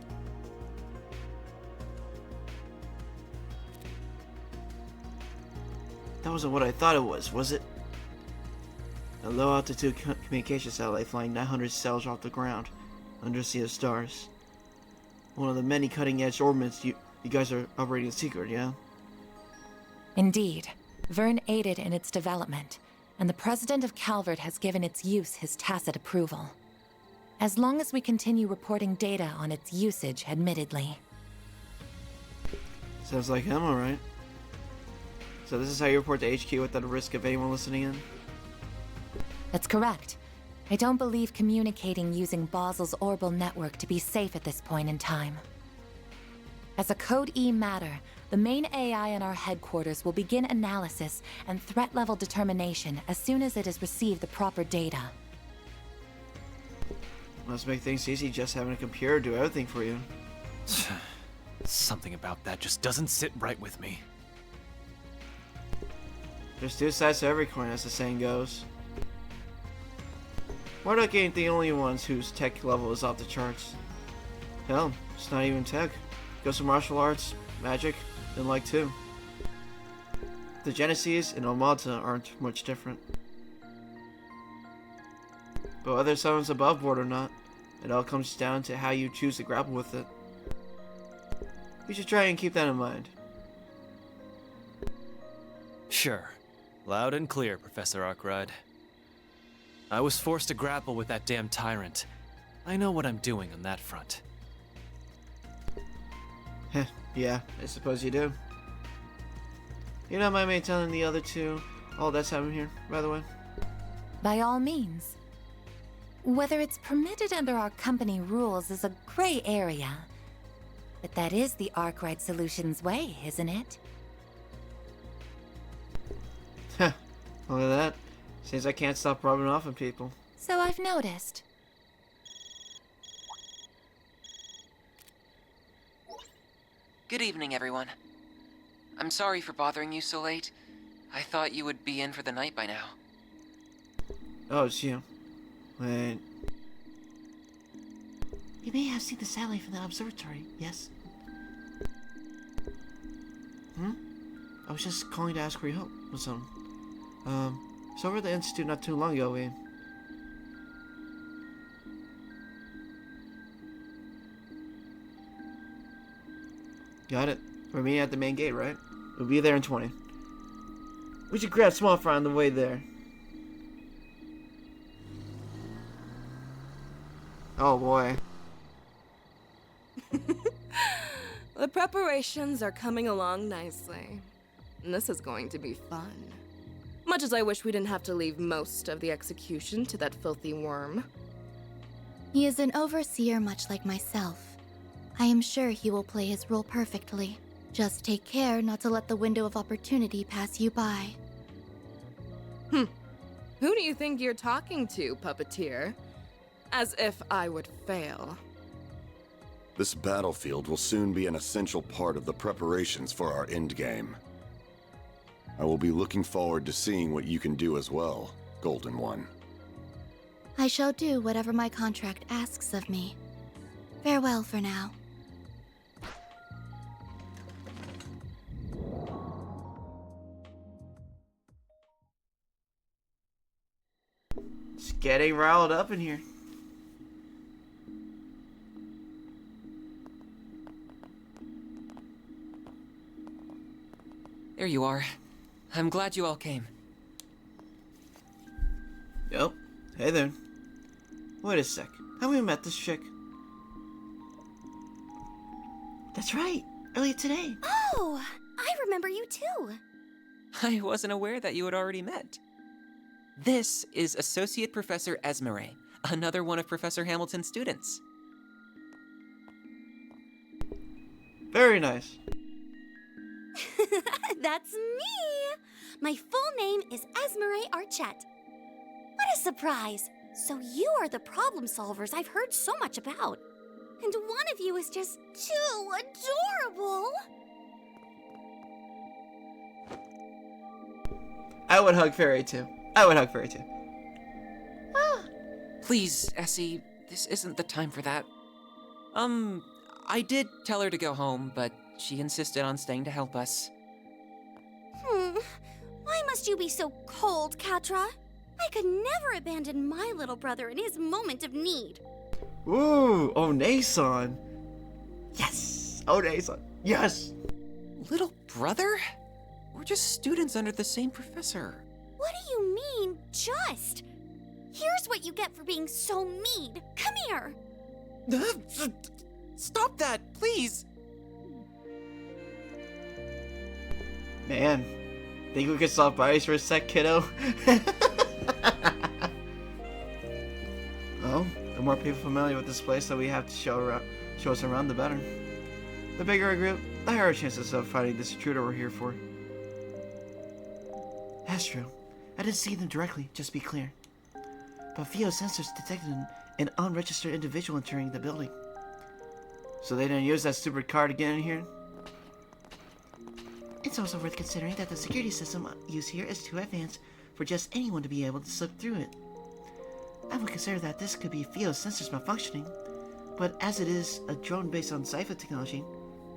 That wasn't what I thought it was it? A low-altitude communication satellite flying 900 cells off the ground, under a sea of stars. One of the many cutting-edge orbits you guys are operating in secret, yeah? Indeed. Vern aided in its development, and the president of Calvert has given its use his tacit approval. As long as we continue reporting data on its usage, admittedly. Sounds like him, alright. So this is how you report to HQ without a risk of anyone listening in? That's correct. I don't believe communicating using Basel's orbital network to be safe at this point in time. As a Code E matter, the main AI in our headquarters will begin analysis and threat level determination as soon as it has received the proper data. Must make things easy just having a computer do everything for you. Something about that just doesn't sit right with me. There's two sides to every coin, as the saying goes. Marduk ain't the only ones whose tech level is off the charts. Hell, it's not even tech. Goes to martial arts, magic, and like too. The Genesis and Omada aren't much different. But whether someone's above board or not, it all comes down to how you choose to grapple with it. You should try and keep that in mind. Sure. Loud and clear, Professor Arkwright. I was forced to grapple with that damn tyrant. I know what I'm doing on that front. Heh, yeah, I suppose you do. You don't mind me telling the other two all that's happening here, by the way? By all means. Whether it's permitted under our company rules is a gray area. But that is the Arkwright Solutions way, isn't it? Heh, look at that. Seems I can't stop rubbing off on people. So I've noticed. Good evening, everyone. I'm sorry for bothering you so late. I thought you would be in for the night by now. Oh, it's you. Wait. You may have seen the satellite from the observatory, yes? I was just calling to ask for your help with something. It's over at the Institute not too long ago, we... Got it. We're meeting at the main gate, right? We'll be there in 20. We should grab small fry on the way there. Oh boy. The preparations are coming along nicely. And this is going to be fun. Much as I wish we didn't have to leave most of the execution to that filthy worm. He is an overseer much like myself. I am sure he will play his role perfectly. Just take care not to let the window of opportunity pass you by. Who do you think you're talking to, puppeteer? As if I would fail. This battlefield will soon be an essential part of the preparations for our endgame. I will be looking forward to seeing what you can do as well, Golden One. I shall do whatever my contract asks of me. Farewell for now. It's getting riled up in here. There you are. I'm glad you all came. Yep. Hey there. Wait a sec. Have we met this chick? That's right. Earlier today. Oh, I remember you too. I wasn't aware that you had already met. This is Associate Professor Esmeré, another one of Professor Hamilton's students. Very nice. That's me! My full name is Esmeré Archette. What a surprise! So you are the problem solvers I've heard so much about. And one of you is just too adorable! I would hug Fairy too. I would hug Fairy too. Please, Essie, this isn't the time for that. I did tell her to go home, but she insisted on staying to help us. Why must you be so cold, Catra? I could never abandon my little brother in his moment of need. Ooh, One. Yes! One. Yes! Little brother? We're just students under the same professor. What do you mean, just? Here's what you get for being so mean. Come here! Stop that, please! Man, think we could solve bodies for a sec, kiddo? Well, the more people familiar with this place that we have to show us around, the better. The bigger a group, the higher chances of finding this intruder we're here for. That's true. I didn't see them directly, just to be clear. But Theo sensors detected an unregistered individual entering the building. So they didn't use that stupid car to get in here? It's also worth considering that the security system used here is too advanced for just anyone to be able to slip through it. I would consider that this could be Theo's sensors malfunctioning, but as it is a drone based on Cypher technology,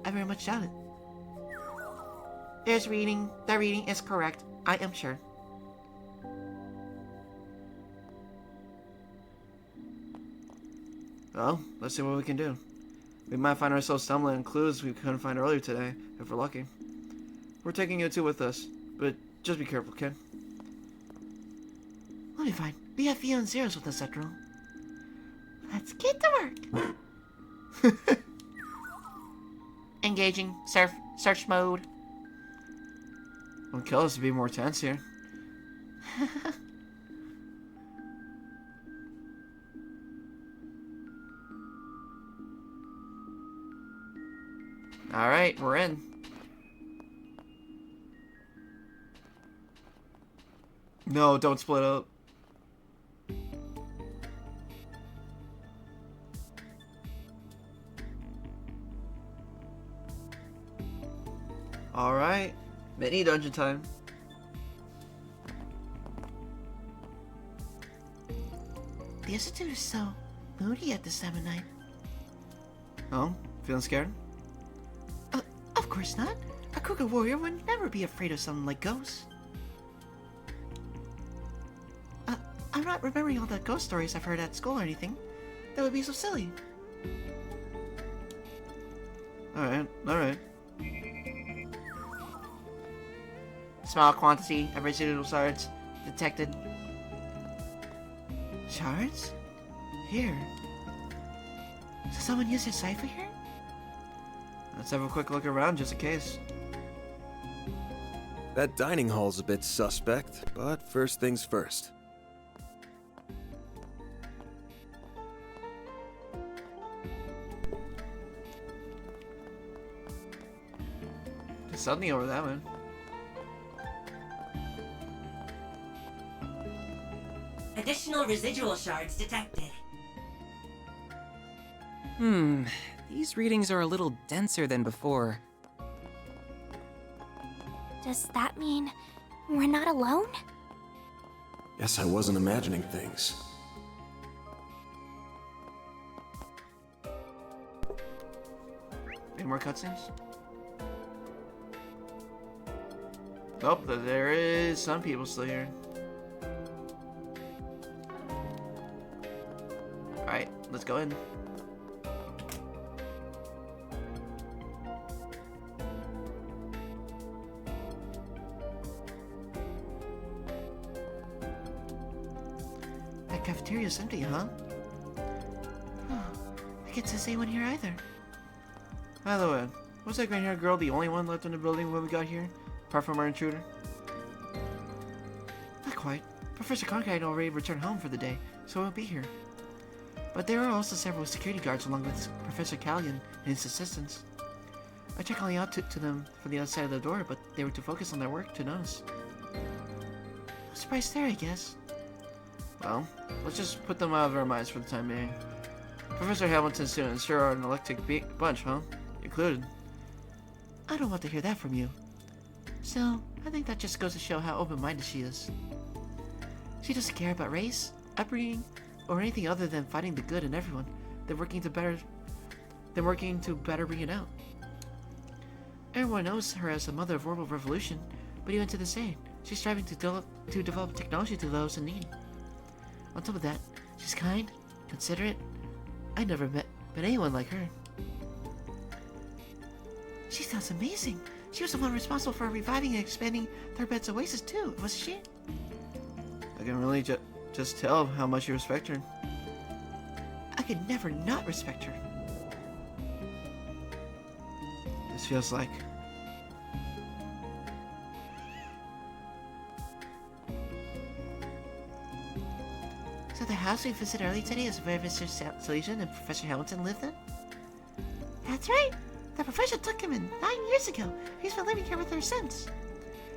I very much doubt it. There's reading. The reading is correct, I am sure. Well, let's see what we can do. We might find ourselves stumbling on clues we couldn't find earlier today, if we're lucky. We're taking you two with us, but just be careful, Ken. We'll be fine. We have Theo and Zeros with us after all. Let's get to work. Engaging. Search mode. Don't kill us to be more tense here. Alright, we're in. No, don't split up. Alright, mini dungeon time. The Institute is so moody at this time of night. Oh, feeling scared? Of course not. A Kuga warrior would never be afraid of something like ghosts. I'm not remembering all the ghost stories I've heard at school or anything. That would be so silly. Alright. Small quantity of residual shards detected. Shards? Here. So someone used a cipher here? Let's have a quick look around just in case. That dining hall's a bit suspect, but first things first. There's something over that one. Additional residual shards detected. These readings are a little denser than before. Does that mean we're not alone? Guess I wasn't imagining things. Any more cutscenes? Oh, there is some people still here. Alright, let's go in. That cafeteria's empty, huh? I can't see anyone here either. By the way, was that green-haired girl the only one left in the building when we got here? Apart from our intruder? Not quite. Professor Cronkite already returned home for the day, so he won't be here. But there are also several security guards along with Professor Callion and his assistants. I tried calling out to them from the other side of the door, but they were too focused on their work to notice. No surprise there, I guess. Well, let's just put them out of our minds for the time being. Professor Hamilton's students sure are an electric bunch, huh? Included. I don't want to hear that from you. Still, I think that just goes to show how open-minded she is. She doesn't care about race, upbringing, or anything other than finding the good in everyone, then working to better bring it out. Everyone knows her as the mother of world revolution, but even to this day, she's striving to develop technology to those in need. On top of that, she's kind, considerate. I never met anyone like her. She sounds amazing. She was the one responsible for reviving and expanding Third Bed's Oasis too, wasn't she? I can really just tell how much you respect her. I could never not respect her. This feels like... So the house we visited early today is where Mr. Salesian and Professor Hamilton live then? That's right! The professor took him in 9 years ago. He's been living here with her since.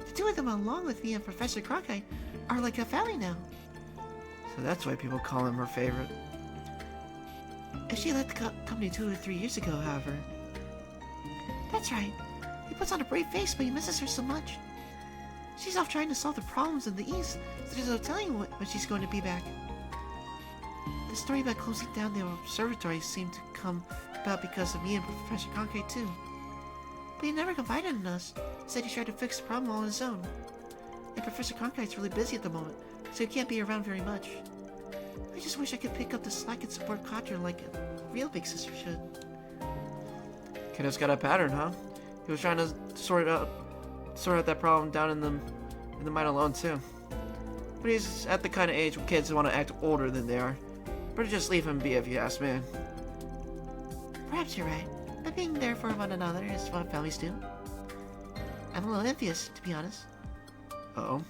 The two of them, along with me and Professor Cronkite, are like a family now. So that's why people call him her favorite. If she left the company 2 or 3 years ago, however. That's right. He puts on a brave face, but he misses her so much. She's off trying to solve the problems in the East, so there's no telling when she's going to be back. The story about closing down the observatory seemed to come about because of me and Professor Cronkite too. But he never confided in us. He said he tried to fix the problem all on his own. And Professor Cronkite's really busy at the moment, so he can't be around very much. I just wish I could pick up the slack and support Contra like a real big sister should. Kiddo's got a pattern, huh? He was trying to sort out that problem down in the mine alone too. But he's at the kind of age where kids want to act older than they are. Better just leave him be if you ask me. Perhaps you're right, but being there for one another is what families do. I'm a little envious, to be honest. Uh-oh.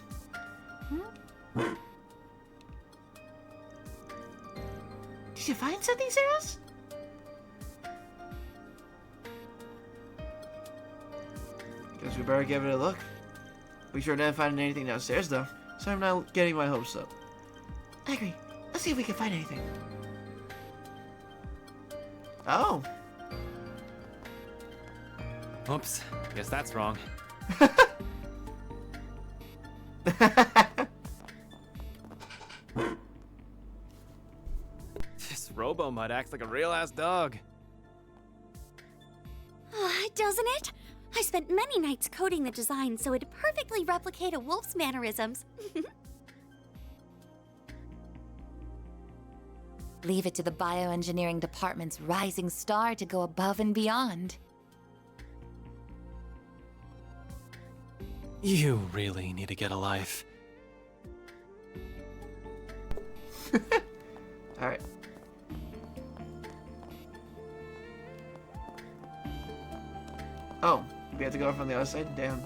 Did you find something, Zeros? Guess we better give it a look. We sure didn't find anything downstairs though, so I'm not getting my hopes up. I agree. Let's see if we can find anything. Oh. Oops, guess that's wrong. This Robo-Mud acts like a real-ass dog. Doesn't it? I spent many nights coding the design so it'd perfectly replicate a wolf's mannerisms. Leave it to the bioengineering department's rising star to go above and beyond. You really need to get a life. Alright. Oh, we have to go from the other side? Damn.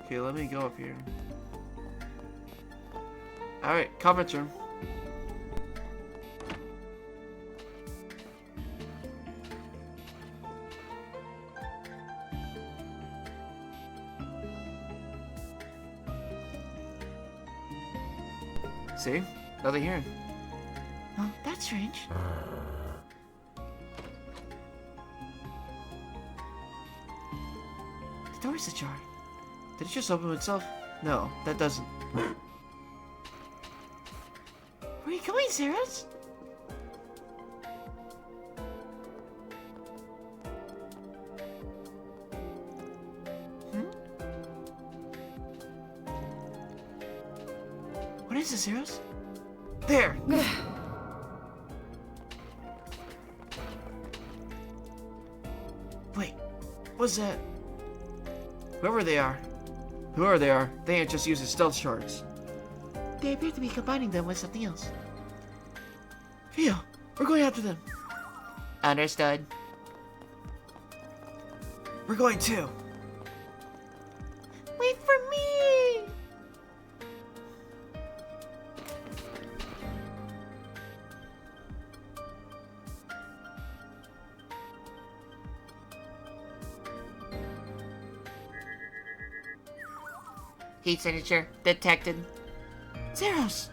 Okay, let me go up here. Alright, conference room. See? Nothing here. Oh, that's strange. The door is ajar. Did it just open itself? No, that doesn't. Where are you going, Zeros? What is this, Zeros? There! Wait, what's that? Whoever they are, they ain't just using stealth shards. They appear to be combining them with something else. Theo, we're going after them. Understood. We're going too. Wait for me! Heat signature detected. Zeros!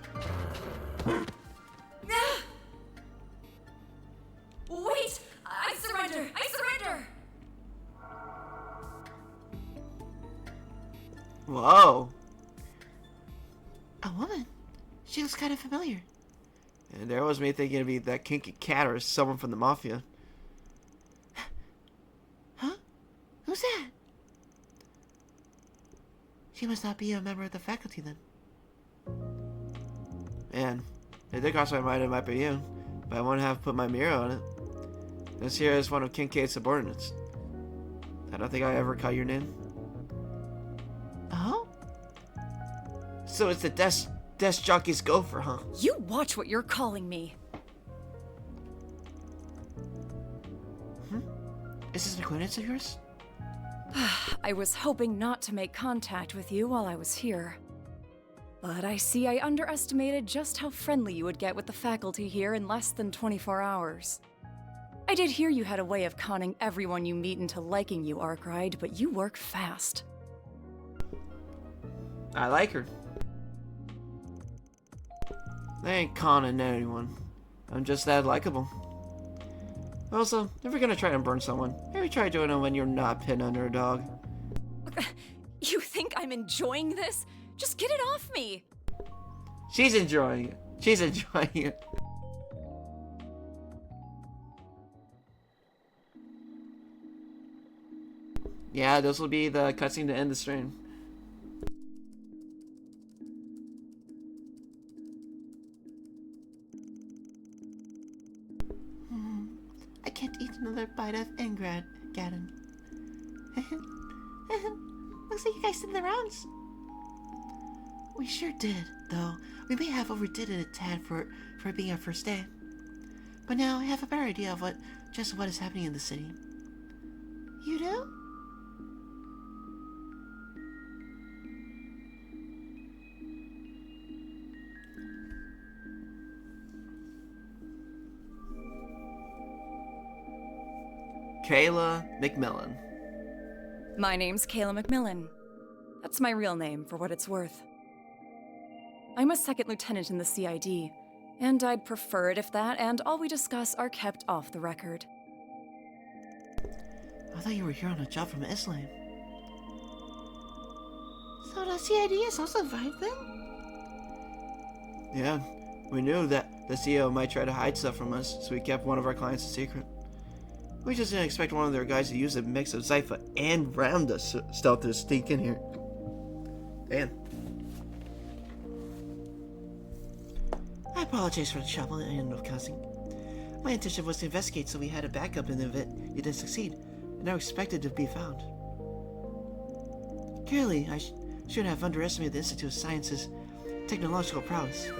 Wait! I surrender! I surrender! Whoa. A woman? She looks kind of familiar. And there was me thinking it'd be that kinky cat or someone from the mafia. Huh? Who's that? She must not be a member of the faculty then. Man, it did cross my mind it might be you, but I wouldn't have put my mirror on it. This here is one of Kincaid's subordinates. I don't think I ever caught your name. Oh? So it's the desk jockey's gopher, huh? You watch what you're calling me. Is this an acquaintance of yours? I was hoping not to make contact with you while I was here. But I see I underestimated just how friendly you would get with the faculty here in less than 24 hours. I did hear you had a way of conning everyone you meet into liking you, Arkwright, but you work fast. I like her. They ain't conning anyone. I'm just that likable. Also, if you're gonna try and burn someone, maybe try doing it when you're not pinned under a dog. You think I'm enjoying this? Just get it off me! She's enjoying it. She's enjoying it. Yeah, this will be the cutscene to end the stream. I can't eat another bite of Ingrad, Gaddon. Looks like you guys did the rounds. We sure did, though. We may have overdid it a tad for being our first day. But now I have a better idea of what is happening in the city. You do? Kayla McMillan. My name's Kayla McMillan. That's my real name, for what it's worth. I'm a second lieutenant in the CID, and I'd prefer it if that and all we discuss are kept off the record. I thought you were here on a job from Islam. So the CID is also involved then? Yeah, we knew that the CEO might try to hide stuff from us, so we kept one of our clients a secret. We just didn't expect one of their guys to use a mix of Zypha and Rounda stealth to sneak in here. Damn. I apologize for the trouble and of causing. My intention was to investigate so we had a backup in the event you didn't succeed, and I expected to be found. Clearly, I should have underestimated the Institute of Science's technological prowess.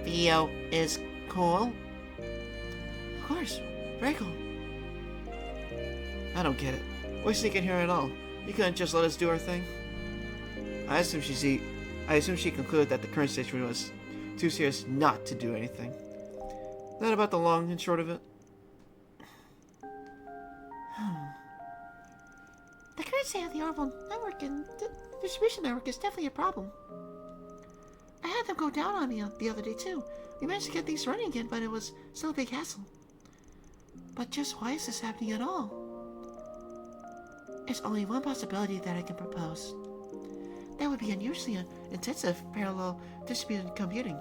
Theo is cool? Of course. Very cool. I don't get it. Why sneak in here at all? You couldn't just let us do our thing? I assume she concluded that the current situation was too serious not to do anything. That about the long and short of it? The current state of the orbital network and distribution network is definitely a problem. I had them go down on me the other day too. We managed to get things running again, but it was still a big hassle. But just why is this happening at all? There's only one possibility that I can propose. That would be unusually intensive parallel distributed computing.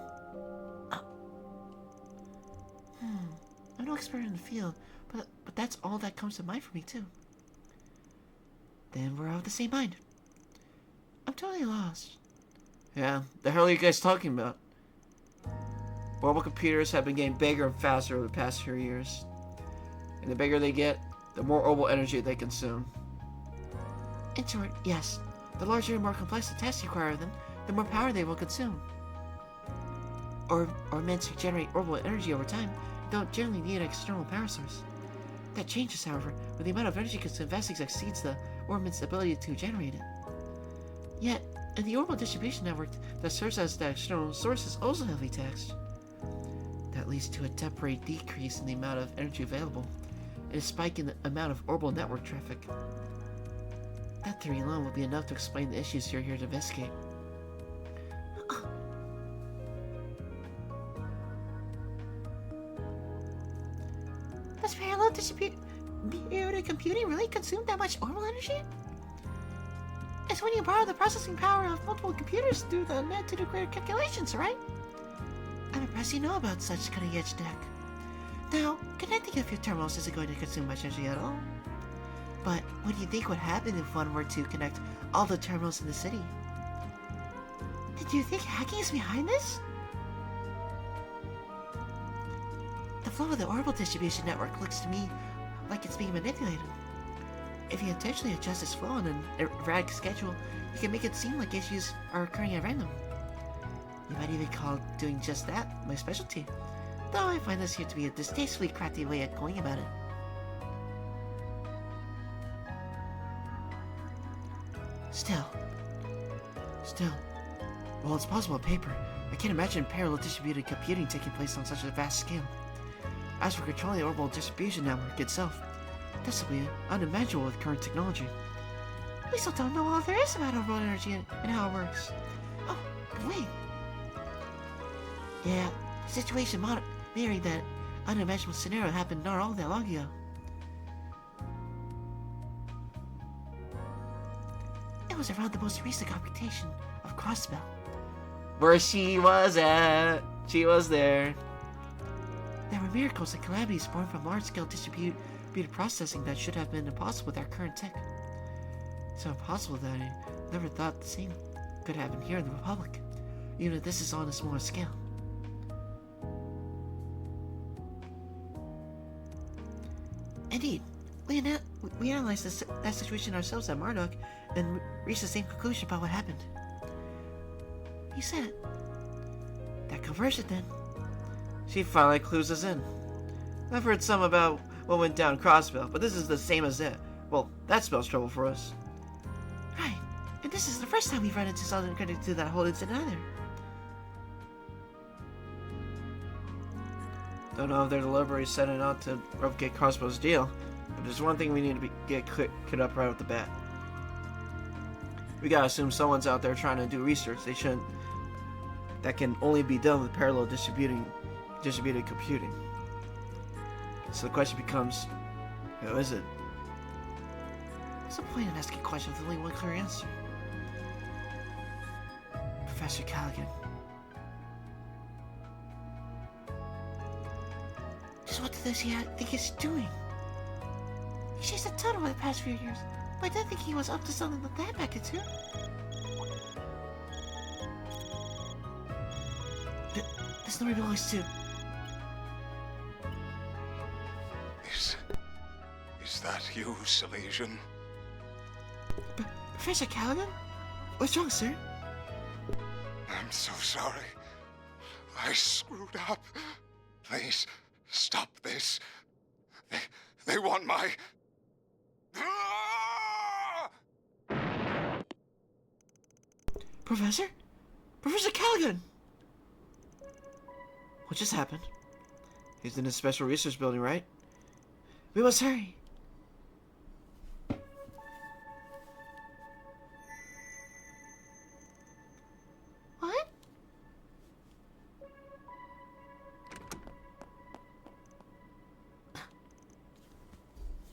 I'm no expert in the field, but that's all that comes to mind for me too. Then we're of the same mind. I'm totally lost. Yeah, the hell are you guys talking about? Mobile computers have been getting bigger and faster over the past few years. And the bigger they get, the more orbital energy they consume. In short, yes. The larger and more complex the tasks require of them, the more power they will consume. Orbits to generate orbital energy over time don't generally need an external power source. That changes, however, when the amount of energy consumed vastly exceeds the orbit's ability to generate it. Yet, in the orbital distribution network that serves as the external source is also heavily taxed. That leads to a temporary decrease in the amount of energy available, and a spike in the amount of orbital network traffic. That theory alone would be enough to explain the issues you're here to investigate. Does parallel distributed computing really consume that much orbital energy? It's when you borrow the processing power of multiple computers through the net to do greater calculations, right? I'm impressed you know about such cutting-edge tech. Now, connecting a few terminals isn't going to consume much energy at all. But what do you think would happen if one were to connect all the terminals in the city? Did you think hacking is behind this? The flow of the orbital distribution network looks to me like it's being manipulated. If you intentionally adjust its flow on an erratic schedule, you can make it seem like issues are occurring at random. You might even call doing just that my specialty, though I find this here to be a distastefully crafty way of going about it. Still, while it's possible on paper, I can't imagine parallel distributed computing taking place on such a vast scale. As for controlling the orbital distribution network itself, this will be unimaginable with current technology. We still don't know all there is about orbital energy and how it works. Oh, but wait. Yeah, the situation mirroring that unimaginable scenario happened not all that long ago. It was around the most recent computation of Crossbell. Where she was at. She was there. There were miracles and calamities born from large-scale distributed processing that should have been impossible with our current tech. So impossible that I never thought the same could happen here in the Republic, even if this is on a smaller scale. Indeed, we analyzed that situation ourselves at Marduk and reached the same conclusion about what happened. You said it. That conversion then. She finally clues us in. I've heard some about what went down Crossbell, but this is the same as it. Well, that spells trouble for us. Right, and this is the first time we've run into something connected to that whole incident either. Don't know if they're deliberately setting out to replicate Crossbell's deal, but there's one thing we need to get cleared up right off the bat. We gotta assume someone's out there trying to do research they shouldn't. That can only be done with parallel distributed computing. So the question becomes, who is it? What's the point in asking questions with only one clear answer? Professor Callaghan. Just what does he think he's doing? He chased a ton over the past few years, but I didn't think he was up to something like that back too. This number belongs to... Is that you, Salesian? Professor Callaghan? What's wrong, sir? I'm so sorry. I screwed up. Please, stop this. They want my... Professor? Professor Callaghan! What just happened? He's in a special research building, right? We must hurry. What?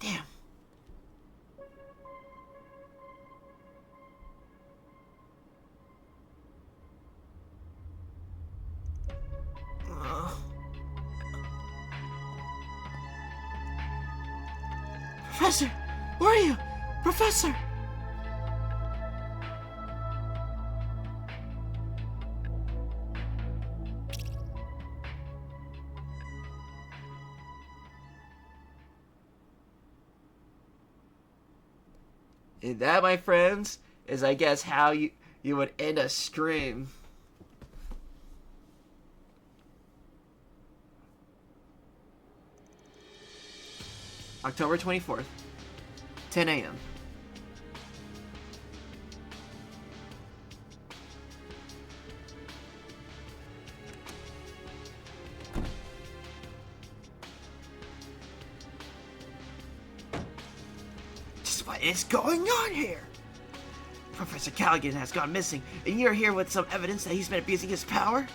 Damn. Professor! Where are you? Professor! And that, my friends, is I guess how you would end a stream. October 24th, 10 a.m. Just what is going on here? Professor Callaghan has gone missing, and you're here with some evidence that he's been abusing his power?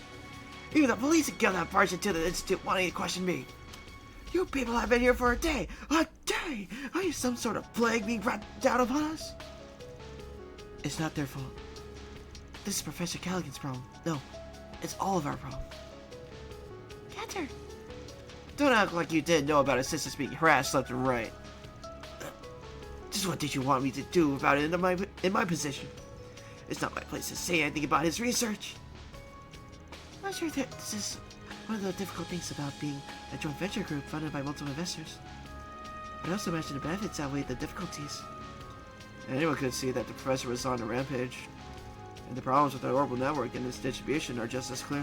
Even the police and gun have barged into the institute wanting to question me. You people have been here for a day! A day! Are you some sort of plague being brought down upon us? It's not their fault. This is Professor Callaghan's problem. No, it's all of our problem. Cantor! Don't act like you didn't know about his sisters being harassed left and right. Just what did you want me to do about it in my position? It's not my place to say anything about his research. I'm not sure that this is one of the difficult things about being a joint venture group funded by multiple investors. I also imagine the benefits outweigh the difficulties. Anyone could see that the professor was on a rampage, and the problems with the orbital network and its distribution are just as clear.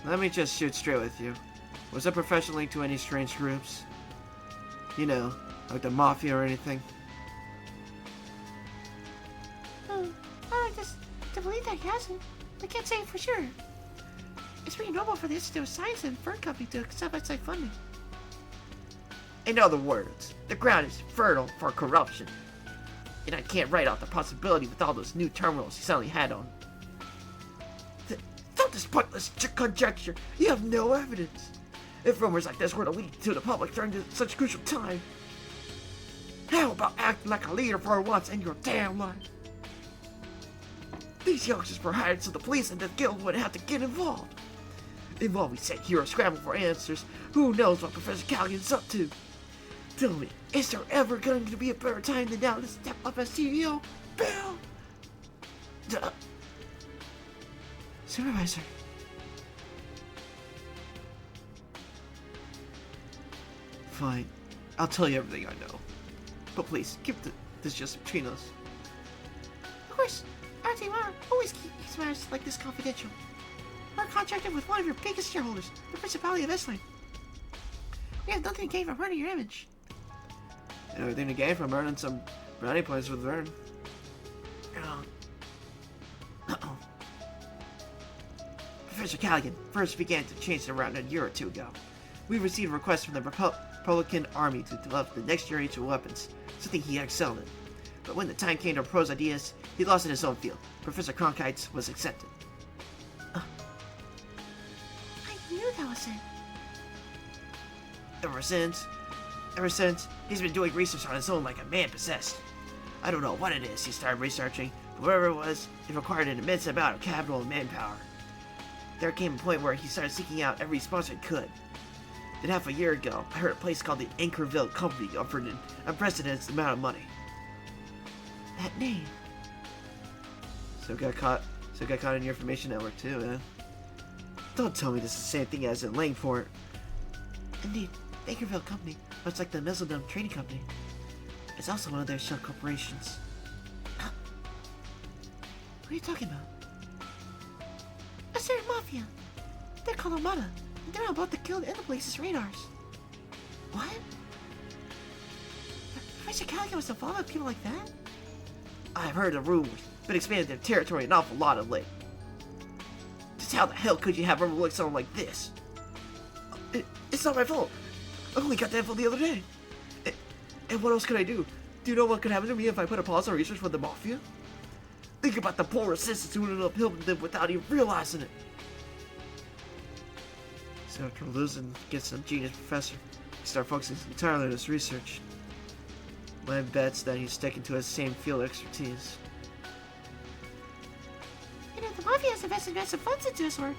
Let me just shoot straight with you. Was the professor linked to any strange groups? You know, like the Mafia or anything? I like this to believe that he hasn't. I can't say for sure. It's pretty normal for the Institute of Science and Fern Company to accept outside funding. In other words, the ground is fertile for corruption. And I can't write out the possibility with all those new terminals he suddenly had on. Don't this pointless conjecture. You have no evidence. If rumors like this were to leak to the public during such a crucial time, how about acting like a leader for once in your damn life? These youngsters were hired so the police and the guild wouldn't have to get involved. And while we sit here scrambling for answers, who knows what Professor Callaghan's up to? Tell me, is there ever going to be a better time than now to step up as CEO? Bill! Supervisor. Fine. I'll tell you everything I know. But please, keep this just between us. Of course, our team always keeps matters like this confidential. We're contracted with one of your biggest shareholders, the Principality of Esslin. We have nothing to gain from hurting your image. And everything to gain from earning some brownie points with Vern. Professor Callaghan first began to change it around a year or two ago. We received a request from the Republican Army to develop the next generation weapons, something he excelled in. But when the time came to propose ideas, he lost in his own field. Professor Cronkite's was accepted. I knew that was it. Ever since, he's been doing research on his own like a man possessed. I don't know what it is he started researching, but whatever it was, it required an immense amount of capital and manpower. There came a point where he started seeking out every sponsor he could. Then half a year ago, I heard a place called the Anchorville Company offered an unprecedented amount of money. That name. So got caught in your information network too, eh? Don't tell me this is the same thing as in Langport. Indeed, Anchorville Company, much like the Mezzaldome Trading Company. is also one of their shell corporations. What are you talking about? A certain mafia. They're called Armada, and they're about to kill the police's radars. What? Professor Callaghan was involved with people like that? I've heard the rumors, but expanded their territory an awful lot of late. Just how the hell could you have overlooked someone like this? It's not my fault. I only got the info the other day. And what else could I do? Do you know what could happen to me if I put a pause on research with the Mafia? Think about the poor assistants who ended up helping them without even realizing it. So after losing against some genius professor, he started focusing entirely on his research. My bet's that he's sticking to his same field expertise. You know, the Mafia has invested massive funds into his work.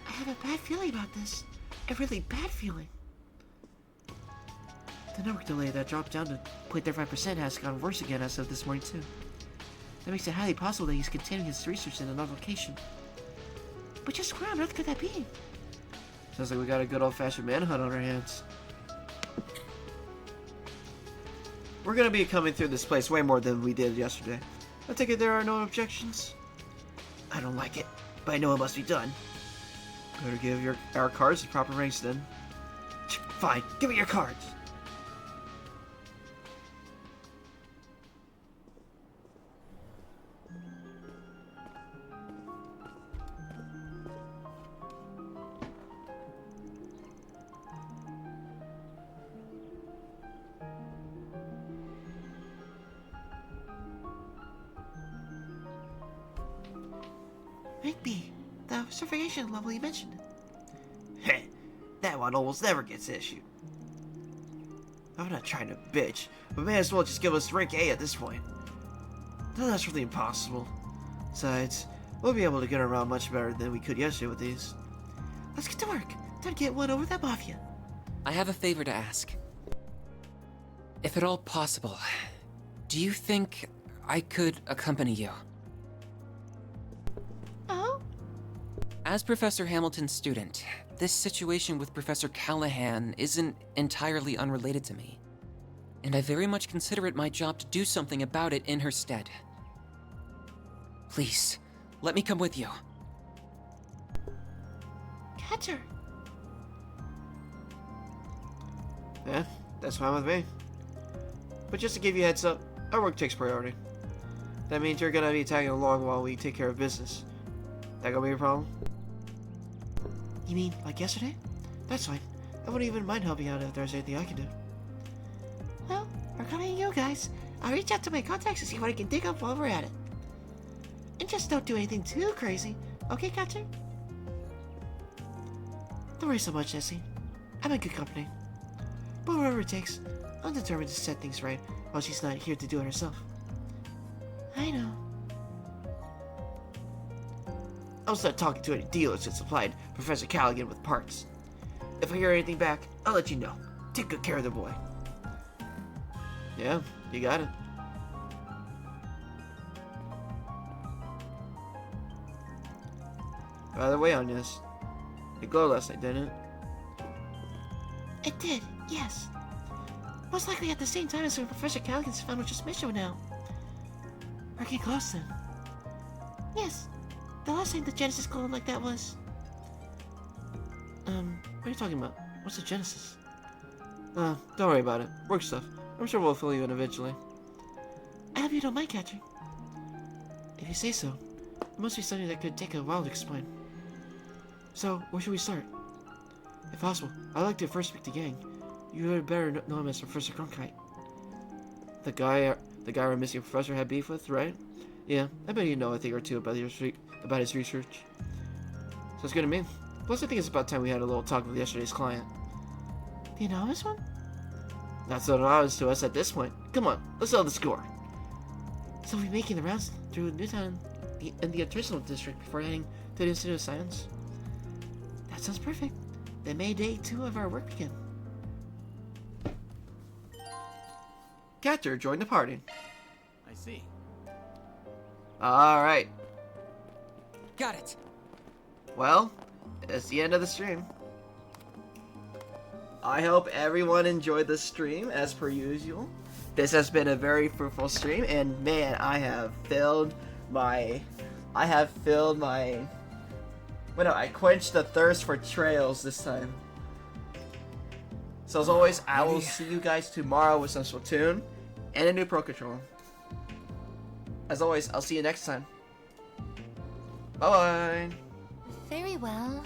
I have a bad feeling about this. A really bad feeling. The network delay that dropped down to 0.35% has gotten worse again as of this morning too. That makes it highly possible that he's continuing his research in another location. But just where on earth could that be? Sounds like we got a good old-fashioned manhunt on our hands. We're gonna be coming through this place way more than we did yesterday. I take it there are no objections? I don't like it, but I know it must be done. Better give our cards the proper ranks then. Fine, give me your cards. Rank B, the certification level you mentioned. Heh, that one almost never gets issued. I'm not trying to bitch, but may as well just give us rank A at this point. No, that's really impossible. Besides, we'll be able to get around much better than we could yesterday with these. Let's get to work. Time to get one over that Mafia. I have a favor to ask. If at all possible, do you think I could accompany you? Oh? As Professor Hamilton's student, this situation with Professor Callahan isn't entirely unrelated to me. And I very much consider it my job to do something about it in her stead. Please, let me come with you. Catcher. Yeah, that's fine with me. But just to give you a heads up, our work takes priority. That means you're gonna be tagging along while we take care of business. That gonna be a problem? You mean, like yesterday? That's fine. I wouldn't even mind helping out if there's anything I can do. Well, we're counting on you guys. I'll reach out to my contacts to see what I can dig up while we're at it. And just don't do anything too crazy. Okay, Catcher? Don't worry so much, Essie. I'm in good company. But whatever it takes, I'm determined to set things right while she's not here to do it herself. I know. I'll start talking to any dealers that supplied Professor Callaghan with parts. If I hear anything back, I'll let you know. Take good care of the boy. Yeah, you got it. By the way, on this, it glowed last night, didn't it? It did, yes. Most likely at the same time as when Professor Callaghan's final transmission now. We're getting close then. Yes, the last time the Genesis glowed like that was... what are you talking about? What's the Genesis? Don't worry about it. Work stuff. I'm sure we'll fill you in eventually. I hope you don't mind, Catcher. If you say so, it must be something that could take a while to explain. So, where should we start? If possible, I'd like to first pick the gang. You had better know him as Professor Cronkite. The guy our missing professor had beef with, right? Yeah, I bet you know a thing or two about his research. Sounds good to me. Plus, I think it's about time we had a little talk with yesterday's client. The anonymous one? Not so anonymous to us at this point. Come on, let's settle the score. So we'll be making the rounds through Newtown and the Artisanal District before heading to the Institute of Science? That sounds perfect. Then may day 2 of our work begin. Catcher, join the party. I see. Alright. Got it. Well, that's the end of the stream. I hope everyone enjoyed the stream as per usual. This has been a very fruitful stream, and man, I have filled my... Well, no, I quenched the thirst for trails this time. So as always, I will see you guys tomorrow with some Splatoon and a new Pro Controller. As always, I'll see you next time. Bye-bye. Very well.